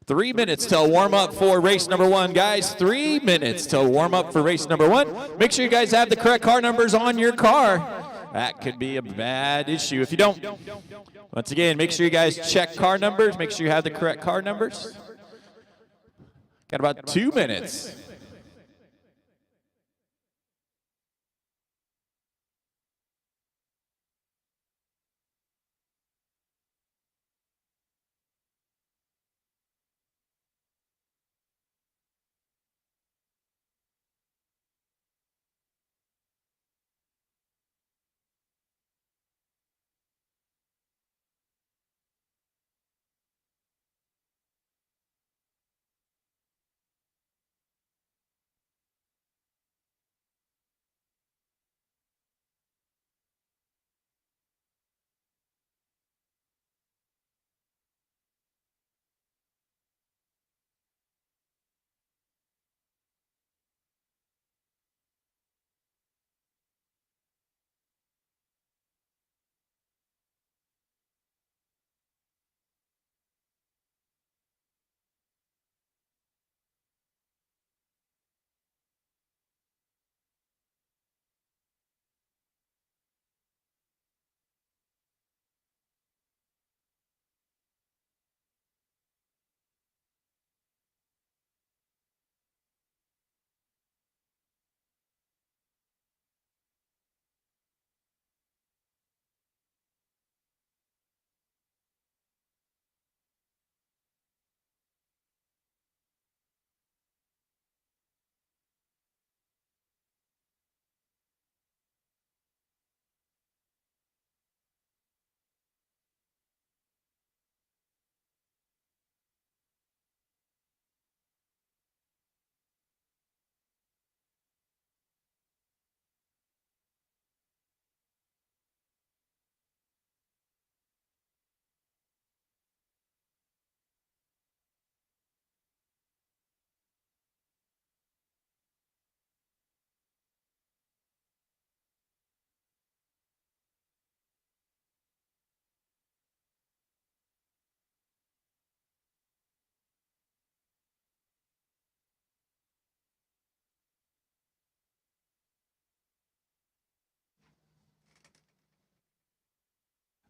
Three minutes till warm up for race number 1, guys. 3 minutes till warm up for race number 1. Make sure you guys have the correct car numbers on your car. That could be a bad issue if you don't. Once again, make sure you guys check car numbers. Make sure you have the correct car numbers. Got about 2 minutes.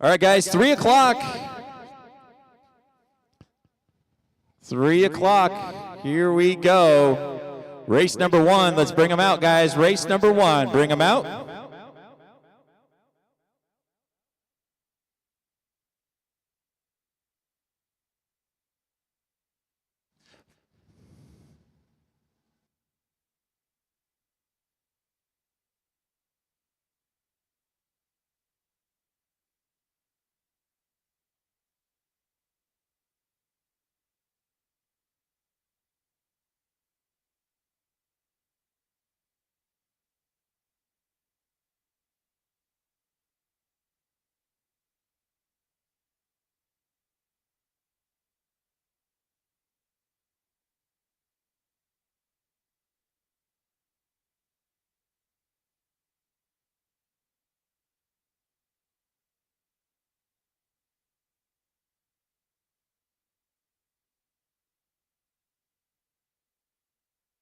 All right, guys, 3 o'clock. 3 o'clock. Here we go. Race number 1. Let's bring them out, guys. Race number 1. Bring them out.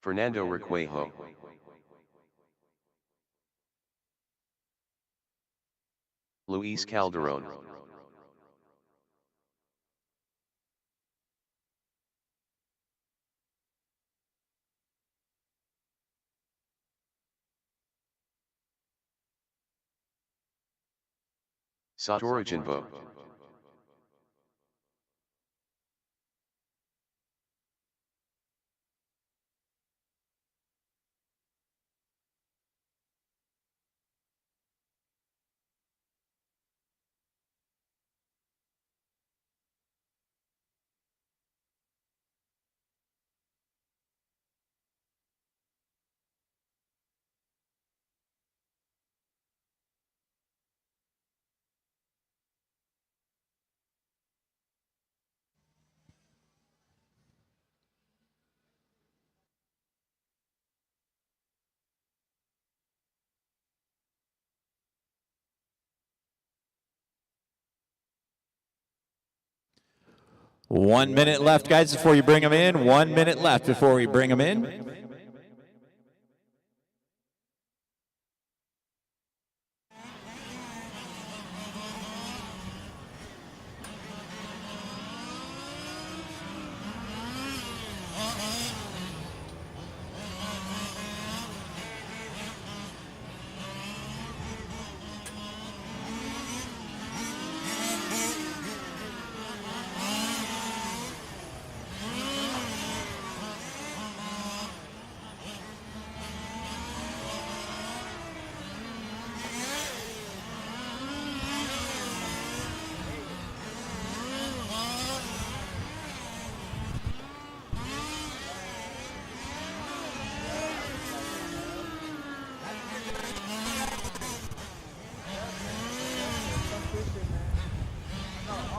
Fernando Requejo. Luis Calderon. Satoru Jinbo. One minute left, guys, before you bring them in. 1 minute left before we bring them in.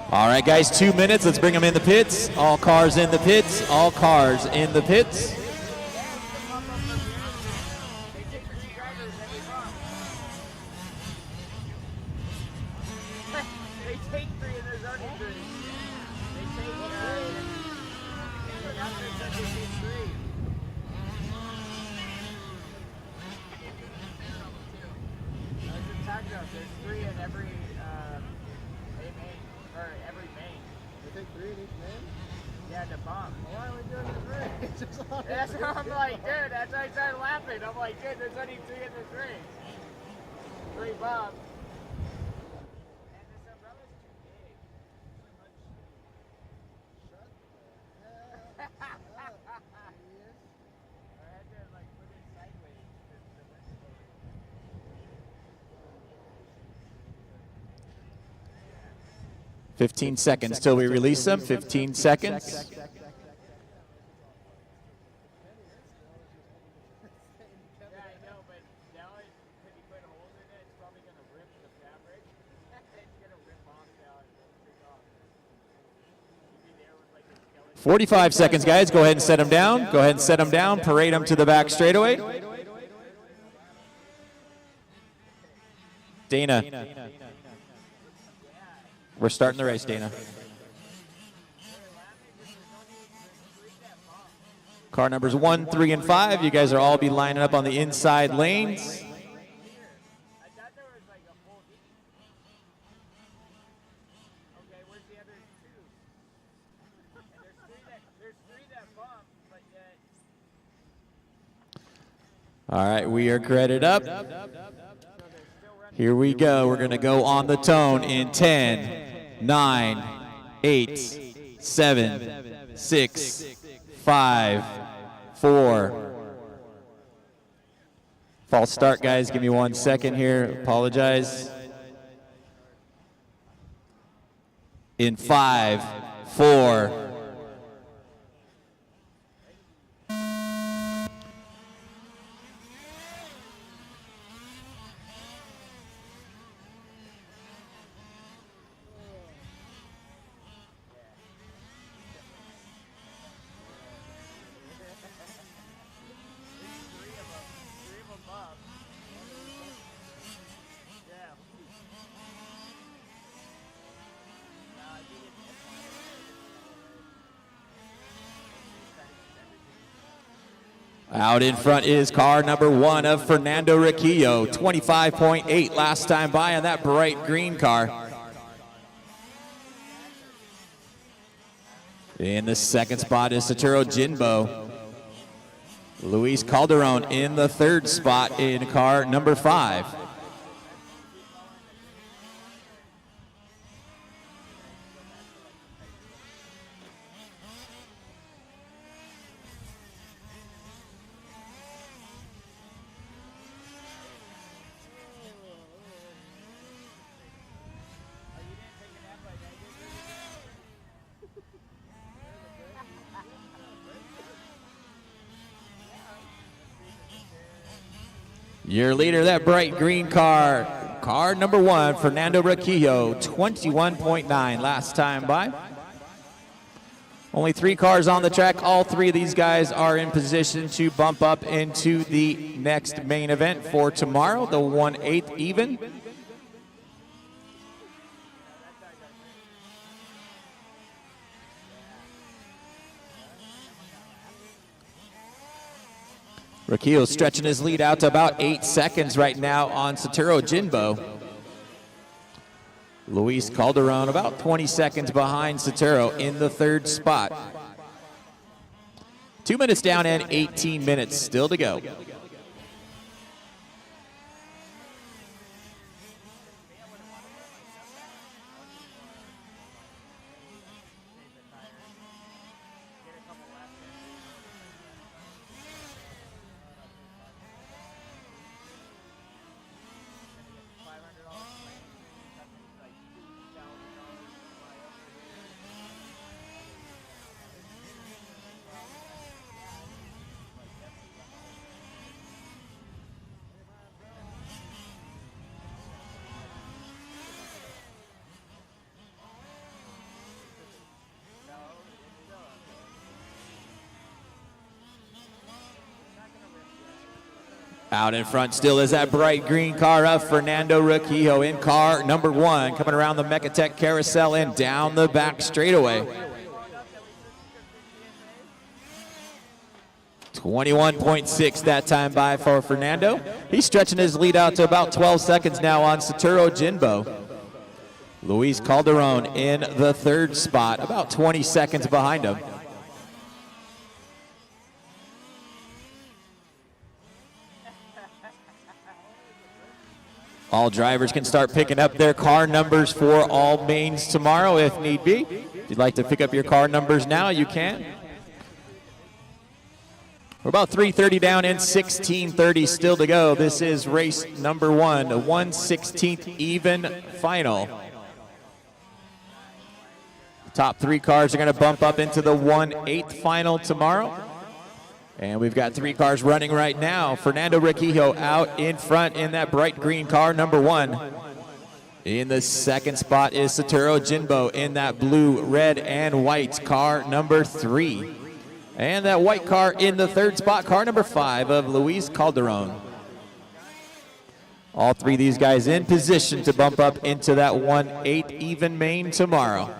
All right, guys, 2 minutes. Let's bring them in the pits. All cars in the pits. All cars in the pits. That's what I'm like, dude, that's why I started laughing. I'm like, dude, there's only 3 in this ring. 3 bombs. And this umbrella's too big. Shut the hell up. I had to like put it sideways. 15 seconds till we release them. 15 seconds. It's 45 seconds, guys. Go ahead and set them down. Go ahead and set them down. Parade them to the back straightaway. Dana. We're starting the race, Dana. Car numbers 1, 3, and 5. You guys are all be lining up on the inside lanes. All right, we are credit up. Here we go. We're going to go on the tone in 10, 9, 8, 7, 6, 5, 4. False start, guys. Give me 1 second here. Apologize. In 5, 4. Out in front is car number 1 of Fernando Riquillo, 25.8 last time by on that bright green car. In the second spot is Satoru Jinbo. Luis Calderon in the third spot in car number 5. Your leader, that bright green car, car number 1, Fernando Riquillo, 21.9 last time by. Only 3 cars on the track. All 3 of these guys are in position to bump up into the next main event for tomorrow, the 1/8 even. Riquillo stretching his lead out to about 8 seconds right now on Satoru Jinbo. Luis Calderon about 20 seconds behind Satoru in the third spot. 2 minutes down and 18 minutes still to go. Out in front still is that bright green car of Fernando Riquillo in car number 1, coming around the Mecatech carousel and down the back straightaway. 21.6 that time by for Fernando. He's stretching his lead out to about 12 seconds now on Satoru Jinbo. Luis Calderon in the third spot, about 20 seconds behind him. All drivers can start picking up their car numbers for all mains tomorrow if need be. If you'd like to pick up your car numbers now, you can. We're about 3:30 down and 16:30 still to go. This is race number 1, the 1/16 even final. The top 3 cars are going to bump up into the 1/8 final tomorrow. And we've got 3 cars running right now. Fernando Riquillo out in front in that bright green car, number 1. In the second spot is Satoru Jinbo in that blue, red, and white car, number 3. And that white car in the third spot, car number 5 of Luis Calderon. All 3 of these guys in position to bump up into that 1/8 even main tomorrow.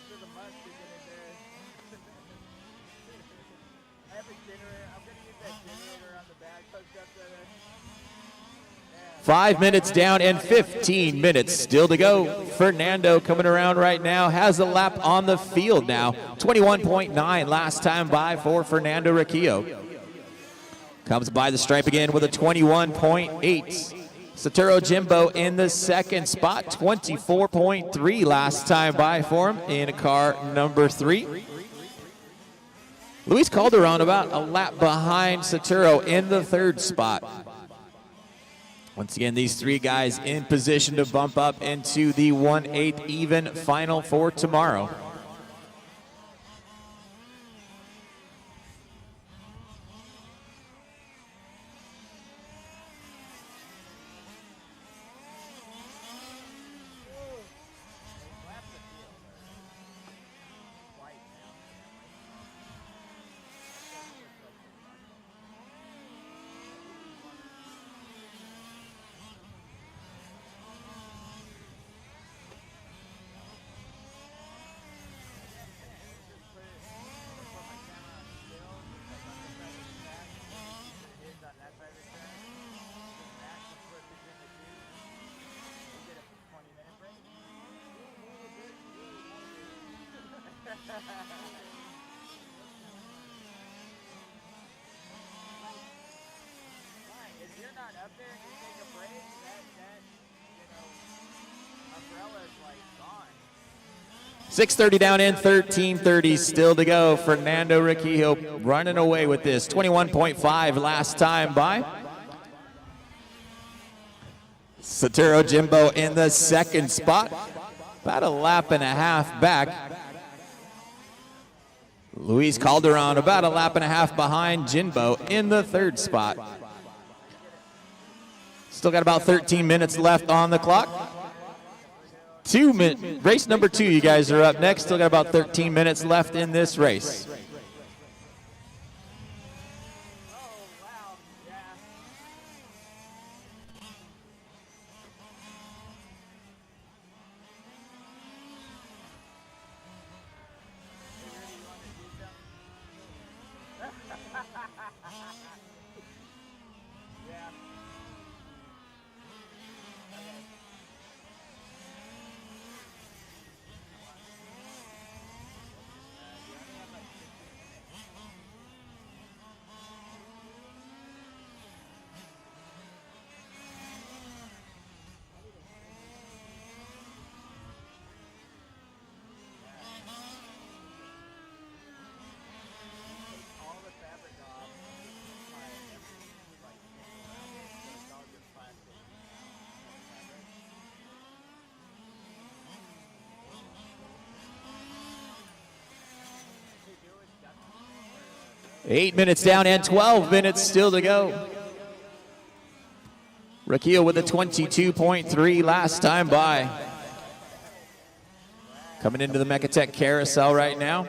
for the must to get in there. I have a generator. I'm going to use that generator on the back hooked up to the... 5 minutes down and 15 minutes still to go. Fernando coming around right now, has a lap on the field now. 21.9 last time by for Fernando Riccio. Comes by the stripe again with a 21.8. Satoru Jimbo in the second spot, 24.3 last time by for him in car number 3. Luis Calderon about a lap behind Satoru in the third spot. Once again, these three guys in position to bump up into the 1/8 even final for tomorrow. If you're not up there and you take a break, that umbrella is like gone. 6:30 down in 13:30 still to go. Fernando Riccio running away with this. 21.5 last time by. Satoru Jimbo in the second spot. About a lap and a half back. Luis Calderon about a lap and a half behind Jimbo in the third spot. Still got about 13 minutes left on the clock. Race number 2, you guys are up next. Still got about 13 minutes left in this race. Eight minutes down and 12 minutes still to go. Riccio with a 22.3 last time by. Coming into the Mechatech carousel right now.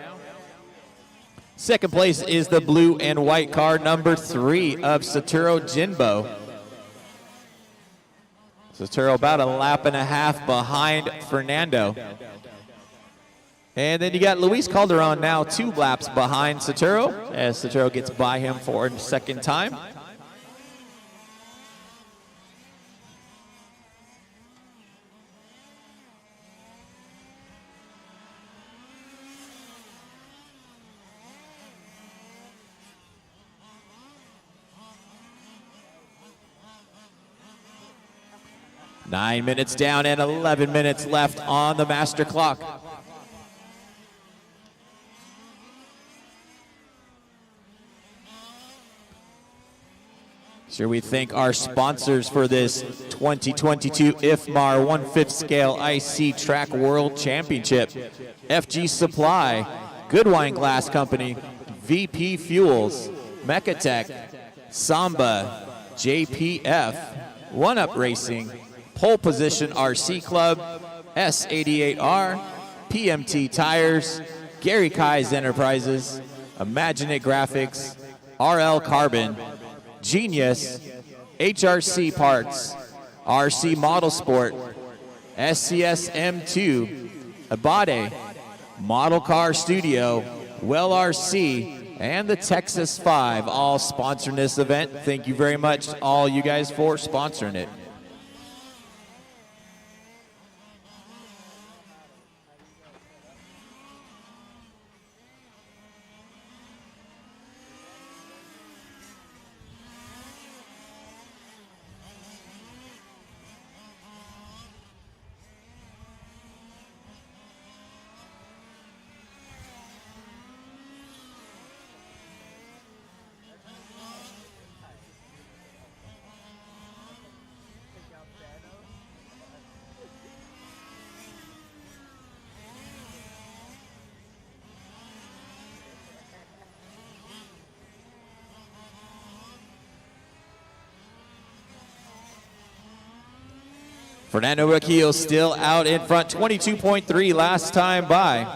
Second place is the blue and white car, number 3 of Satoru Jimbo. Satoru about a lap and a half behind Fernando. And then you got Luis Calderon now 2 laps behind Satoru as Satoru gets by him for a second time. Nine minutes down and 11 minutes left on the master clock. Sure, we thank our sponsors for this 2022 IFMAR 1/5 scale IC Track World Championship. FG Supply, Goodwine Glass Company, VP Fuels, Mechatech, Samba, JPF, One Up Racing, Pole Position RC Club, S88R, PMT Tires, Gary Kai's Enterprises, Imaginate Graphics, RL Carbon, Genius, HRC Parts, RC Model Sport, SCS M2, Abade, Model Car Studio, Well RC, and the Texas 5 all sponsoring this event. Thank you very much, all you guys, for sponsoring it. Fernando Racquillo still out in front, 22.3 last time by.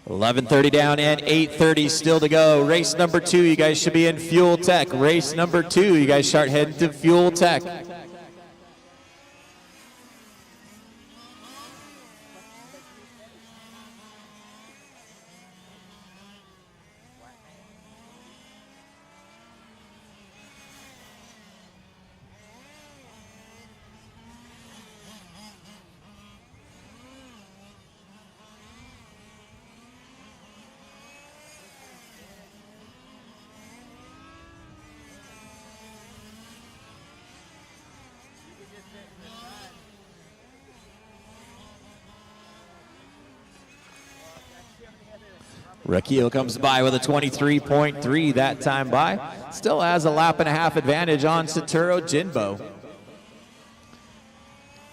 $11:30 down and 8:30 still to go. Race number 2, you guys should be in Fuel Tech. Race number 2, you guys start heading to Fuel Tech. Racquillo comes by with a 23.3 that time by. Still has a lap and a half advantage on Satoru Jinbo.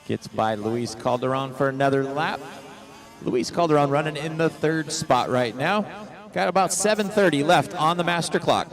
Gets by Luis Calderon for another lap. Luis Calderon running in the 3rd spot right now. Got about 7:30 left on the master clock.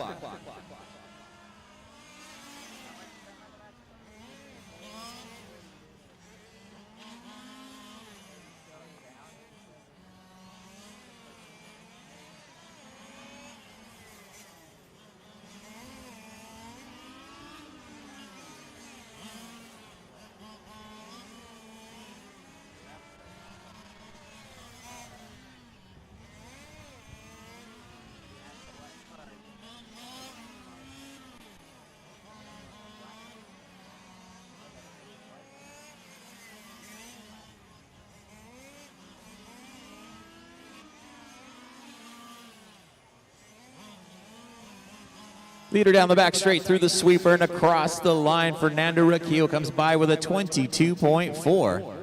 Leader down the back straight through the sweeper and across the line. Fernando Racquillo comes by with a 22.4.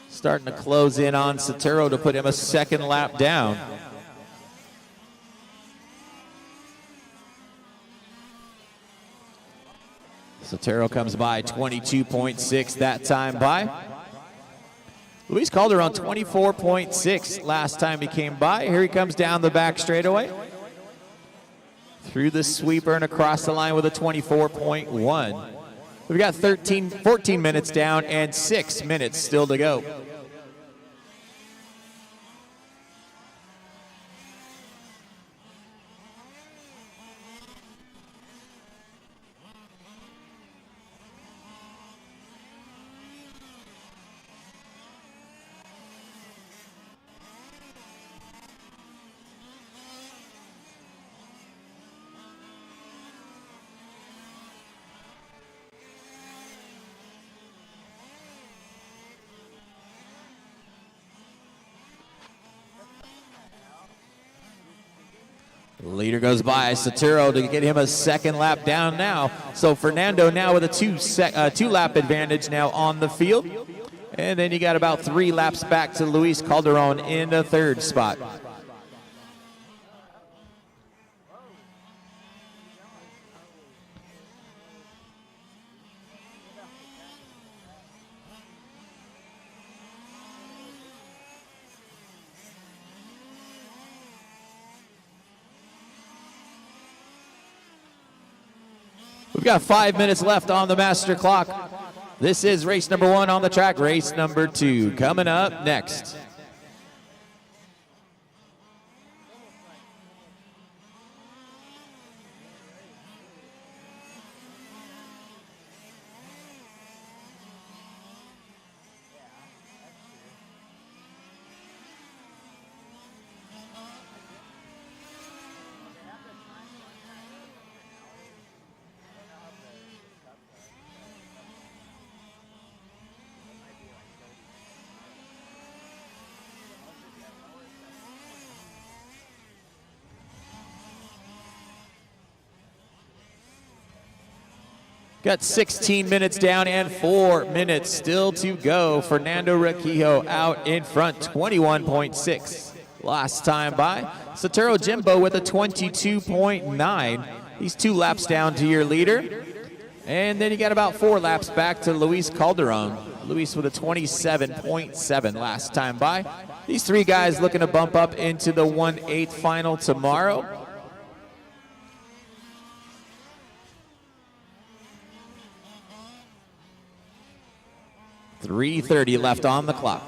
Starting to close in on Sotero to put him a 2nd lap down. Sotero comes by 22.6 that time by. Luis Calderon 24.6 last time he came by. Here he comes down the back straightaway. Through the sweeper and across the line with a 24.1. We've got 14 minutes down and 6 minutes still to go. Leader goes by Sotero to get him a 2nd lap down now. So Fernando now with a 2-lap advantage now on the field. And then you got about 3 laps back to Luis Calderon in the 3rd spot. We've got 5 minutes left on the master clock. This is race number 1 on the track. Race number 2 coming up next. Got 16 minutes down and 4 minutes still to go. Fernando Requejo out in front, 21.6 last time by. Sotero Jimbo with a 22.9. He's 2 laps down to your leader. And then you got about 4 laps back to Luis Calderon. Luis with a 27.7 last time by. These 3 guys looking to bump up into the 1/8 final tomorrow. .330 left on the clock.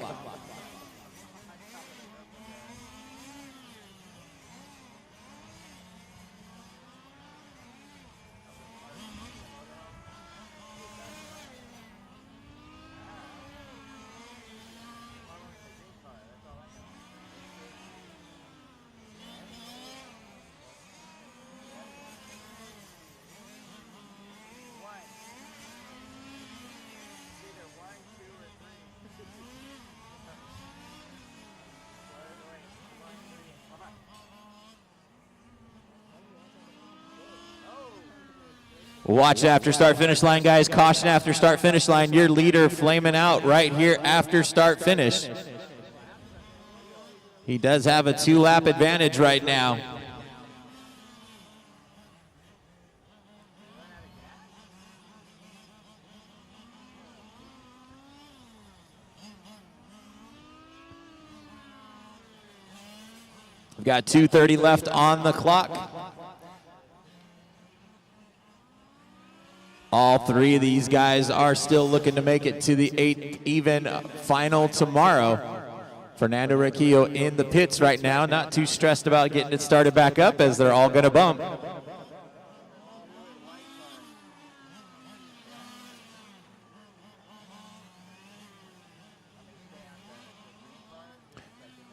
Watch after start finish line, guys. Caution after start finish line. Your leader flaming out right here after start finish. He does have a 2-lap advantage right now. We've got 2:30 left on the clock. All 3 of these guys are still looking to make it to the 8th even final tomorrow. Fernando Requejo in the pits right now, not too stressed about getting it started back up as they're all going to bump.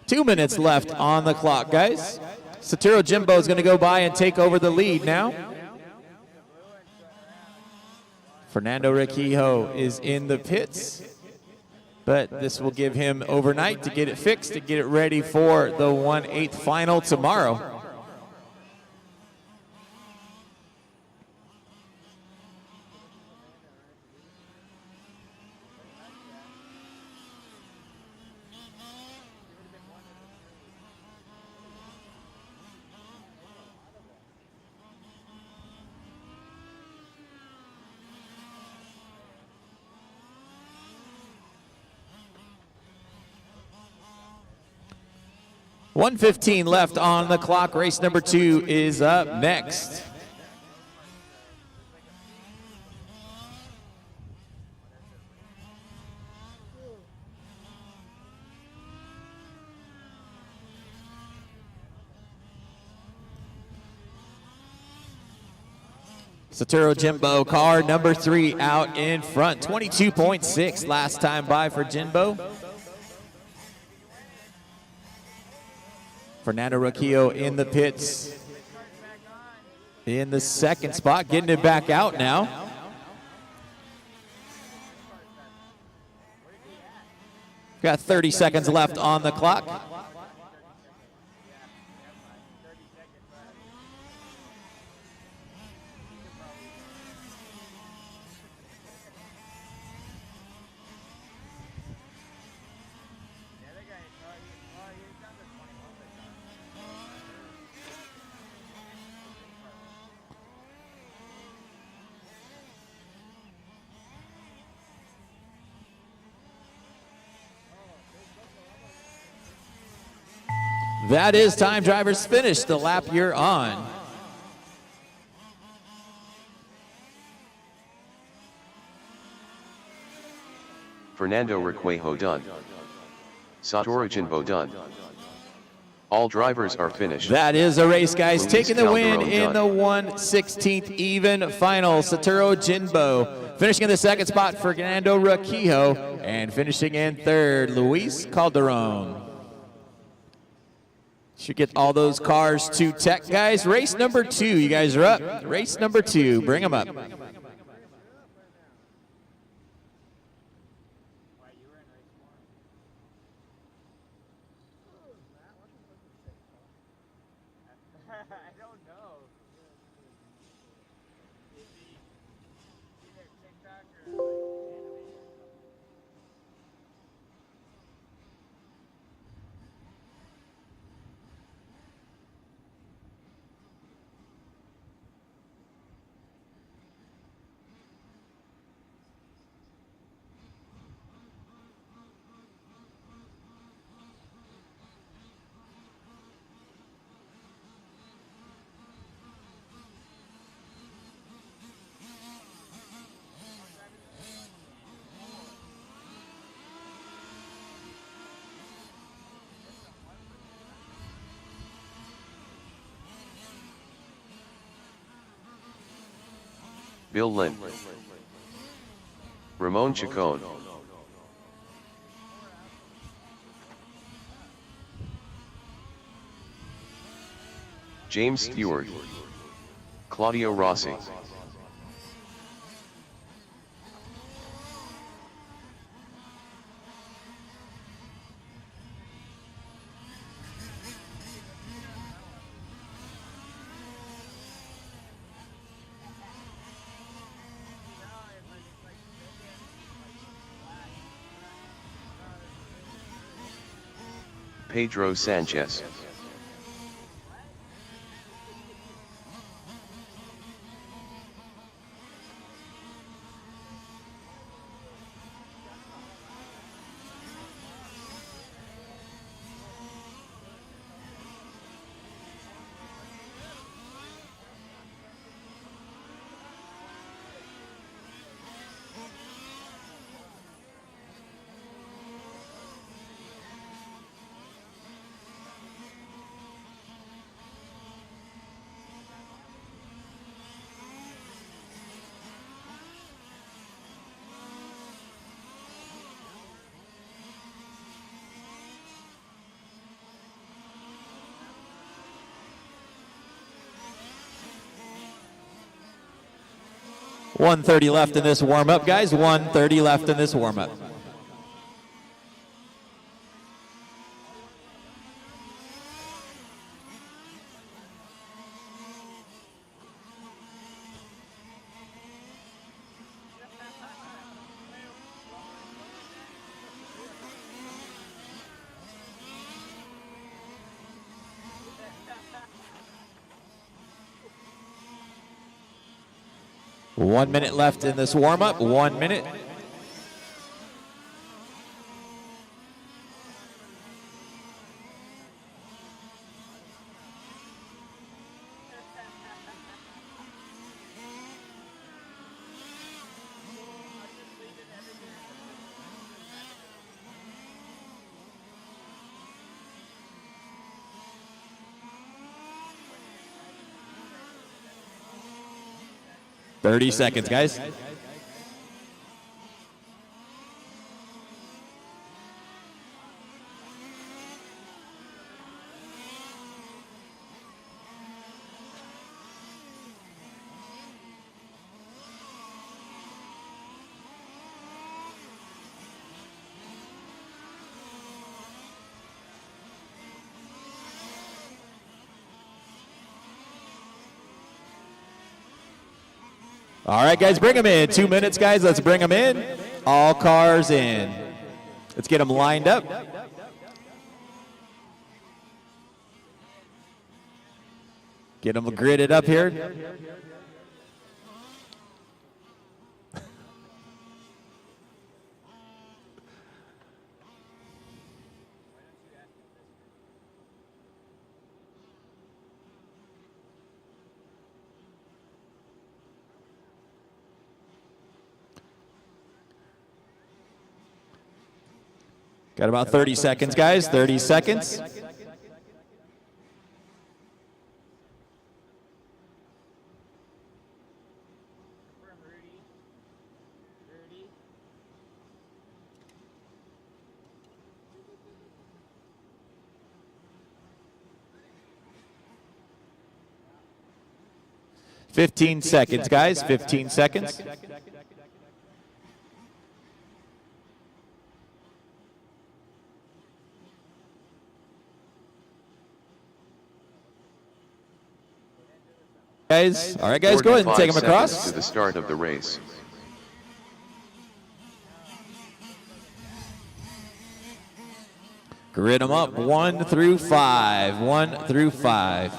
Two minutes left on the clock, guys. Sotero Jimbo is going to go by and take over the lead now. Fernando Requejo is in the pits, but this will give him overnight to get it fixed, to get it ready for the 1/8 final tomorrow. .115 left on the clock. Race number 2 is up next. Sotero Jimbo, car number 3 out in front. 22.6 last time by for Jimbo. Fernando Requejo in the pits in the 2nd spot, getting it back out now. Got 30 seconds left on the clock. That is time, drivers. Finish the lap you're on. Fernando Requejo done. Satoru Jinbo done. All drivers are finished. That is a race, guys. Luis Taking the win Calderon in the done. 1/16 even final. Satoru Jinbo finishing in the second spot, Fernando Requejo, and finishing in third, Luis Calderon. Should get all those cars to tech, guys. Race number 2, you guys are up. Race number 2, bring them up. I don't know. Either TikTok or like animation. Bill Lynn. Ramon Chacon. James Stewart. Claudio Rossi. Pedro Sanchez. .130 left in this warm-up, guys. 1:30 left in this warm-up. One minute left in this warm-up. 1 minute. Thirty seconds, guys. All right, guys, bring them in. 2 minutes, guys. Let's bring them in. All cars in. Let's get them lined up. Get them gridded up here. Got about 30 seconds, guys. 30 seconds. Fifteen seconds, guys. 15 seconds. Guys, all right, guys, go ahead and take them across. To the start of the race. Grid them up 1 through 5. 1 through 5.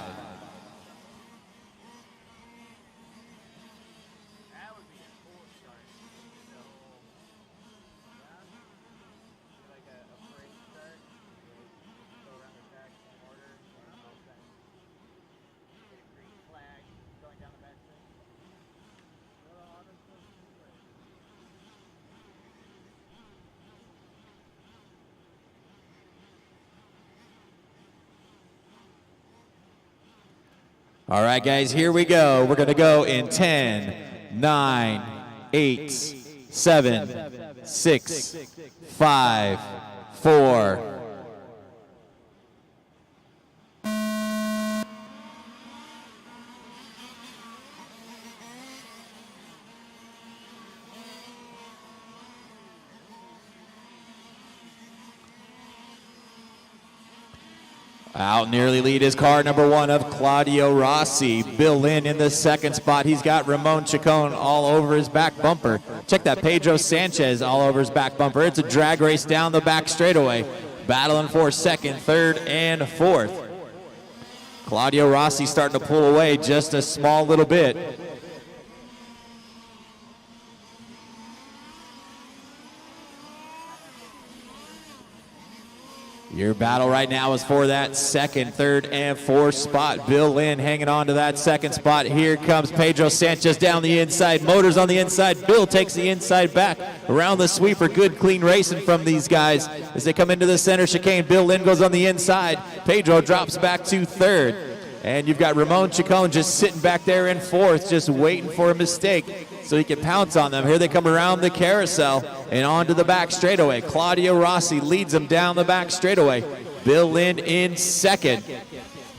All right, guys, here we go. We're going to go in 10, 9, 8, 7, 6, 5, 4. Out nearly lead is car number 1 of Claudio Rossi. Bill Lynn in the second spot. He's got Ramon Chacon all over his back bumper. Check that, Pedro Sanchez all over his back bumper. It's a drag race down the back straightaway. Battling for second, third, and fourth. Claudio Rossi starting to pull away just a small little bit. Your battle right now is for that second, third, and fourth spot. Bill Lynn hanging on to that second spot. Here comes Pedro Sanchez down the inside. Motors on the inside. Bill takes the inside back around the sweeper. Good, clean racing from these guys as they come into the center chicane. Bill Lynn goes on the inside. Pedro drops back to third. And you've got Ramon Chacon just sitting back there in fourth, just waiting for a mistake so he can pounce on them. Here they come around the carousel and onto the back straightaway. Claudio Rossi leads them down the back straightaway. Bill Lynn in second.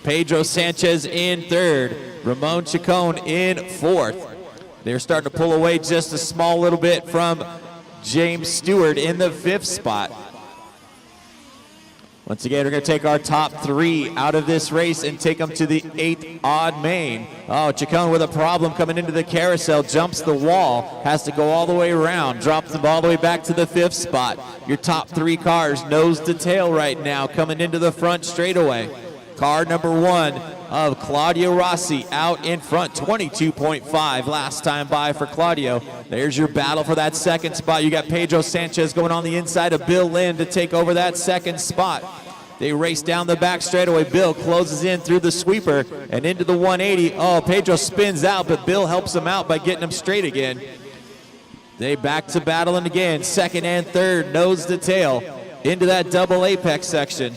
Pedro Sanchez in third. Ramon Chacon in fourth. They're starting to pull away just a small little bit from James Stewart in the fifth spot. Once again, we're going to take our top 3 out of this race and take them to the 8th odd main. Oh, Chacon with a problem coming into the carousel, jumps the wall, has to go all the way around, drops them all the way back to the 5th spot. Your top 3 cars, nose to tail right now, coming into the front straightaway. Car number 1 of Claudio Rossi out in front, 22.5 last time by for Claudio. There's your battle for that second spot. You got Pedro Sanchez going on the inside of Bill Lynn to take over that second spot. They race down the back straightaway. Bill closes in through the sweeper and into the 180. Oh, Pedro spins out, but Bill helps him out by getting him straight again. They back to battling again, second and third, nose to tail, into that double apex section.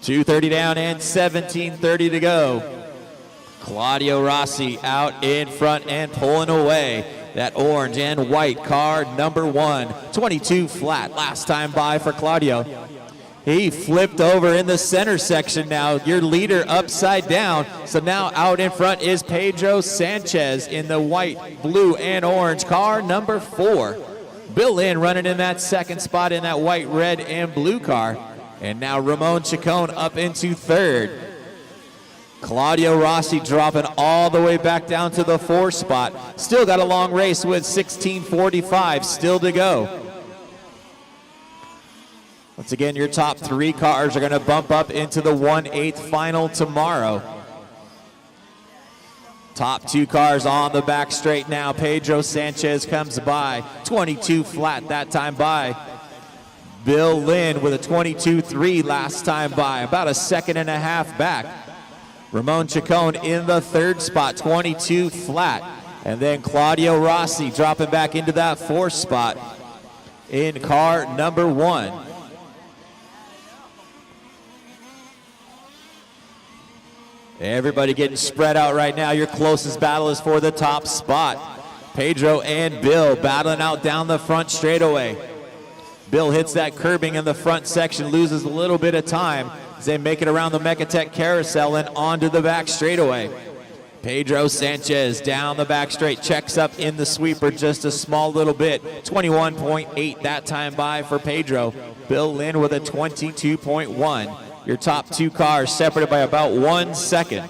.230 down and 17:30 to go. Claudio Rossi out in front and pulling away. That orange and white car number 1. 22 flat last time by for Claudio. He flipped over in the center section now. Your leader upside down. So now out in front is Pedro Sanchez in the white, blue, and orange car number 4. Bill Lynn running in that second spot in that white, red, and blue car. And now Ramon Chacon up into third. Claudio Rossi dropping all the way back down to the 4th spot. Still got a long race with 16:45 still to go. Once again, your top 3 cars are going to bump up into the 1/8 final tomorrow. Top 2 cars on the back straight now. Pedro Sanchez comes by. 22 flat that time by. Bill Lynn with a 22.3 last time by. About a second and a half back. Ramon Chacon in the 3rd spot, 22 flat. And then Claudio Rossi dropping back into that 4th spot in car number 1. Everybody getting spread out right now. Your closest battle is for the top spot. Pedro and Bill battling out down the front straightaway. Bill hits that curbing in the front section, loses a little bit of time as they make it around the Mecatech carousel and onto the back straightaway. Pedro Sanchez down the back straight, checks up in the sweeper just a small little bit. 21.8 that time by for Pedro. Bill Lynn with a 22.1. Your top 2 cars separated by about 1 second.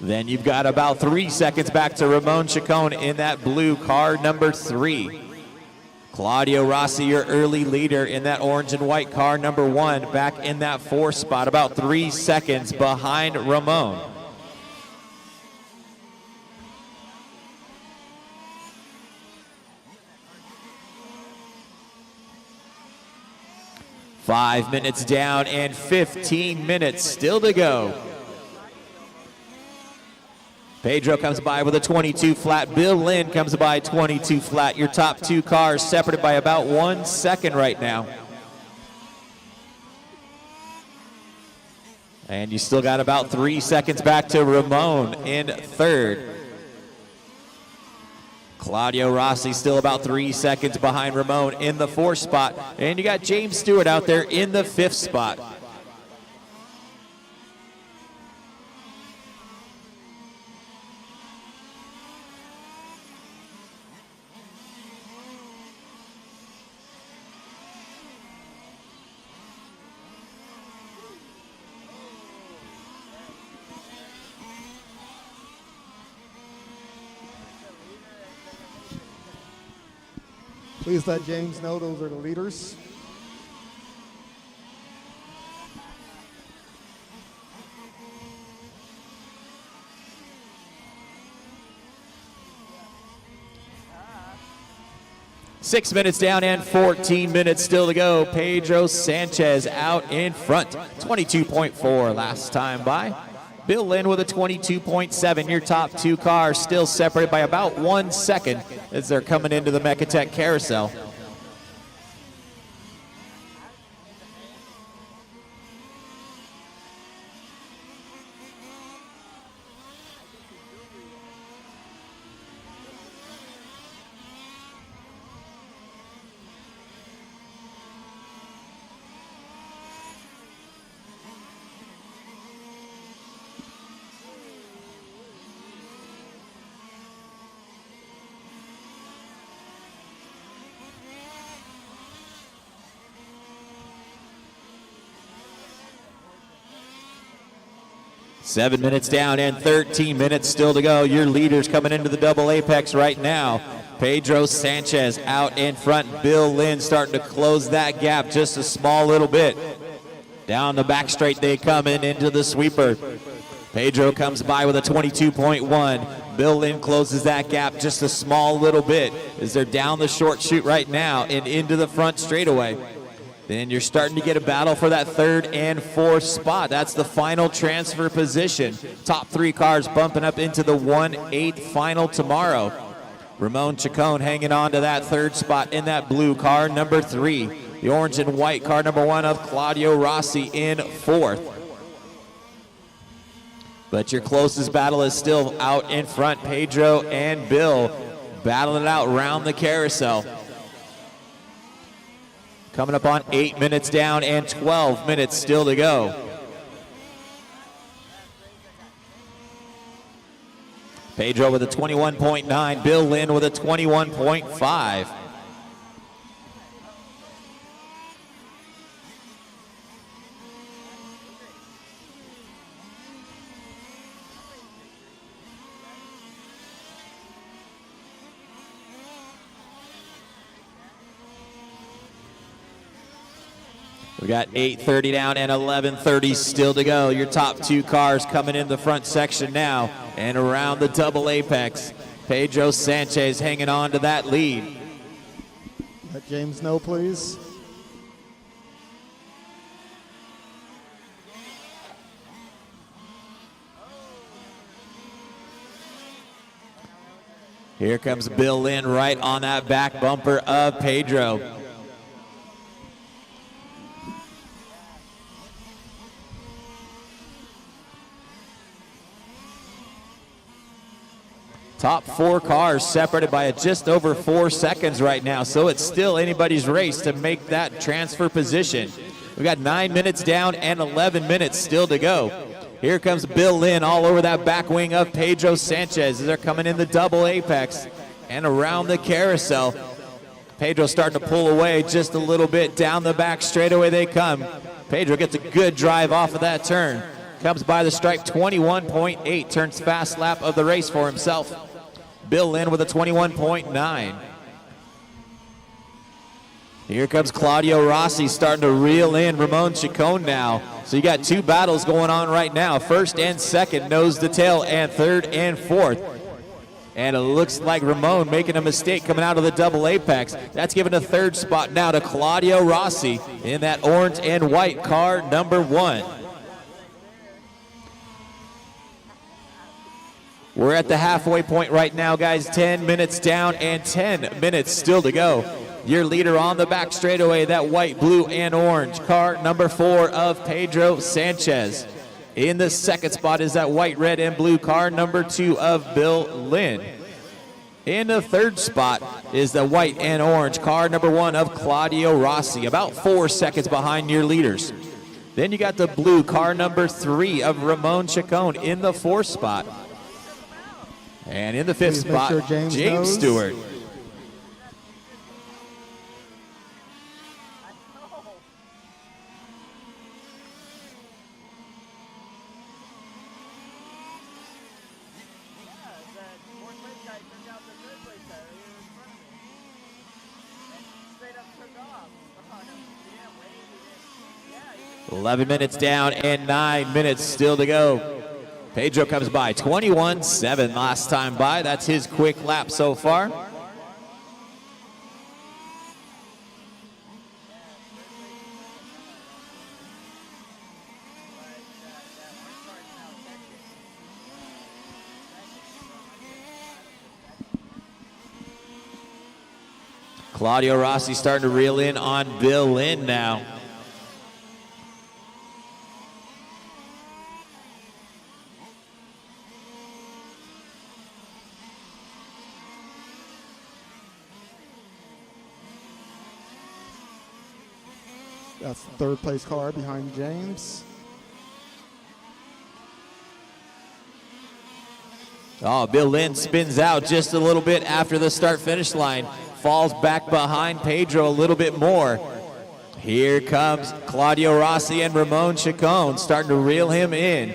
Then you've got about 3 seconds back to Ramon Chacon in that blue car number 3. Claudio Rossi, your early leader in that orange and white car number 1, back in that 4th spot, about 3 seconds behind Ramon. Five minutes down and 15 minutes still to go. Pedro comes by with a 22 flat. Bill Lynn comes by 22 flat. Your top 2 cars separated by about 1 second right now. And you still got about 3 seconds back to Ramon in 3rd. Claudio Rossi still about 3 seconds behind Ramon in the 4th spot. And you got James Stewart out there in the 5th spot. Please let James know those are the leaders. Six minutes down and 14 minutes still to go. Pedro Sanchez out in front. 22.4 last time by. Bill Lynn with a 22.7. Your top 2 cars still separated by about 1 second as they're coming into the Mecatech carousel. Seven minutes down and 13 minutes still to go. Your leaders coming into the double apex right now. Pedro Sanchez out in front. Bill Lynn starting to close that gap just a small little bit. Down the back straight they come into the sweeper. Pedro comes by with a 22.1. Bill Lynn closes that gap just a small little bit as they're down the short chute right now and into the front straightaway. Then you're starting to get a battle for that 3rd and 4th spot. That's the final transfer position. Top 3 cars bumping up into the 1/8 final tomorrow. Ramon Chacon hanging on to that 3rd spot in that blue car number 3. The orange and white car number 1 of Claudio Rossi in 4th. But your closest battle is still out in front. Pedro and Bill battling it out around the carousel. Coming up on 8 minutes down and 12 minutes still to go. Pedro with a 21.9, Bill Lynn with a 21.5. We got 8:30 down and 11:30 still to go. Your top two cars coming in the front section now and around the double apex. Pedro Sanchez hanging on to that lead. Let James know, please. Here comes Bill Lynn right on that back bumper of Pedro. Top four cars separated by just over 4 seconds right now, so it's still anybody's race to make that transfer position. We got 9 minutes down and 11 minutes still to go. Here comes Bill Lynn all over that back wing of Pedro Sanchez as they're coming in the double apex and around the carousel. Pedro starting to pull away just a little bit down the back straightaway they come. Pedro gets a good drive off of that turn. Comes by the stripe 21.8, turns fast lap of the race for himself. Bill Lynn with a 21.9. Here comes Claudio Rossi starting to reel in Ramon Chacon now. So you got two battles going on right now. First and second, nose to tail, and third and fourth. And it looks like Ramon making a mistake coming out of the double apex. That's given a third spot now to Claudio Rossi in that orange and white car number 1. We're at the halfway point right now, guys. 10 minutes down and 10 minutes still to go. Your leader on the back straightaway, that white, blue, and orange car number 4 of Pedro Sanchez. In the second spot is that white, red, and blue car number 2 of Bill Lynn. In the third spot is the white and orange car number 1 of Claudio Rossi, about 4 seconds behind your leaders. Then you got the blue car number 3 of Ramon Chacon in the 4th spot. And in the 5th spot, sure James Stewart. Yeah. 11 minutes down and 9 minutes still to go. Pedro comes by 21.7 last time by. That's his quick lap so far. Claudio Rossi starting to reel in on Bill Lynn now. That's the third place car behind James. Oh, Bill Lynn spins out just a little bit after the start-finish line. Falls back behind Pedro a little bit more. Here comes Claudio Rossi and Ramon Chacon starting to reel him in.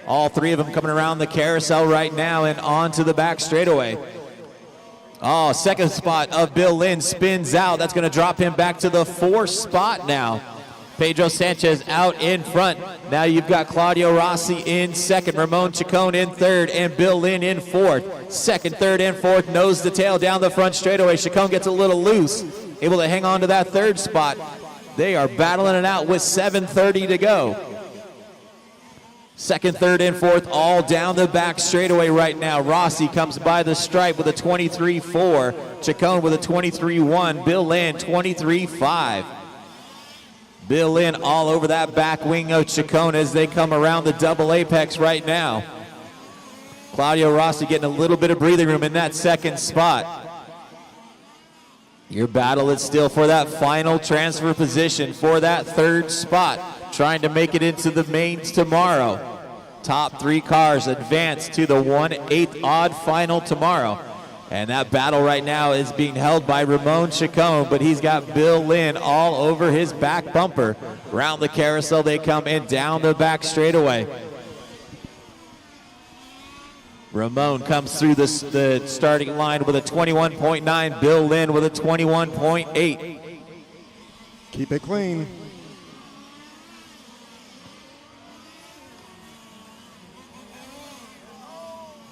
All three of them coming around the carousel right now and onto the back straightaway. Oh, second spot of Bill Lynn spins out. That's going to drop him back to the 4th spot now. Pedro Sanchez out in front. Now you've got Claudio Rossi in second, Ramon Chacon in third, and Bill Lynn in fourth. Second, third, and fourth, nose to tail down the front straightaway. Chacon gets a little loose, able to hang on to that third spot. They are battling it out with 7:30 to go. Second, third, and fourth all down the back straightaway right now. Rossi comes by the stripe with a 23.4. Chacon with a 23.1. Bill Lynn 23.5. Bill Lynn all over that back wing of Chacon as they come around the double apex right now. Claudio Rossi getting a little bit of breathing room in that second spot. Your battle is still for that final transfer position for that third spot, trying to make it into the mains tomorrow. Top 3 cars advance to the 1/8 odd final tomorrow. And that battle right now is being held by Ramon Chacon, but he's got Bill Lynn all over his back bumper. Round the carousel they come and down the back straightaway. Ramon comes through the starting line with a 21.9. Bill Lynn with a 21.8. Keep it clean.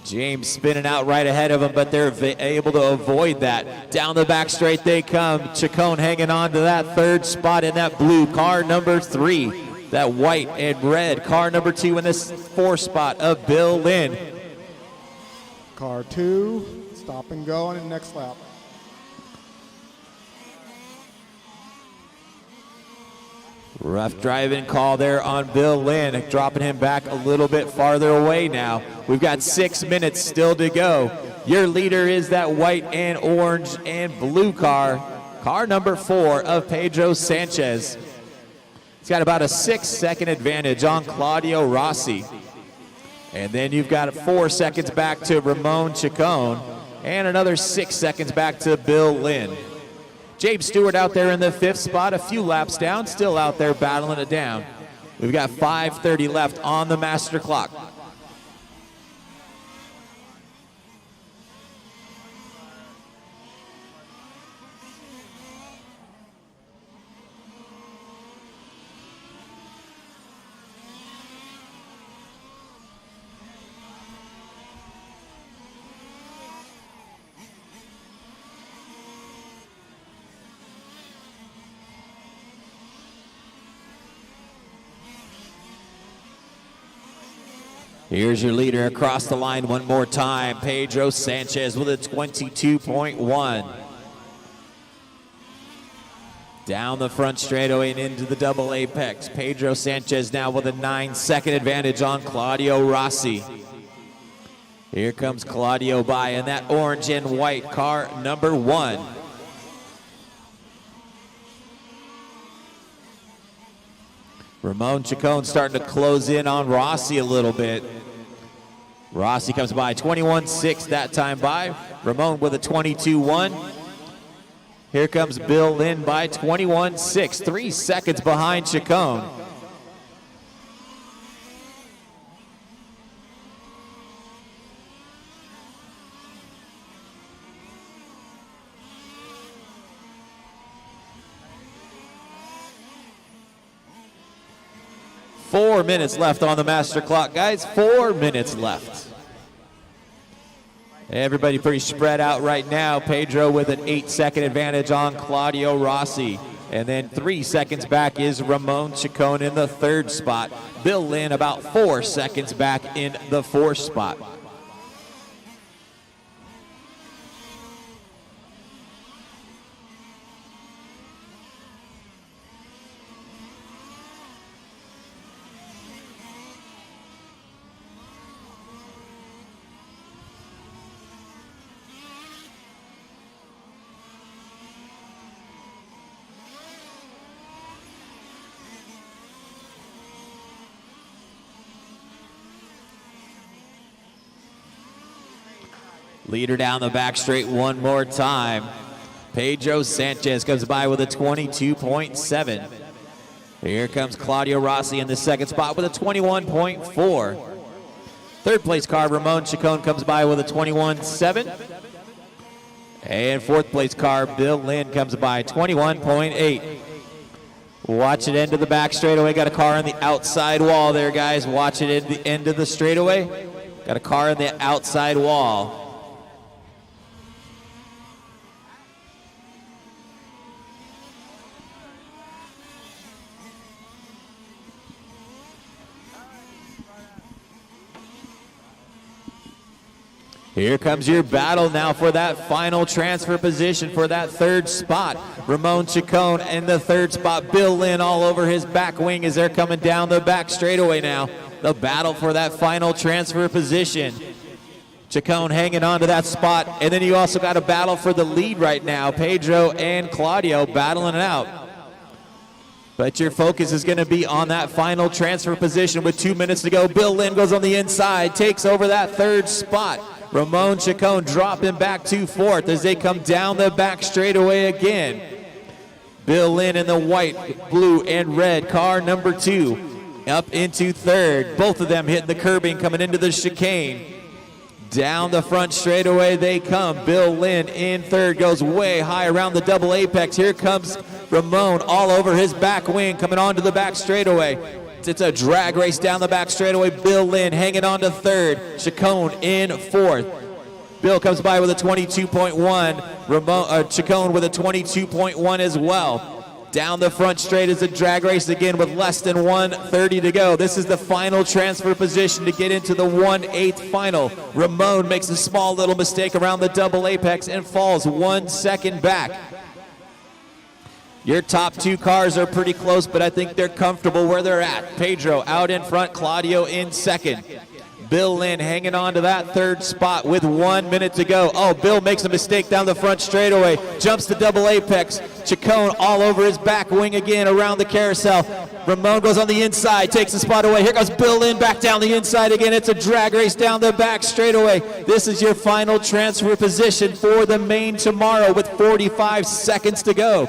James spinning out right ahead of him, but they're able to avoid that. Down the back straight they come. Chacon hanging on to that third spot in that blue. Car number 3, that white and red. Car number 2 in this 4th spot of Bill Lynn. Car 2, stop and go on the next lap. Rough driving call there on Bill Lynn, dropping him back a little bit farther away now. We've got 6 minutes still to go. Your leader is that white and orange and blue car, car number 4 of Pedro Sanchez. He's got about a 6-second advantage on Claudio Rossi. And then you've got 4 seconds back to Ramon Chacon and another 6 seconds back to Bill Lynn. James Stewart out there in the 5th spot, a few laps down, still out there battling it down. We've got 5:30 left on the master clock. Here's your leader across the line one more time. Pedro Sanchez with a 22.1. Down the front straightaway and into the double apex. Pedro Sanchez now with a 9-second advantage on Claudio Rossi. Here comes Claudio by in that orange and white car number 1. Ramon Chacon starting to close in on Rossi a little bit. Rossi comes by 21.6 that time by. Ramon with a 22.1. Here comes Bill Lynn by 21.6, 3 seconds behind Chacon. Four minutes left on the master clock, guys. 4 minutes left. Everybody pretty spread out right now. Pedro with an 8-second advantage on Claudio Rossi. And then 3 seconds back is Ramon Chacon in the 3rd spot. Bill Lynn about 4 seconds back in the 4th spot. Leader down the back straight one more time. Pedro Sanchez comes by with a 22.7. Here comes Claudio Rossi in the 2nd spot with a 21.4. 3rd place car Ramon Chacon comes by with a 21.7. And 4th place car Bill Lynn comes by 21.8. Watch it into the back straightaway. Got a car on the outside wall there, guys. Watch it at the end of the straightaway. Got a car on the outside wall. Here comes your battle now for that final transfer position for that 3rd spot. Ramon Chacon in the 3rd spot. Bill Lynn all over his back wing as they're coming down the back straightaway now. The battle for that final transfer position. Chacon hanging on to that spot. And then you also got a battle for the lead right now. Pedro and Claudio battling it out. But your focus is going to be on that final transfer position with 2 minutes to go. Bill Lynn goes on the inside, takes over that 3rd spot. Ramon Chacon dropping back to 4th as they come down the back straightaway again. Bill Lynn in the white, blue, and red car number 2 up into 3rd. Both of them hitting the curbing coming into the chicane. Down the front straightaway they come. Bill Lynn in 3rd, goes way high around the double apex. Here comes Ramon all over his back wing coming onto the back straightaway. minutes. It's a drag race down the back straightaway. Bill Lynn hanging on to third. Chacon in fourth. Bill comes by with a 22.1. Chacon with a 22.1 as well. Down the front straight is a drag race again with less than 1:30 to go. This is the final transfer position to get into the 1/8 final. Ramon makes a small little mistake around the double apex and falls 1 second back. Your top two cars are pretty close, but I think they're comfortable where they're at. Pedro out in front, Claudio in second. Bill Lynn hanging on to that third spot with 1 minute to go. Oh, Bill makes a mistake down the front straightaway, jumps the double apex. Chacon all over his back wing again around the carousel. Ramon goes on the inside, takes the spot away. Here goes Bill Lynn back down the inside again. It's a drag race down the back straightaway. This is your final transfer position for the main tomorrow with 45 seconds to go.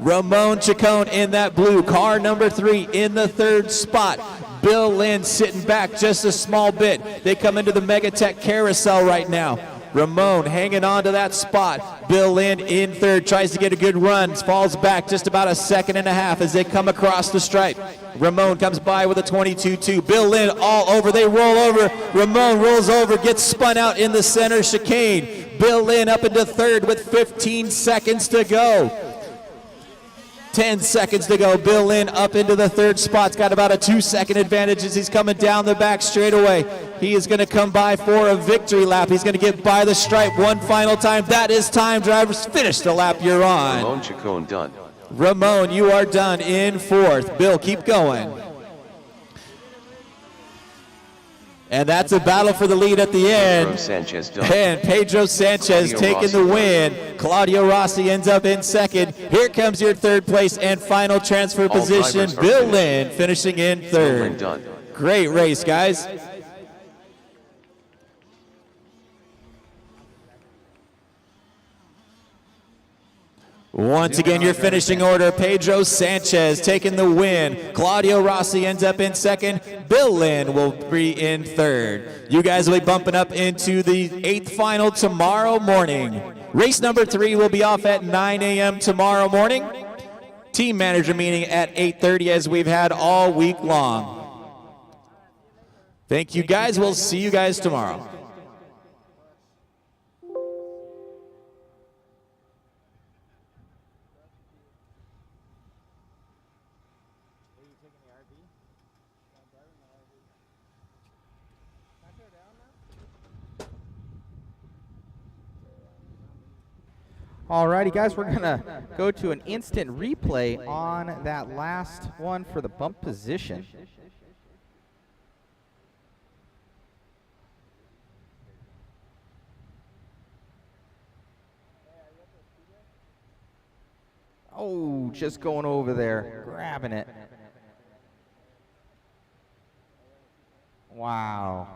Ramon Chacon in that blue, car number 3 in the third spot. Bill Lynn sitting back just a small bit. They come into the Megatech carousel right now. Ramon hanging on to that spot. Bill Lynn in third, tries to get a good run, falls back just about a second and a half as they come across the stripe. Ramon comes by with a 22.2. Bill Lynn all over, they roll over. Ramon rolls over, gets spun out in the center chicane. Bill Lynn up into third with 15 seconds to go. 10 seconds to go. Bill Lynn up into the third spot. Got about a 2-second advantage as he's coming down the back straightaway. He is going to come by for a victory lap. He's going to get by the stripe one final time. That is time, drivers. Finish the lap you're on. Ramon Chacon done. Ramon, you are done in fourth. Bill, keep going. And that's a battle for the lead at the end. And Pedro Sanchez taking the win. Claudio Rossi ends up in second. Here comes your third place and final transfer position. Bill Lynn finishing in third. Great race, guys. Once again, your finishing order, Pedro Sanchez taking the win. Claudio Rossi ends up in second. Bill Lynn will be in third. You guys will be bumping up into the 8th final tomorrow morning. Race number 3 will be off at 9 a.m. tomorrow morning. Team manager meeting at 8:30 as we've had all week long. Thank you guys. We'll see you guys tomorrow. Alrighty, guys, we're gonna go to an instant replay on that last one for the bump position. Oh, just going over there, grabbing it. Wow.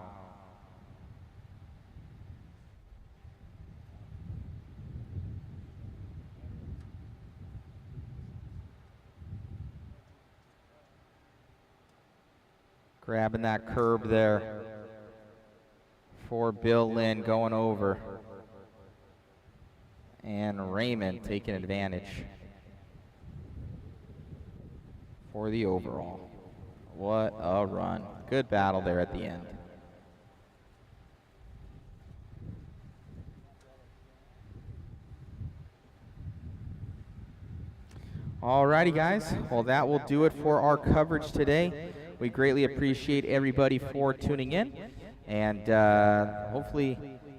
Grabbing that curb there for Bill Lynn going over. And Raymond taking advantage for the overall. What a run. Good battle there at the end. Alrighty, guys. Well, that will do it for our coverage today. We greatly appreciate everybody for tuning in, and hopefully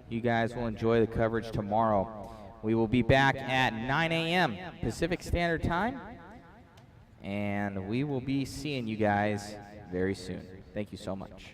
you guys will enjoy the coverage tomorrow. We will be back at 9 a.m. Pacific Standard Time, and we will be seeing you guys very soon. Thank you so much.